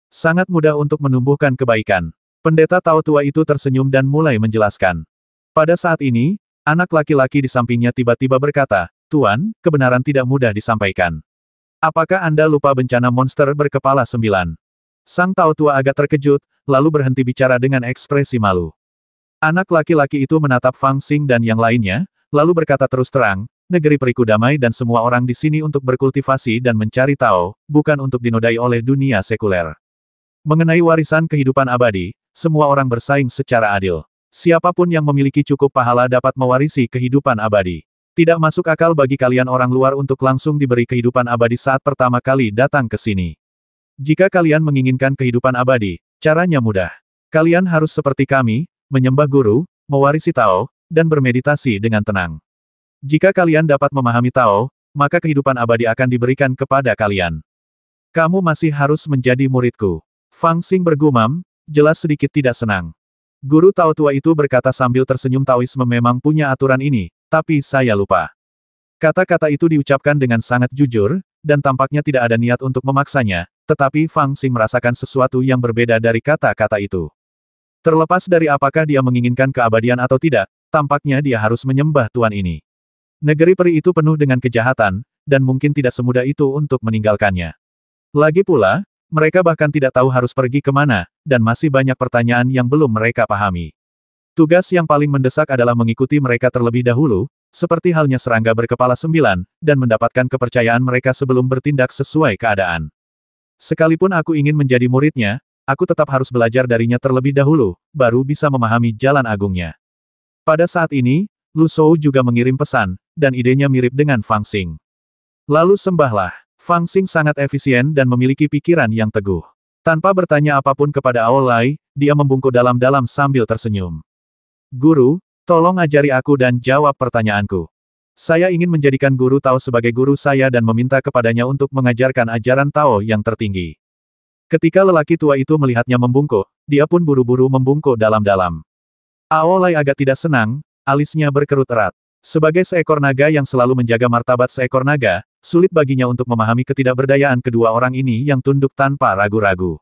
Sangat mudah untuk menumbuhkan kebaikan. Pendeta Tao tua itu tersenyum dan mulai menjelaskan. Pada saat ini, anak laki-laki di sampingnya tiba-tiba berkata, Tuan, kebenaran tidak mudah disampaikan. Apakah Anda lupa bencana monster berkepala 9? Sang Tao tua agak terkejut, lalu berhenti bicara dengan ekspresi malu. Anak laki-laki itu menatap Fang Xing dan yang lainnya, lalu berkata terus terang, negeri periku damai dan semua orang di sini untuk berkultivasi dan mencari Tao, bukan untuk dinodai oleh dunia sekuler. Mengenai warisan kehidupan abadi, semua orang bersaing secara adil. Siapapun yang memiliki cukup pahala dapat mewarisi kehidupan abadi. Tidak masuk akal bagi kalian orang luar untuk langsung diberi kehidupan abadi saat pertama kali datang ke sini. Jika kalian menginginkan kehidupan abadi, caranya mudah. Kalian harus seperti kami, menyembah guru, mewarisi Tao, dan bermeditasi dengan tenang. Jika kalian dapat memahami Tao, maka kehidupan abadi akan diberikan kepada kalian. Kamu masih harus menjadi muridku. Fang Xing bergumam, jelas sedikit tidak senang. Guru Tao tua itu berkata sambil tersenyum, Taoisme memang punya aturan ini, tapi saya lupa. Kata-kata itu diucapkan dengan sangat jujur, dan tampaknya tidak ada niat untuk memaksanya, tetapi Fang Xing merasakan sesuatu yang berbeda dari kata-kata itu. Terlepas dari apakah dia menginginkan keabadian atau tidak, tampaknya dia harus menyembah Tuan ini. Negeri peri itu penuh dengan kejahatan, dan mungkin tidak semudah itu untuk meninggalkannya. Lagi pula, mereka bahkan tidak tahu harus pergi kemana, dan masih banyak pertanyaan yang belum mereka pahami. Tugas yang paling mendesak adalah mengikuti mereka terlebih dahulu, seperti halnya serangga berkepala 9, dan mendapatkan kepercayaan mereka sebelum bertindak sesuai keadaan. Sekalipun aku ingin menjadi muridnya, aku tetap harus belajar darinya terlebih dahulu, baru bisa memahami jalan agungnya. Pada saat ini, Lu Shou juga mengirim pesan, dan idenya mirip dengan Fang Xing. Lalu sembahlah. Fang Xing sangat efisien dan memiliki pikiran yang teguh. Tanpa bertanya apapun kepada Aolai, dia membungkuk dalam-dalam sambil tersenyum. Guru, tolong ajari aku dan jawab pertanyaanku. Saya ingin menjadikan guru Tao sebagai guru saya dan meminta kepadanya untuk mengajarkan ajaran Tao yang tertinggi. Ketika lelaki tua itu melihatnya membungkuk, dia pun buru-buru membungkuk dalam-dalam. Aolai agak tidak senang, alisnya berkerut erat. Sebagai seekor naga yang selalu menjaga martabat seekor naga, sulit baginya untuk memahami ketidakberdayaan kedua orang ini yang tunduk tanpa ragu-ragu.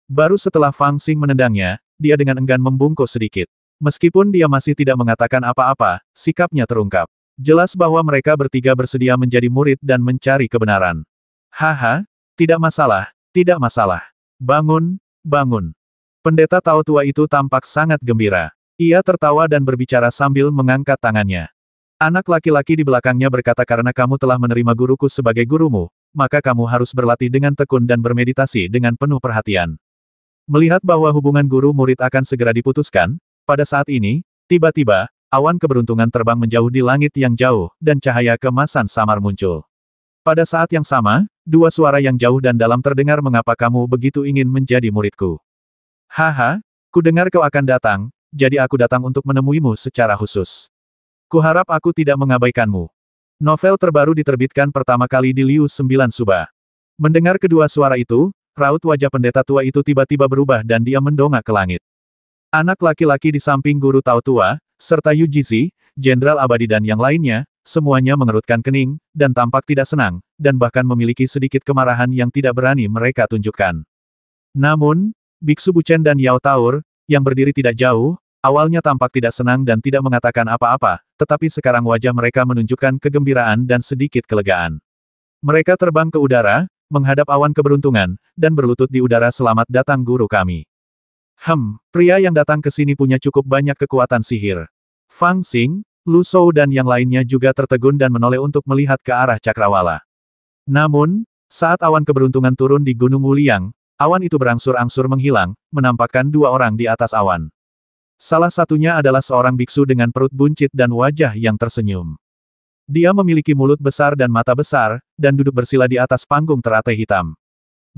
Baru setelah Fang Xing menendangnya, dia dengan enggan membungkuk sedikit. Meskipun dia masih tidak mengatakan apa-apa, sikapnya terungkap. Jelas bahwa mereka bertiga bersedia menjadi murid dan mencari kebenaran. Haha, tidak masalah, tidak masalah. Bangun, bangun. Pendeta Tao tua itu tampak sangat gembira. Ia tertawa dan berbicara sambil mengangkat tangannya. Anak laki-laki di belakangnya berkata, karena kamu telah menerima guruku sebagai gurumu, maka kamu harus berlatih dengan tekun dan bermeditasi dengan penuh perhatian. Melihat bahwa hubungan guru-murid akan segera diputuskan, pada saat ini, tiba-tiba, awan keberuntungan terbang menjauh di langit yang jauh, dan cahaya keemasan samar muncul. Pada saat yang sama, dua suara yang jauh dan dalam terdengar, mengapa kamu begitu ingin menjadi muridku? Haha, ku dengar kau akan datang, jadi aku datang untuk menemuimu secara khusus. Kuharap aku tidak mengabaikanmu. Novel terbaru diterbitkan pertama kali di Liu 9 Suba. Mendengar kedua suara itu, raut wajah pendeta tua itu tiba-tiba berubah dan dia mendongak ke langit. Anak laki-laki di samping guru Tao tua, serta Yu Jizi, Jenderal Abadi dan yang lainnya, semuanya mengerutkan kening, dan tampak tidak senang, dan bahkan memiliki sedikit kemarahan yang tidak berani mereka tunjukkan. Namun, Biksu Buchen dan Yao Taur, yang berdiri tidak jauh, awalnya tampak tidak senang dan tidak mengatakan apa-apa, tetapi sekarang wajah mereka menunjukkan kegembiraan dan sedikit kelegaan. Mereka terbang ke udara, menghadap awan keberuntungan, dan berlutut di udara, selamat datang guru kami. Pria yang datang ke sini punya cukup banyak kekuatan sihir. Fang Xing, Lu Shou dan yang lainnya juga tertegun dan menoleh untuk melihat ke arah cakrawala. Namun, saat awan keberuntungan turun di Gunung Wuliang, awan itu berangsur-angsur menghilang, menampakkan dua orang di atas awan. Salah satunya adalah seorang biksu dengan perut buncit dan wajah yang tersenyum. Dia memiliki mulut besar dan mata besar, dan duduk bersila di atas panggung teratai hitam.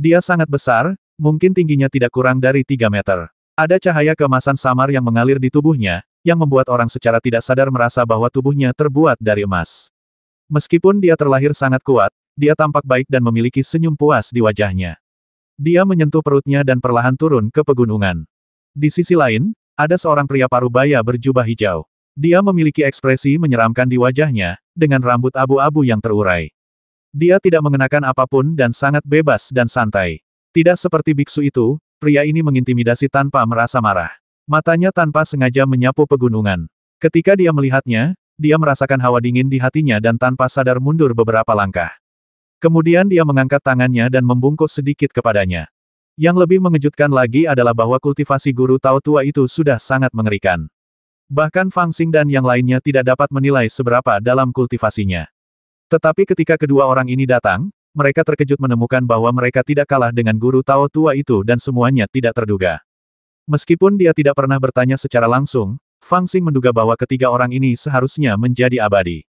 Dia sangat besar, mungkin tingginya tidak kurang dari 3 meter. Ada cahaya keemasan samar yang mengalir di tubuhnya, yang membuat orang secara tidak sadar merasa bahwa tubuhnya terbuat dari emas. Meskipun dia terlahir sangat kuat, dia tampak baik dan memiliki senyum puas di wajahnya. Dia menyentuh perutnya dan perlahan turun ke pegunungan. Di sisi lain, ada seorang pria parubaya berjubah hijau. Dia memiliki ekspresi menyeramkan di wajahnya, dengan rambut abu-abu yang terurai. Dia tidak mengenakan apapun dan sangat bebas dan santai. Tidak seperti biksu itu, pria ini mengintimidasi tanpa merasa marah. Matanya tanpa sengaja menyapu pegunungan. Ketika dia melihatnya, dia merasakan hawa dingin di hatinya dan tanpa sadar mundur beberapa langkah. Kemudian dia mengangkat tangannya dan membungkuk sedikit kepadanya. Yang lebih mengejutkan lagi adalah bahwa kultivasi guru Tao tua itu sudah sangat mengerikan. Bahkan Fang Xing dan yang lainnya tidak dapat menilai seberapa dalam kultivasinya. Tetapi ketika kedua orang ini datang, mereka terkejut menemukan bahwa mereka tidak kalah dengan guru Tao tua itu dan semuanya tidak terduga. Meskipun dia tidak pernah bertanya secara langsung, Fang Xing menduga bahwa ketiga orang ini seharusnya menjadi abadi.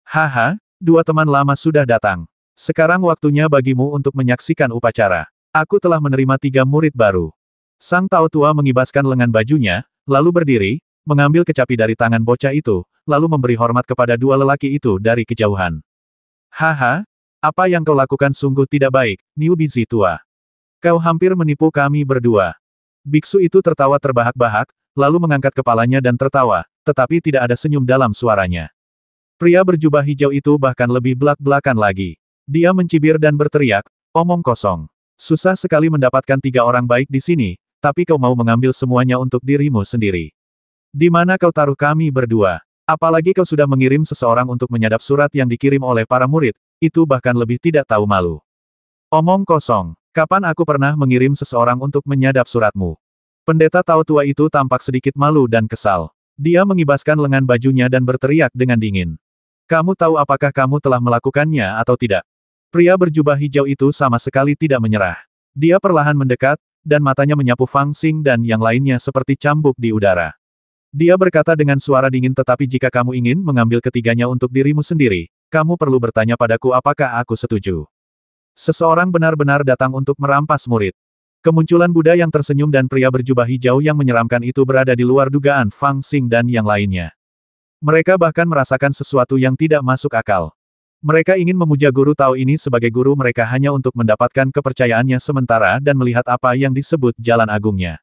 Haha, dua teman lama sudah datang. Sekarang waktunya bagimu untuk menyaksikan upacara. Aku telah menerima 3 murid baru. Sang Tao tua mengibaskan lengan bajunya, lalu berdiri, mengambil kecapi dari tangan bocah itu, lalu memberi hormat kepada dua lelaki itu dari kejauhan. Haha, apa yang kau lakukan sungguh tidak baik, Niu Bizi tua. Kau hampir menipu kami berdua. Biksu itu tertawa terbahak-bahak, lalu mengangkat kepalanya dan tertawa, tetapi tidak ada senyum dalam suaranya. Pria berjubah hijau itu bahkan lebih belak-belakan lagi. Dia mencibir dan berteriak, omong kosong. Susah sekali mendapatkan 3 orang baik di sini, tapi kau mau mengambil semuanya untuk dirimu sendiri. Di mana kau taruh kami berdua? Apalagi kau sudah mengirim seseorang untuk menyadap surat yang dikirim oleh para murid, itu bahkan lebih tidak tahu malu. Omong kosong, kapan aku pernah mengirim seseorang untuk menyadap suratmu? Pendeta Tao tua itu tampak sedikit malu dan kesal. Dia mengibaskan lengan bajunya dan berteriak dengan dingin. Kamu tahu apakah kamu telah melakukannya atau tidak? Pria berjubah hijau itu sama sekali tidak menyerah. Dia perlahan mendekat, dan matanya menyapu Fang Xing dan yang lainnya seperti cambuk di udara. Dia berkata dengan suara dingin, tetapi jika kamu ingin mengambil ketiganya untuk dirimu sendiri, kamu perlu bertanya padaku apakah aku setuju. Seseorang benar-benar datang untuk merampas murid. Kemunculan Buddha yang tersenyum dan pria berjubah hijau yang menyeramkan itu berada di luar dugaan Fang Xing dan yang lainnya. Mereka bahkan merasakan sesuatu yang tidak masuk akal. Mereka ingin memuja guru Tao ini sebagai guru mereka hanya untuk mendapatkan kepercayaannya sementara dan melihat apa yang disebut jalan agungnya.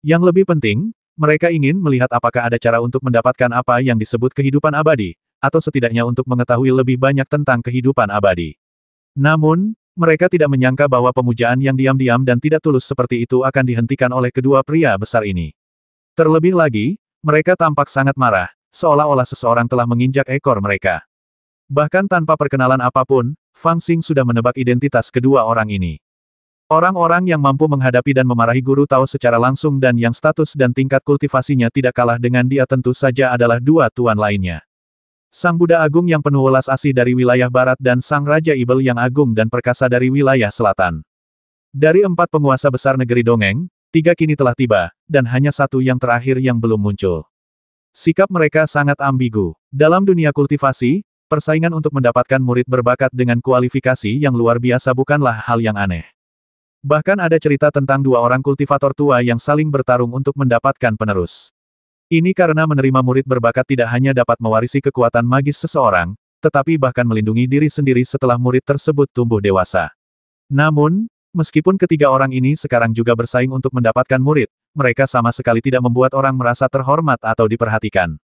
Yang lebih penting, mereka ingin melihat apakah ada cara untuk mendapatkan apa yang disebut kehidupan abadi, atau setidaknya untuk mengetahui lebih banyak tentang kehidupan abadi. Namun, mereka tidak menyangka bahwa pemujaan yang diam-diam dan tidak tulus seperti itu akan dihentikan oleh kedua pria besar ini. Terlebih lagi, Mereka tampak sangat marah, seolah-olah seseorang telah menginjak ekor mereka. Bahkan tanpa perkenalan apapun, Fang Xing sudah menebak identitas kedua orang ini. Orang-orang yang mampu menghadapi dan memarahi guru Tao secara langsung dan yang status dan tingkat kultivasinya tidak kalah dengan dia tentu saja adalah dua tuan lainnya. Sang Buddha Agung yang penuh welas asih dari wilayah barat dan Sang Raja Ibel yang agung dan perkasa dari wilayah selatan. Dari 4 penguasa besar negeri Dongeng, 3 kini telah tiba, dan hanya 1 yang terakhir yang belum muncul. Sikap mereka sangat ambigu. Dalam dunia kultivasi, persaingan untuk mendapatkan murid berbakat dengan kualifikasi yang luar biasa bukanlah hal yang aneh. Bahkan ada cerita tentang 2 orang kultivator tua yang saling bertarung untuk mendapatkan penerus. Ini karena menerima murid berbakat tidak hanya dapat mewarisi kekuatan magis seseorang, tetapi bahkan melindungi diri sendiri setelah murid tersebut tumbuh dewasa. Namun, meskipun ketiga orang ini sekarang juga bersaing untuk mendapatkan murid, mereka sama sekali tidak membuat orang merasa terhormat atau diperhatikan.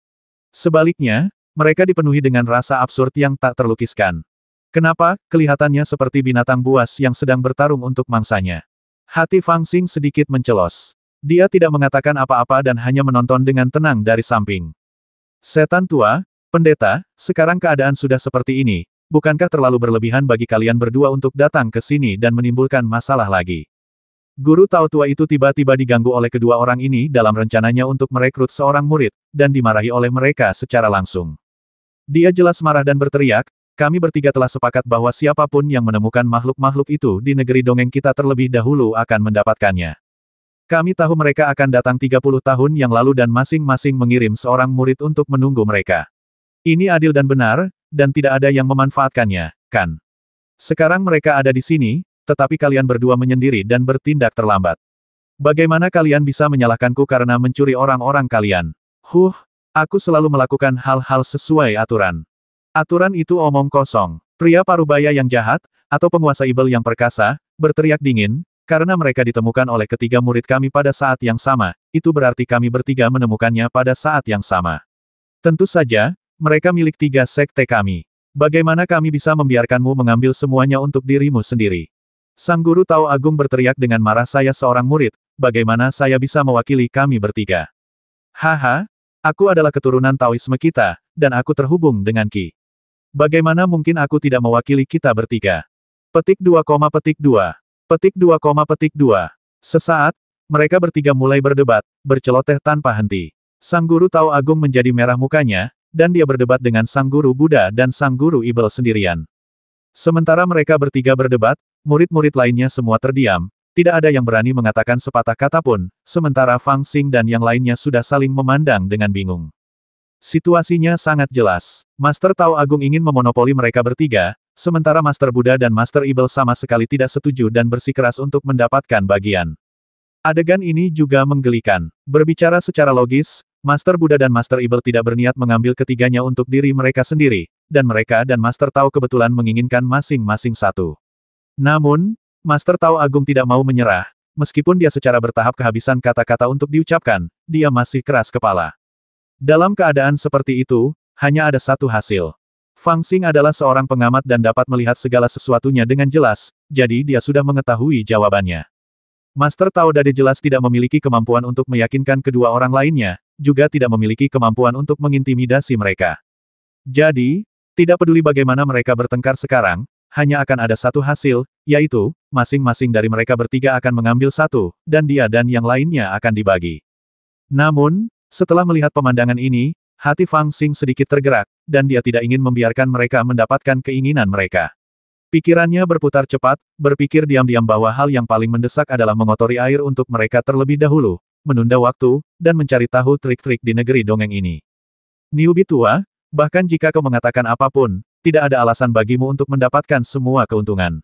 Sebaliknya, mereka dipenuhi dengan rasa absurd yang tak terlukiskan. Kenapa, kelihatannya seperti binatang buas yang sedang bertarung untuk mangsanya. Hati Fang Xing sedikit mencelos. Dia tidak mengatakan apa-apa dan hanya menonton dengan tenang dari samping. Setan tua, pendeta, sekarang keadaan sudah seperti ini, bukankah terlalu berlebihan bagi kalian berdua untuk datang ke sini dan menimbulkan masalah lagi? Guru Tao tua itu tiba-tiba diganggu oleh kedua orang ini dalam rencananya untuk merekrut seorang murid, dan dimarahi oleh mereka secara langsung. Dia jelas marah dan berteriak, kami bertiga telah sepakat bahwa siapapun yang menemukan makhluk-makhluk itu di negeri dongeng kita terlebih dahulu akan mendapatkannya. Kami tahu mereka akan datang 30 tahun yang lalu dan masing-masing mengirim seorang murid untuk menunggu mereka. Ini adil dan benar, dan tidak ada yang memanfaatkannya, kan? Sekarang mereka ada di sini, tetapi kalian berdua menyendiri dan bertindak terlambat. Bagaimana kalian bisa menyalahkanku karena mencuri orang-orang kalian? Aku selalu melakukan hal-hal sesuai aturan. Aturan itu omong kosong. Pria parubaya yang jahat, atau penguasa Ibel yang perkasa, berteriak dingin, karena mereka ditemukan oleh ketiga murid kami pada saat yang sama, itu berarti kami bertiga menemukannya pada saat yang sama. Tentu saja, mereka milik 3 sekte kami. Bagaimana kami bisa membiarkanmu mengambil semuanya untuk dirimu sendiri? Sang Guru Tao Agung berteriak dengan marah, saya seorang murid, bagaimana saya bisa mewakili kami bertiga? Haha, aku adalah keturunan Taoisme kita, dan aku terhubung dengan Qi. Bagaimana mungkin aku tidak mewakili kita bertiga? Petik 2, petik 2. Petik 2, petik 2. Sesaat, mereka bertiga mulai berdebat, berceloteh tanpa henti. Sang Guru Tao Agung menjadi merah mukanya, dan dia berdebat dengan Sang Guru Buddha dan Sang Guru Ibel sendirian. Sementara mereka bertiga berdebat, murid-murid lainnya semua terdiam, tidak ada yang berani mengatakan sepatah kata pun, sementara Fang Xing dan yang lainnya sudah saling memandang dengan bingung. Situasinya sangat jelas. Master Tao Agung ingin memonopoli mereka bertiga, sementara Master Buddha dan Master Ibel sama sekali tidak setuju dan bersikeras untuk mendapatkan bagian. Adegan ini juga menggelikan. Berbicara secara logis, Master Buddha dan Master Ibel tidak berniat mengambil ketiganya untuk diri mereka sendiri, dan mereka dan Master Tao kebetulan menginginkan masing-masing satu. Namun, Master Tao Agung tidak mau menyerah, meskipun dia secara bertahap kehabisan kata-kata untuk diucapkan, dia masih keras kepala. Dalam keadaan seperti itu, hanya ada satu hasil. Fang Xing adalah seorang pengamat dan dapat melihat segala sesuatunya dengan jelas, jadi dia sudah mengetahui jawabannya. Master Tao Dade jelas tidak memiliki kemampuan untuk meyakinkan kedua orang lainnya, juga tidak memiliki kemampuan untuk mengintimidasi mereka. Jadi, tidak peduli bagaimana mereka bertengkar sekarang, hanya akan ada satu hasil, yaitu, masing-masing dari mereka bertiga akan mengambil satu, dan dia dan yang lainnya akan dibagi. Namun, setelah melihat pemandangan ini, hati Fang Xing sedikit tergerak, dan dia tidak ingin membiarkan mereka mendapatkan keinginan mereka. Pikirannya berputar cepat, berpikir diam-diam bahwa hal yang paling mendesak adalah mengotori air untuk mereka terlebih dahulu, menunda waktu, dan mencari tahu trik-trik di negeri dongeng ini. Newbie tua, bahkan jika kau mengatakan apapun, tidak ada alasan bagimu untuk mendapatkan semua keuntungan.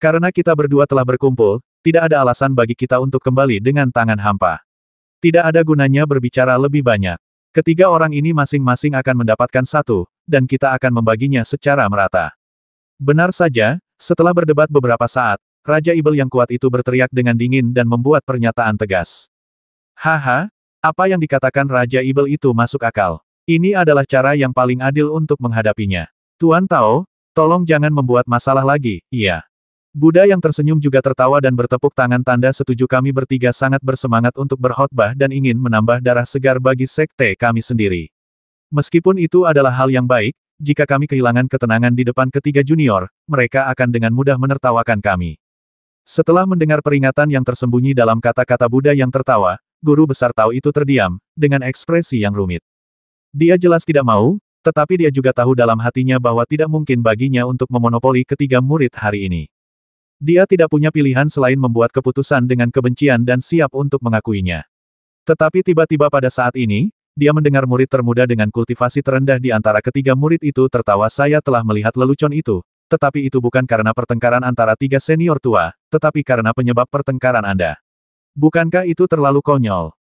Karena kita berdua telah berkumpul, tidak ada alasan bagi kita untuk kembali dengan tangan hampa. Tidak ada gunanya berbicara lebih banyak. Ketiga orang ini masing-masing akan mendapatkan satu, dan kita akan membaginya secara merata. Benar saja, setelah berdebat beberapa saat, Raja Ibel yang kuat itu berteriak dengan dingin dan membuat pernyataan tegas. Haha, apa yang dikatakan Raja Ibel itu masuk akal. Ini adalah cara yang paling adil untuk menghadapinya. Tuan Tao, tolong jangan membuat masalah lagi, iya. Buddha yang tersenyum juga tertawa dan bertepuk tangan tanda setuju. Kami bertiga sangat bersemangat untuk berkhotbah dan ingin menambah darah segar bagi sekte kami sendiri. Meskipun itu adalah hal yang baik, jika kami kehilangan ketenangan di depan ketiga junior, mereka akan dengan mudah menertawakan kami. Setelah mendengar peringatan yang tersembunyi dalam kata-kata Buddha yang tertawa, guru besar Tao itu terdiam, dengan ekspresi yang rumit. Dia jelas tidak mau, tetapi dia juga tahu dalam hatinya bahwa tidak mungkin baginya untuk memonopoli ketiga murid hari ini. Dia tidak punya pilihan selain membuat keputusan dengan kebencian dan siap untuk mengakuinya. Tetapi tiba-tiba pada saat ini, dia mendengar murid termuda dengan kultivasi terendah di antara ketiga murid itu tertawa. Saya telah melihat lelucon itu, tetapi itu bukan karena pertengkaran antara tiga senior tua, tetapi karena penyebab pertengkaran Anda. Bukankah itu terlalu konyol?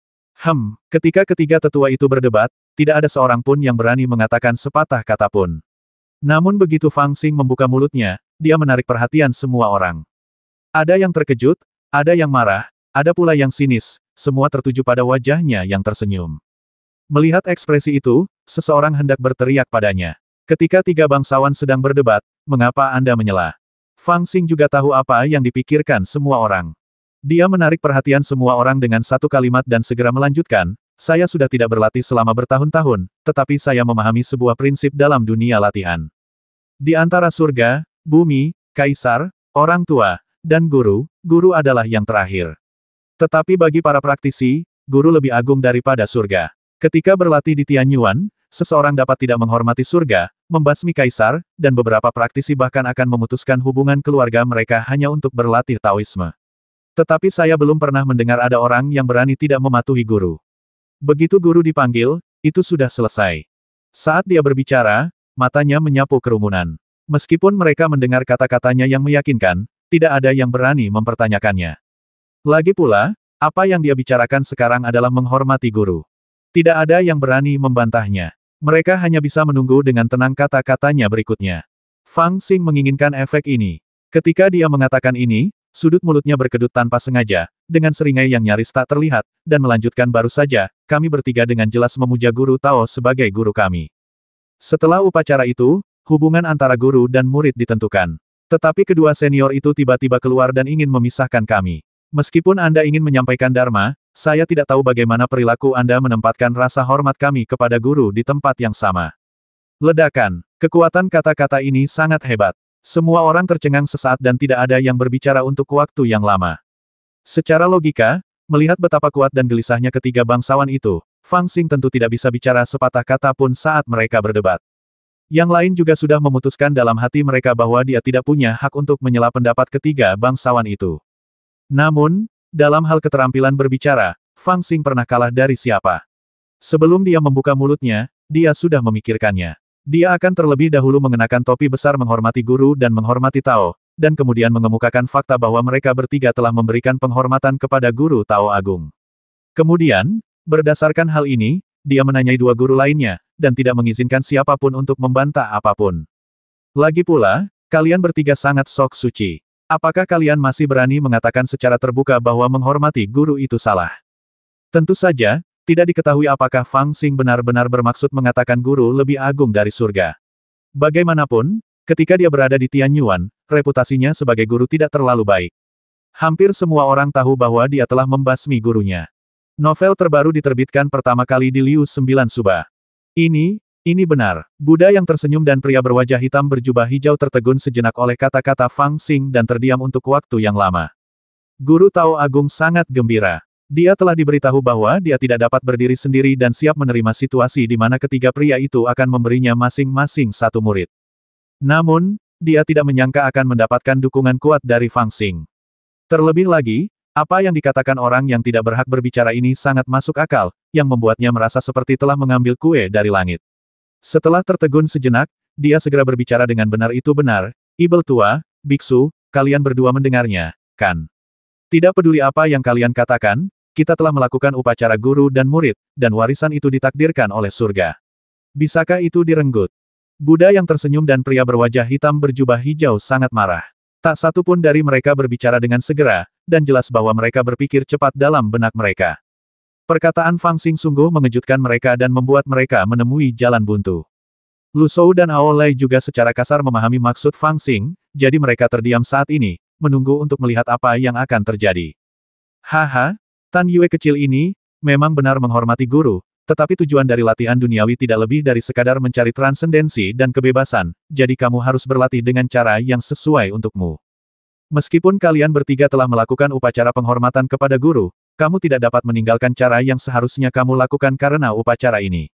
Ketika ketiga tetua itu berdebat, tidak ada seorang pun yang berani mengatakan sepatah kata pun. Namun begitu Fang Xing membuka mulutnya, dia menarik perhatian semua orang. Ada yang terkejut, ada yang marah, ada pula yang sinis, semua tertuju pada wajahnya yang tersenyum. Melihat ekspresi itu, seseorang hendak berteriak padanya. Ketika tiga bangsawan sedang berdebat, mengapa Anda menyela? Fang Xing juga tahu apa yang dipikirkan semua orang. Dia menarik perhatian semua orang dengan satu kalimat dan segera melanjutkan, saya sudah tidak berlatih selama bertahun-tahun, tetapi saya memahami sebuah prinsip dalam dunia latihan. Di antara surga, bumi, kaisar, orang tua, dan guru, guru adalah yang terakhir. Tetapi bagi para praktisi, guru lebih agung daripada surga. Ketika berlatih di Tianyuan, seseorang dapat tidak menghormati surga, membasmi kaisar, dan beberapa praktisi bahkan akan memutuskan hubungan keluarga mereka hanya untuk berlatih Taoisme. Tetapi saya belum pernah mendengar ada orang yang berani tidak mematuhi guru. Begitu guru dipanggil, itu sudah selesai. Saat dia berbicara, matanya menyapu kerumunan. Meskipun mereka mendengar kata-katanya yang meyakinkan, tidak ada yang berani mempertanyakannya. Lagi pula, apa yang dia bicarakan sekarang adalah menghormati guru. Tidak ada yang berani membantahnya. Mereka hanya bisa menunggu dengan tenang kata-katanya berikutnya. Fang Xing menginginkan efek ini. Ketika dia mengatakan ini, sudut mulutnya berkedut tanpa sengaja, dengan seringai yang nyaris tak terlihat, dan melanjutkan baru saja, kami bertiga dengan jelas memuja guru Tao sebagai guru kami. Setelah upacara itu, hubungan antara guru dan murid ditentukan. Tetapi kedua senior itu tiba-tiba keluar dan ingin memisahkan kami. Meskipun Anda ingin menyampaikan dharma, saya tidak tahu bagaimana perilaku Anda menempatkan rasa hormat kami kepada guru di tempat yang sama. Ledakan. Kekuatan kata-kata ini sangat hebat. Semua orang tercengang sesaat dan tidak ada yang berbicara untuk waktu yang lama. Secara logika, melihat betapa kuat dan gelisahnya ketiga bangsawan itu, Fang Xing tentu tidak bisa bicara sepatah kata pun saat mereka berdebat. Yang lain juga sudah memutuskan dalam hati mereka bahwa dia tidak punya hak untuk menyela pendapat ketiga bangsawan itu. Namun, dalam hal keterampilan berbicara, Fang Xing pernah kalah dari siapa. Sebelum dia membuka mulutnya, dia sudah memikirkannya. Dia akan terlebih dahulu mengenakan topi besar menghormati guru dan menghormati Tao, dan kemudian mengemukakan fakta bahwa mereka bertiga telah memberikan penghormatan kepada guru Tao Agung. Kemudian, berdasarkan hal ini, dia menanyai dua guru lainnya, dan tidak mengizinkan siapapun untuk membantah apapun. Lagi pula, kalian bertiga sangat sok suci. Apakah kalian masih berani mengatakan secara terbuka bahwa menghormati guru itu salah? Tentu saja, tidak diketahui apakah Fang Xing benar-benar bermaksud mengatakan guru lebih agung dari surga. Bagaimanapun, ketika dia berada di Tianyuan, reputasinya sebagai guru tidak terlalu baik. Hampir semua orang tahu bahwa dia telah membasmi gurunya. Novel terbaru diterbitkan pertama kali di Liu 9 Suba. Ini benar. Buddha yang tersenyum dan pria berwajah hitam berjubah hijau tertegun sejenak oleh kata-kata Fang Xing dan terdiam untuk waktu yang lama. Guru Tao Agung sangat gembira. Dia telah diberitahu bahwa dia tidak dapat berdiri sendiri dan siap menerima situasi di mana ketiga pria itu akan memberinya masing-masing satu murid. Namun, dia tidak menyangka akan mendapatkan dukungan kuat dari Fang Xing. Terlebih lagi, apa yang dikatakan orang yang tidak berhak berbicara ini sangat masuk akal, yang membuatnya merasa seperti telah mengambil kue dari langit. Setelah tertegun sejenak, dia segera berbicara dengan benar. Itu benar, Ibel tua, biksu, kalian berdua mendengarnya, kan? Tidak peduli apa yang kalian katakan, kita telah melakukan upacara guru dan murid, dan warisan itu ditakdirkan oleh surga. Bisakah itu direnggut? Buddha yang tersenyum dan pria berwajah hitam berjubah hijau sangat marah. Tak satu pun dari mereka berbicara dengan segera, dan jelas bahwa mereka berpikir cepat dalam benak mereka. Perkataan Fang Xing sungguh mengejutkan mereka dan membuat mereka menemui jalan buntu. Lu Shou dan Ao Lai juga secara kasar memahami maksud Fang Xing, jadi mereka terdiam saat ini, menunggu untuk melihat apa yang akan terjadi. Haha, Tan Yue kecil ini, memang benar menghormati guru, tetapi tujuan dari latihan duniawi tidak lebih dari sekadar mencari transendensi dan kebebasan, jadi kamu harus berlatih dengan cara yang sesuai untukmu. Meskipun kalian bertiga telah melakukan upacara penghormatan kepada guru, kamu tidak dapat meninggalkan cara yang seharusnya kamu lakukan karena upacara ini.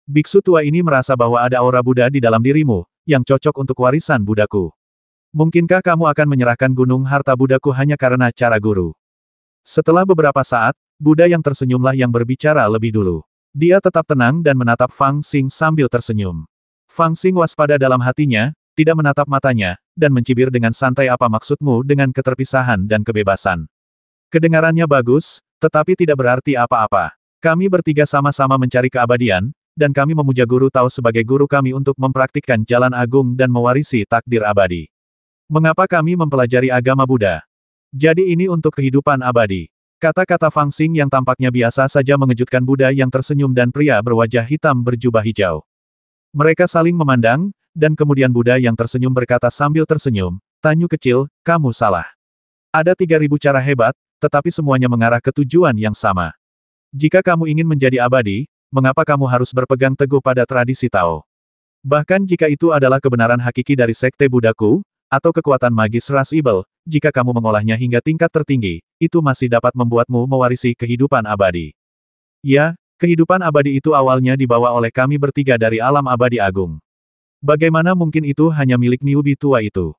Biksu tua ini merasa bahwa ada aura Buddha di dalam dirimu, yang cocok untuk warisan Buddhaku. Mungkinkah kamu akan menyerahkan gunung harta Buddhaku hanya karena cara guru? Setelah beberapa saat, Buddha yang tersenyumlah yang berbicara lebih dulu. Dia tetap tenang dan menatap Fang Xing sambil tersenyum. Fang Xing waspada dalam hatinya, tidak menatap matanya, dan mencibir dengan santai apa maksudmu dengan keterpisahan dan kebebasan. Kedengarannya bagus, tetapi tidak berarti apa-apa. Kami bertiga sama-sama mencari keabadian, dan kami memuja guru Tao sebagai guru kami untuk mempraktikkan jalan agung dan mewarisi takdir abadi. Mengapa kami mempelajari agama Buddha? Jadi ini untuk kehidupan abadi. Kata-kata Fang Xing yang tampaknya biasa saja mengejutkan Buddha yang tersenyum dan pria berwajah hitam berjubah hijau. Mereka saling memandang, dan kemudian Buddha yang tersenyum berkata sambil tersenyum, "Tanyu kecil, kamu salah. Ada 3000 cara hebat, tetapi semuanya mengarah ke tujuan yang sama. Jika kamu ingin menjadi abadi, mengapa kamu harus berpegang teguh pada tradisi Tao? Bahkan jika itu adalah kebenaran hakiki dari sekte Buddhaku, atau kekuatan magis ras Ibel, jika kamu mengolahnya hingga tingkat tertinggi, itu masih dapat membuatmu mewarisi kehidupan abadi. Ya, kehidupan abadi itu awalnya dibawa oleh kami bertiga dari alam abadi agung. Bagaimana mungkin itu hanya milik newbie tua itu?"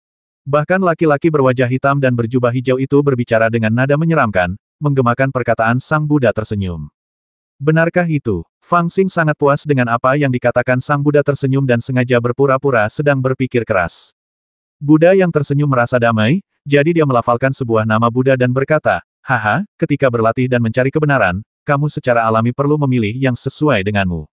Bahkan laki-laki berwajah hitam dan berjubah hijau itu berbicara dengan nada menyeramkan, menggemakan perkataan Sang Buddha tersenyum. Benarkah itu? Fang Xing sangat puas dengan apa yang dikatakan Sang Buddha tersenyum dan sengaja berpura-pura sedang berpikir keras. Buddha yang tersenyum merasa damai, jadi dia melafalkan sebuah nama Buddha dan berkata, "Haha, ketika berlatih dan mencari kebenaran, kamu secara alami perlu memilih yang sesuai denganmu.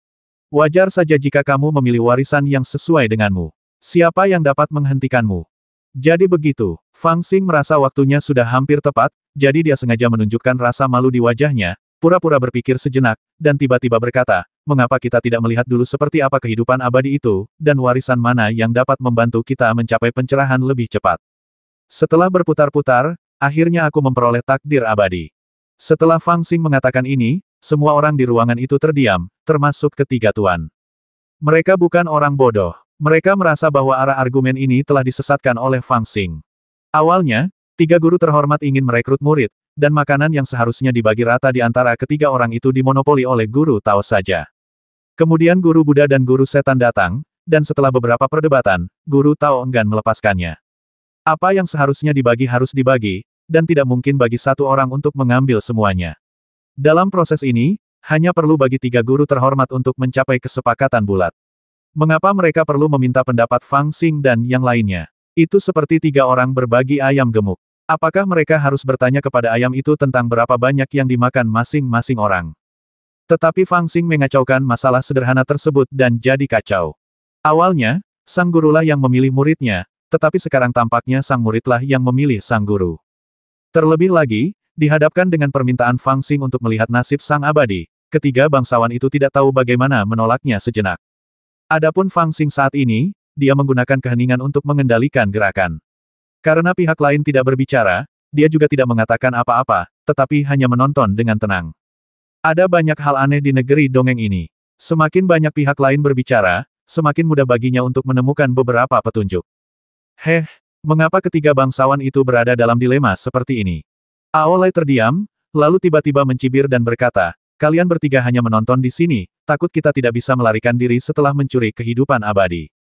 Wajar saja jika kamu memilih warisan yang sesuai denganmu. Siapa yang dapat menghentikanmu?" Jadi begitu, Fang Xing merasa waktunya sudah hampir tepat, jadi dia sengaja menunjukkan rasa malu di wajahnya, pura-pura berpikir sejenak, dan tiba-tiba berkata, "Mengapa kita tidak melihat dulu seperti apa kehidupan abadi itu, dan warisan mana yang dapat membantu kita mencapai pencerahan lebih cepat?" Setelah berputar-putar, akhirnya aku memperoleh takdir abadi. Setelah Fang Xing mengatakan ini, semua orang di ruangan itu terdiam, termasuk ketiga tuan. Mereka bukan orang bodoh. Mereka merasa bahwa arah argumen ini telah disesatkan oleh Fang Xing. Awalnya, 3 guru terhormat ingin merekrut murid, dan makanan yang seharusnya dibagi rata di antara ketiga orang itu dimonopoli oleh guru Tao saja. Kemudian guru Buddha dan guru setan datang, dan setelah beberapa perdebatan, guru Tao enggan melepaskannya. Apa yang seharusnya dibagi harus dibagi, dan tidak mungkin bagi satu orang untuk mengambil semuanya. Dalam proses ini, hanya perlu bagi 3 guru terhormat untuk mencapai kesepakatan bulat. Mengapa mereka perlu meminta pendapat Fang Xing dan yang lainnya? Itu seperti 3 orang berbagi ayam gemuk. Apakah mereka harus bertanya kepada ayam itu tentang berapa banyak yang dimakan masing-masing orang? Tetapi Fang Xing mengacaukan masalah sederhana tersebut dan jadi kacau. Awalnya, sang gurulah yang memilih muridnya, tetapi sekarang tampaknya sang muridlah yang memilih sang guru. Terlebih lagi, dihadapkan dengan permintaan Fang Xing untuk melihat nasib sang abadi, ketiga bangsawan itu tidak tahu bagaimana menolaknya sejenak. Adapun Fang Xing saat ini, dia menggunakan keheningan untuk mengendalikan gerakan. Karena pihak lain tidak berbicara, dia juga tidak mengatakan apa-apa, tetapi hanya menonton dengan tenang. Ada banyak hal aneh di negeri dongeng ini. Semakin banyak pihak lain berbicara, semakin mudah baginya untuk menemukan beberapa petunjuk. Mengapa ketiga bangsawan itu berada dalam dilema seperti ini? Aolai terdiam, lalu tiba-tiba mencibir dan berkata, "Kalian bertiga hanya menonton di sini, takut kita tidak bisa melarikan diri setelah mencuri kehidupan abadi.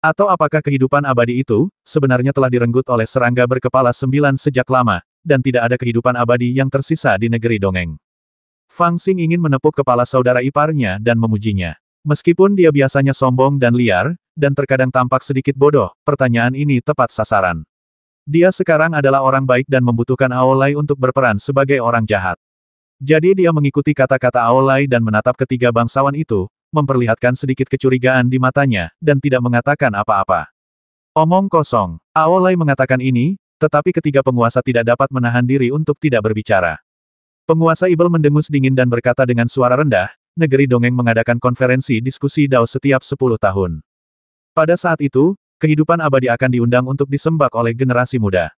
Atau apakah kehidupan abadi itu, sebenarnya telah direnggut oleh serangga berkepala 9 sejak lama, dan tidak ada kehidupan abadi yang tersisa di negeri dongeng?" Fang Xing ingin menepuk kepala saudara iparnya dan memujinya. Meskipun dia biasanya sombong dan liar, dan terkadang tampak sedikit bodoh, pertanyaan ini tepat sasaran. Dia sekarang adalah orang baik dan membutuhkan Aolai untuk berperan sebagai orang jahat. Jadi dia mengikuti kata-kata Aolai dan menatap ketiga bangsawan itu, memperlihatkan sedikit kecurigaan di matanya, dan tidak mengatakan apa-apa. Omong kosong. Aolai mengatakan ini, tetapi ketiga penguasa tidak dapat menahan diri untuk tidak berbicara. Penguasa Ibel mendengus dingin dan berkata dengan suara rendah, negeri dongeng mengadakan konferensi diskusi Dao setiap 10 tahun. Pada saat itu, kehidupan abadi akan diundang untuk disembah oleh generasi muda.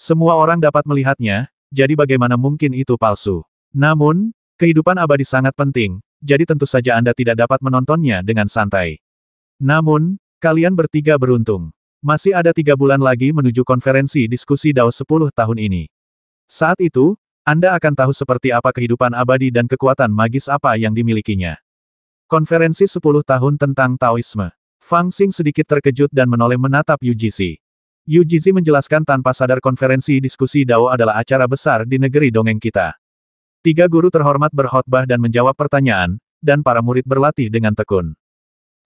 Semua orang dapat melihatnya, jadi bagaimana mungkin itu palsu? Namun, kehidupan abadi sangat penting, jadi tentu saja Anda tidak dapat menontonnya dengan santai. Namun, kalian bertiga beruntung. Masih ada 3 bulan lagi menuju konferensi diskusi Dao 10 tahun ini. Saat itu, Anda akan tahu seperti apa kehidupan abadi dan kekuatan magis apa yang dimilikinya. Konferensi 10 tahun tentang Taoisme. Fang Xing sedikit terkejut dan menoleh menatap Yu Jizi. Yu Jizi menjelaskan tanpa sadar konferensi diskusi Dao adalah acara besar di negeri dongeng kita. 3 guru terhormat berkhotbah dan menjawab pertanyaan, dan para murid berlatih dengan tekun.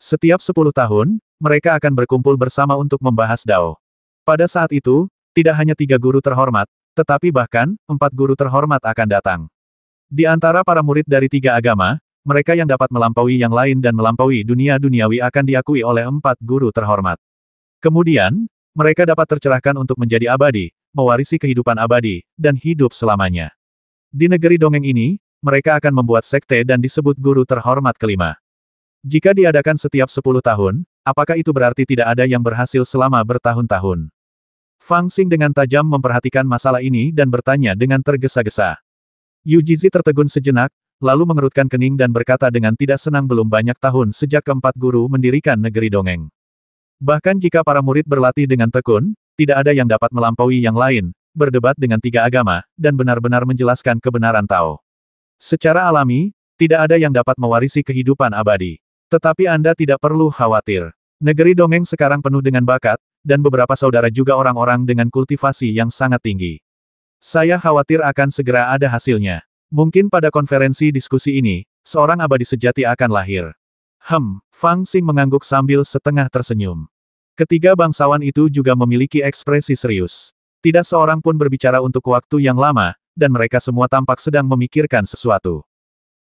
Setiap 10 tahun, mereka akan berkumpul bersama untuk membahas Dao. Pada saat itu, tidak hanya 3 guru terhormat, tetapi bahkan, 4 guru terhormat akan datang. Di antara para murid dari 3 agama, mereka yang dapat melampaui yang lain dan melampaui dunia duniawi akan diakui oleh 4 guru terhormat. Kemudian, mereka dapat tercerahkan untuk menjadi abadi, mewarisi kehidupan abadi, dan hidup selamanya. Di negeri dongeng ini, mereka akan membuat sekte dan disebut guru terhormat kelima. Jika diadakan setiap 10 tahun, apakah itu berarti tidak ada yang berhasil selama bertahun-tahun? Fang Xing dengan tajam memperhatikan masalah ini dan bertanya dengan tergesa-gesa. Yu Jizi tertegun sejenak, lalu mengerutkan kening dan berkata dengan tidak senang belum banyak tahun sejak keempat guru mendirikan negeri dongeng. Bahkan jika para murid berlatih dengan tekun, tidak ada yang dapat melampaui yang lain, berdebat dengan 3 agama, dan benar-benar menjelaskan kebenaran Tao. Secara alami, tidak ada yang dapat mewarisi kehidupan abadi. Tetapi Anda tidak perlu khawatir. Negeri dongeng sekarang penuh dengan bakat, dan beberapa saudara juga orang-orang dengan kultivasi yang sangat tinggi. Saya khawatir akan segera ada hasilnya. Mungkin pada konferensi diskusi ini, seorang abadi sejati akan lahir. Fang Xing mengangguk sambil setengah tersenyum. Ketiga bangsawan itu juga memiliki ekspresi serius. Tidak seorang pun berbicara untuk waktu yang lama, dan mereka semua tampak sedang memikirkan sesuatu.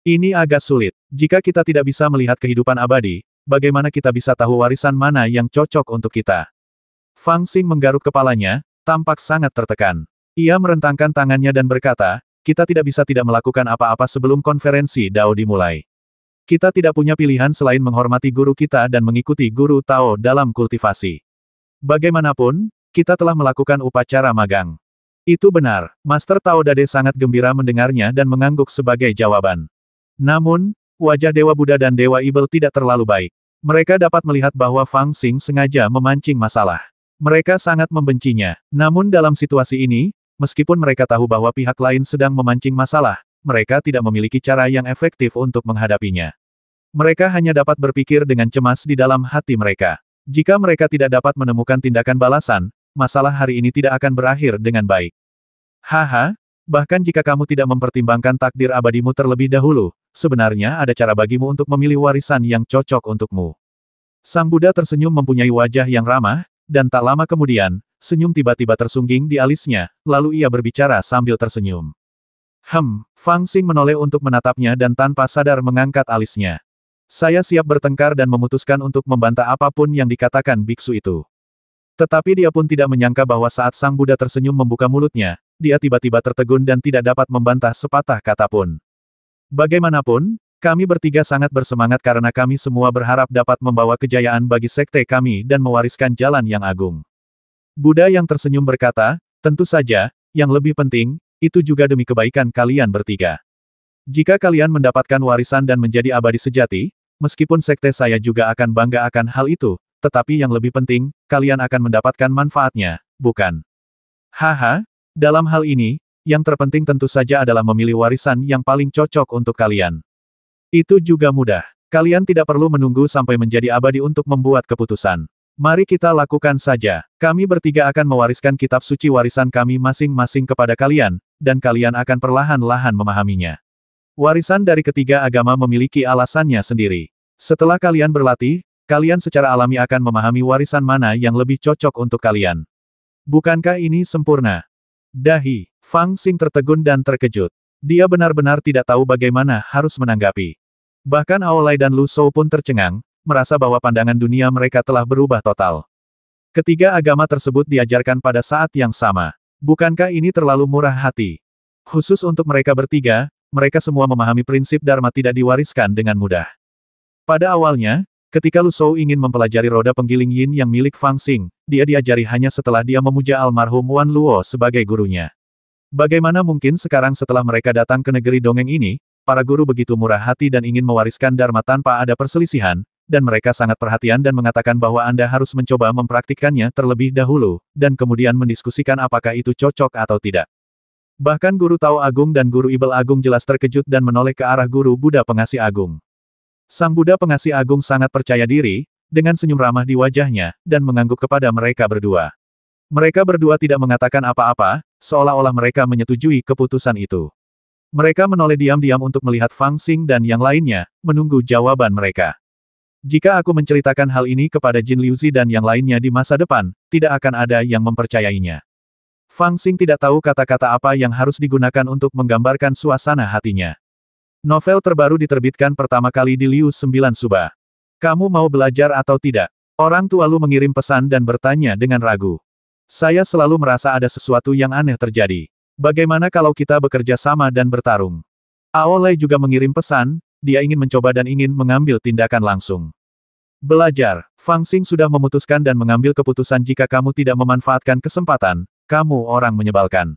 Ini agak sulit. Jika kita tidak bisa melihat kehidupan abadi, bagaimana kita bisa tahu warisan mana yang cocok untuk kita? Fang Xing menggaruk kepalanya, tampak sangat tertekan. Ia merentangkan tangannya dan berkata, kita tidak bisa tidak melakukan apa-apa sebelum konferensi Dao dimulai. Kita tidak punya pilihan selain menghormati guru kita dan mengikuti guru Tao dalam kultivasi. Bagaimanapun, kita telah melakukan upacara magang. Itu benar, Master Tao Dade sangat gembira mendengarnya dan mengangguk sebagai jawaban. Namun, wajah Dewa Buddha dan Dewa Ibel tidak terlalu baik. Mereka dapat melihat bahwa Fang Xing sengaja memancing masalah. Mereka sangat membencinya. Namun dalam situasi ini, meskipun mereka tahu bahwa pihak lain sedang memancing masalah, mereka tidak memiliki cara yang efektif untuk menghadapinya. Mereka hanya dapat berpikir dengan cemas di dalam hati mereka. Jika mereka tidak dapat menemukan tindakan balasan, masalah hari ini tidak akan berakhir dengan baik. Haha, bahkan jika kamu tidak mempertimbangkan takdir abadimu terlebih dahulu, sebenarnya ada cara bagimu untuk memilih warisan yang cocok untukmu. Sang Buddha tersenyum mempunyai wajah yang ramah, dan tak lama kemudian, senyum tiba-tiba tersungging di alisnya, lalu ia berbicara sambil tersenyum. Fang Xing menoleh untuk menatapnya dan tanpa sadar mengangkat alisnya. Saya siap bertengkar dan memutuskan untuk membantah apapun yang dikatakan biksu itu. Tetapi dia pun tidak menyangka bahwa saat Sang Buddha tersenyum membuka mulutnya, dia tiba-tiba tertegun dan tidak dapat membantah sepatah kata pun. Bagaimanapun, kami bertiga sangat bersemangat karena kami semua berharap dapat membawa kejayaan bagi sekte kami dan mewariskan jalan yang agung. Buddha yang tersenyum berkata, tentu saja, yang lebih penting, itu juga demi kebaikan kalian bertiga. Jika kalian mendapatkan warisan dan menjadi abadi sejati, meskipun sekte saya juga akan bangga akan hal itu, tetapi yang lebih penting, kalian akan mendapatkan manfaatnya, bukan? Haha, dalam hal ini, yang terpenting tentu saja adalah memilih warisan yang paling cocok untuk kalian. Itu juga mudah. Kalian tidak perlu menunggu sampai menjadi abadi untuk membuat keputusan. Mari kita lakukan saja. Kami bertiga akan mewariskan kitab suci warisan kami masing-masing kepada kalian, dan kalian akan perlahan-lahan memahaminya. Warisan dari ketiga agama memiliki alasannya sendiri. Setelah kalian berlatih, kalian secara alami akan memahami warisan mana yang lebih cocok untuk kalian. Bukankah ini sempurna? Dahi, Fang Xing tertegun dan terkejut. Dia benar-benar tidak tahu bagaimana harus menanggapi. Bahkan Aolai dan Lu Shou pun tercengang, merasa bahwa pandangan dunia mereka telah berubah total. Ketiga agama tersebut diajarkan pada saat yang sama. Bukankah ini terlalu murah hati? Khusus untuk mereka bertiga, mereka semua memahami prinsip Dharma tidak diwariskan dengan mudah. Pada awalnya, ketika Lu Shou ingin mempelajari roda penggiling yin yang milik Fang Xing, dia diajari hanya setelah dia memuja almarhum Wan Luo sebagai gurunya. Bagaimana mungkin sekarang setelah mereka datang ke negeri dongeng ini, para guru begitu murah hati dan ingin mewariskan dharma tanpa ada perselisihan, dan mereka sangat perhatian dan mengatakan bahwa Anda harus mencoba mempraktikkannya terlebih dahulu, dan kemudian mendiskusikan apakah itu cocok atau tidak. Bahkan guru Tao Agung dan guru Ibel Agung jelas terkejut dan menoleh ke arah guru Buddha Pengasih Agung. Sang Buddha Pengasih Agung sangat percaya diri, dengan senyum ramah di wajahnya, dan mengangguk kepada mereka berdua. Mereka berdua tidak mengatakan apa-apa, seolah-olah mereka menyetujui keputusan itu. Mereka menoleh diam-diam untuk melihat Fang Xing dan yang lainnya, menunggu jawaban mereka. Jika aku menceritakan hal ini kepada Jin Liuzi dan yang lainnya di masa depan, tidak akan ada yang mempercayainya. Fang Xing tidak tahu kata-kata apa yang harus digunakan untuk menggambarkan suasana hatinya. Novel terbaru diterbitkan pertama kali di Liu 9 Suba. Kamu mau belajar atau tidak? Orang tua Lu mengirim pesan dan bertanya dengan ragu. Saya selalu merasa ada sesuatu yang aneh terjadi. Bagaimana kalau kita bekerja sama dan bertarung? Aolai juga mengirim pesan, dia ingin mencoba dan ingin mengambil tindakan langsung. Belajar. Fang Xing sudah memutuskan dan mengambil keputusan jika kamu tidak memanfaatkan kesempatan, kamu orang menyebalkan.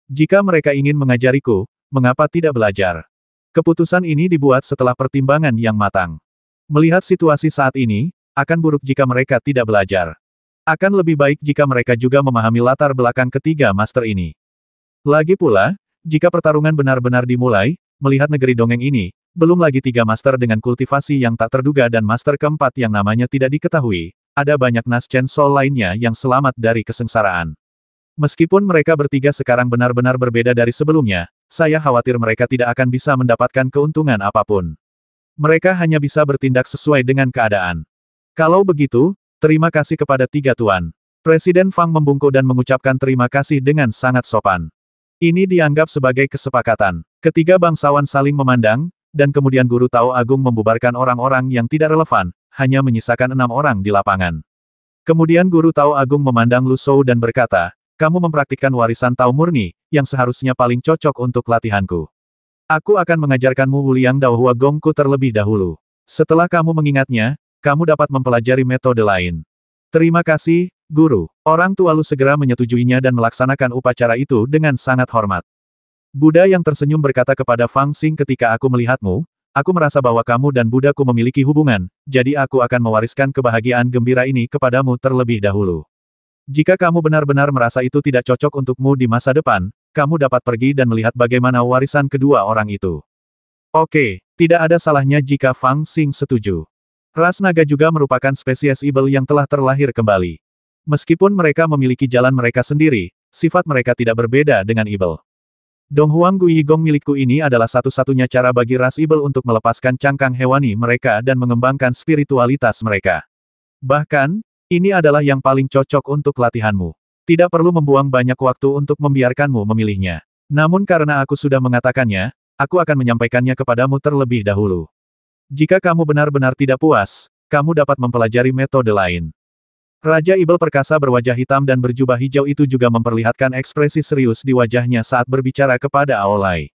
Jika mereka ingin mengajariku, mengapa tidak belajar? Keputusan ini dibuat setelah pertimbangan yang matang. Melihat situasi saat ini, akan buruk jika mereka tidak belajar. Akan lebih baik jika mereka juga memahami latar belakang ketiga master ini. Lagi pula, jika pertarungan benar-benar dimulai, melihat negeri dongeng ini, belum lagi 3 master dengan kultivasi yang tak terduga dan master keempat yang namanya tidak diketahui, ada banyak Nas Chen Soul lainnya yang selamat dari kesengsaraan. Meskipun mereka bertiga sekarang benar-benar berbeda dari sebelumnya, saya khawatir mereka tidak akan bisa mendapatkan keuntungan apapun. Mereka hanya bisa bertindak sesuai dengan keadaan. Kalau begitu, terima kasih kepada 3 tuan. Presiden Fang membungkuk dan mengucapkan terima kasih dengan sangat sopan. Ini dianggap sebagai kesepakatan. Ketiga bangsawan saling memandang, dan kemudian guru Tao Agung membubarkan orang-orang yang tidak relevan, hanya menyisakan 6 orang di lapangan. Kemudian guru Tao Agung memandang Lu Shou dan berkata, kamu mempraktikkan warisan Tao murni, yang seharusnya paling cocok untuk latihanku. Aku akan mengajarkanmu Wuliang Dao Hua Gongku terlebih dahulu. Setelah kamu mengingatnya, kamu dapat mempelajari metode lain. Terima kasih, guru. Orang tua Lu segera menyetujuinya dan melaksanakan upacara itu dengan sangat hormat. Buddha yang tersenyum berkata kepada Fang Xing ketika aku melihatmu, aku merasa bahwa kamu dan Buddhaku memiliki hubungan, jadi aku akan mewariskan kebahagiaan gembira ini kepadamu terlebih dahulu. Jika kamu benar-benar merasa itu tidak cocok untukmu di masa depan, kamu dapat pergi dan melihat bagaimana warisan kedua orang itu. Oke, tidak ada salahnya jika Fang Xing setuju. Ras naga juga merupakan spesies Ibel yang telah terlahir kembali. Meskipun mereka memiliki jalan mereka sendiri, sifat mereka tidak berbeda dengan Ibel. Donghuang Gui Gong milikku ini adalah satu-satunya cara bagi ras Ibel untuk melepaskan cangkang hewani mereka dan mengembangkan spiritualitas mereka. Bahkan, ini adalah yang paling cocok untuk latihanmu. Tidak perlu membuang banyak waktu untuk membiarkanmu memilihnya. Namun karena aku sudah mengatakannya, aku akan menyampaikannya kepadamu terlebih dahulu. Jika kamu benar-benar tidak puas, kamu dapat mempelajari metode lain. Raja Ibel perkasa berwajah hitam dan berjubah hijau itu juga memperlihatkan ekspresi serius di wajahnya saat berbicara kepada Aolai.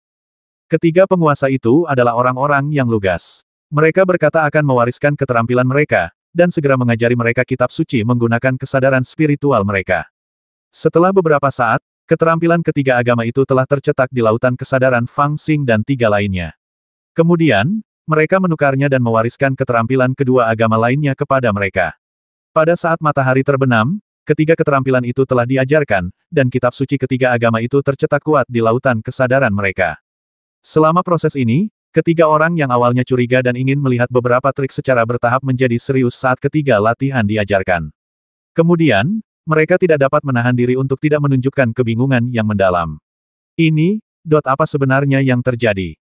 Ketiga penguasa itu adalah orang-orang yang lugas. Mereka berkata akan mewariskan keterampilan mereka, dan segera mengajari mereka kitab suci menggunakan kesadaran spiritual mereka. Setelah beberapa saat, keterampilan ketiga agama itu telah tercetak di lautan kesadaran Fang Xing dan 3 lainnya. Kemudian, mereka menukarnya dan mewariskan keterampilan kedua agama lainnya kepada mereka. Pada saat matahari terbenam, ketiga keterampilan itu telah diajarkan, dan kitab suci ketiga agama itu tercetak kuat di lautan kesadaran mereka. Selama proses ini, ketiga orang yang awalnya curiga dan ingin melihat beberapa trik secara bertahap menjadi serius saat ketiga latihan diajarkan. Kemudian, mereka tidak dapat menahan diri untuk tidak menunjukkan kebingungan yang mendalam. Ini, apa sebenarnya yang terjadi?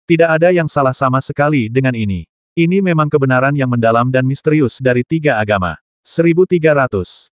Tidak ada yang salah sama sekali dengan ini. Ini memang kebenaran yang mendalam dan misterius dari 3 agama. 1300.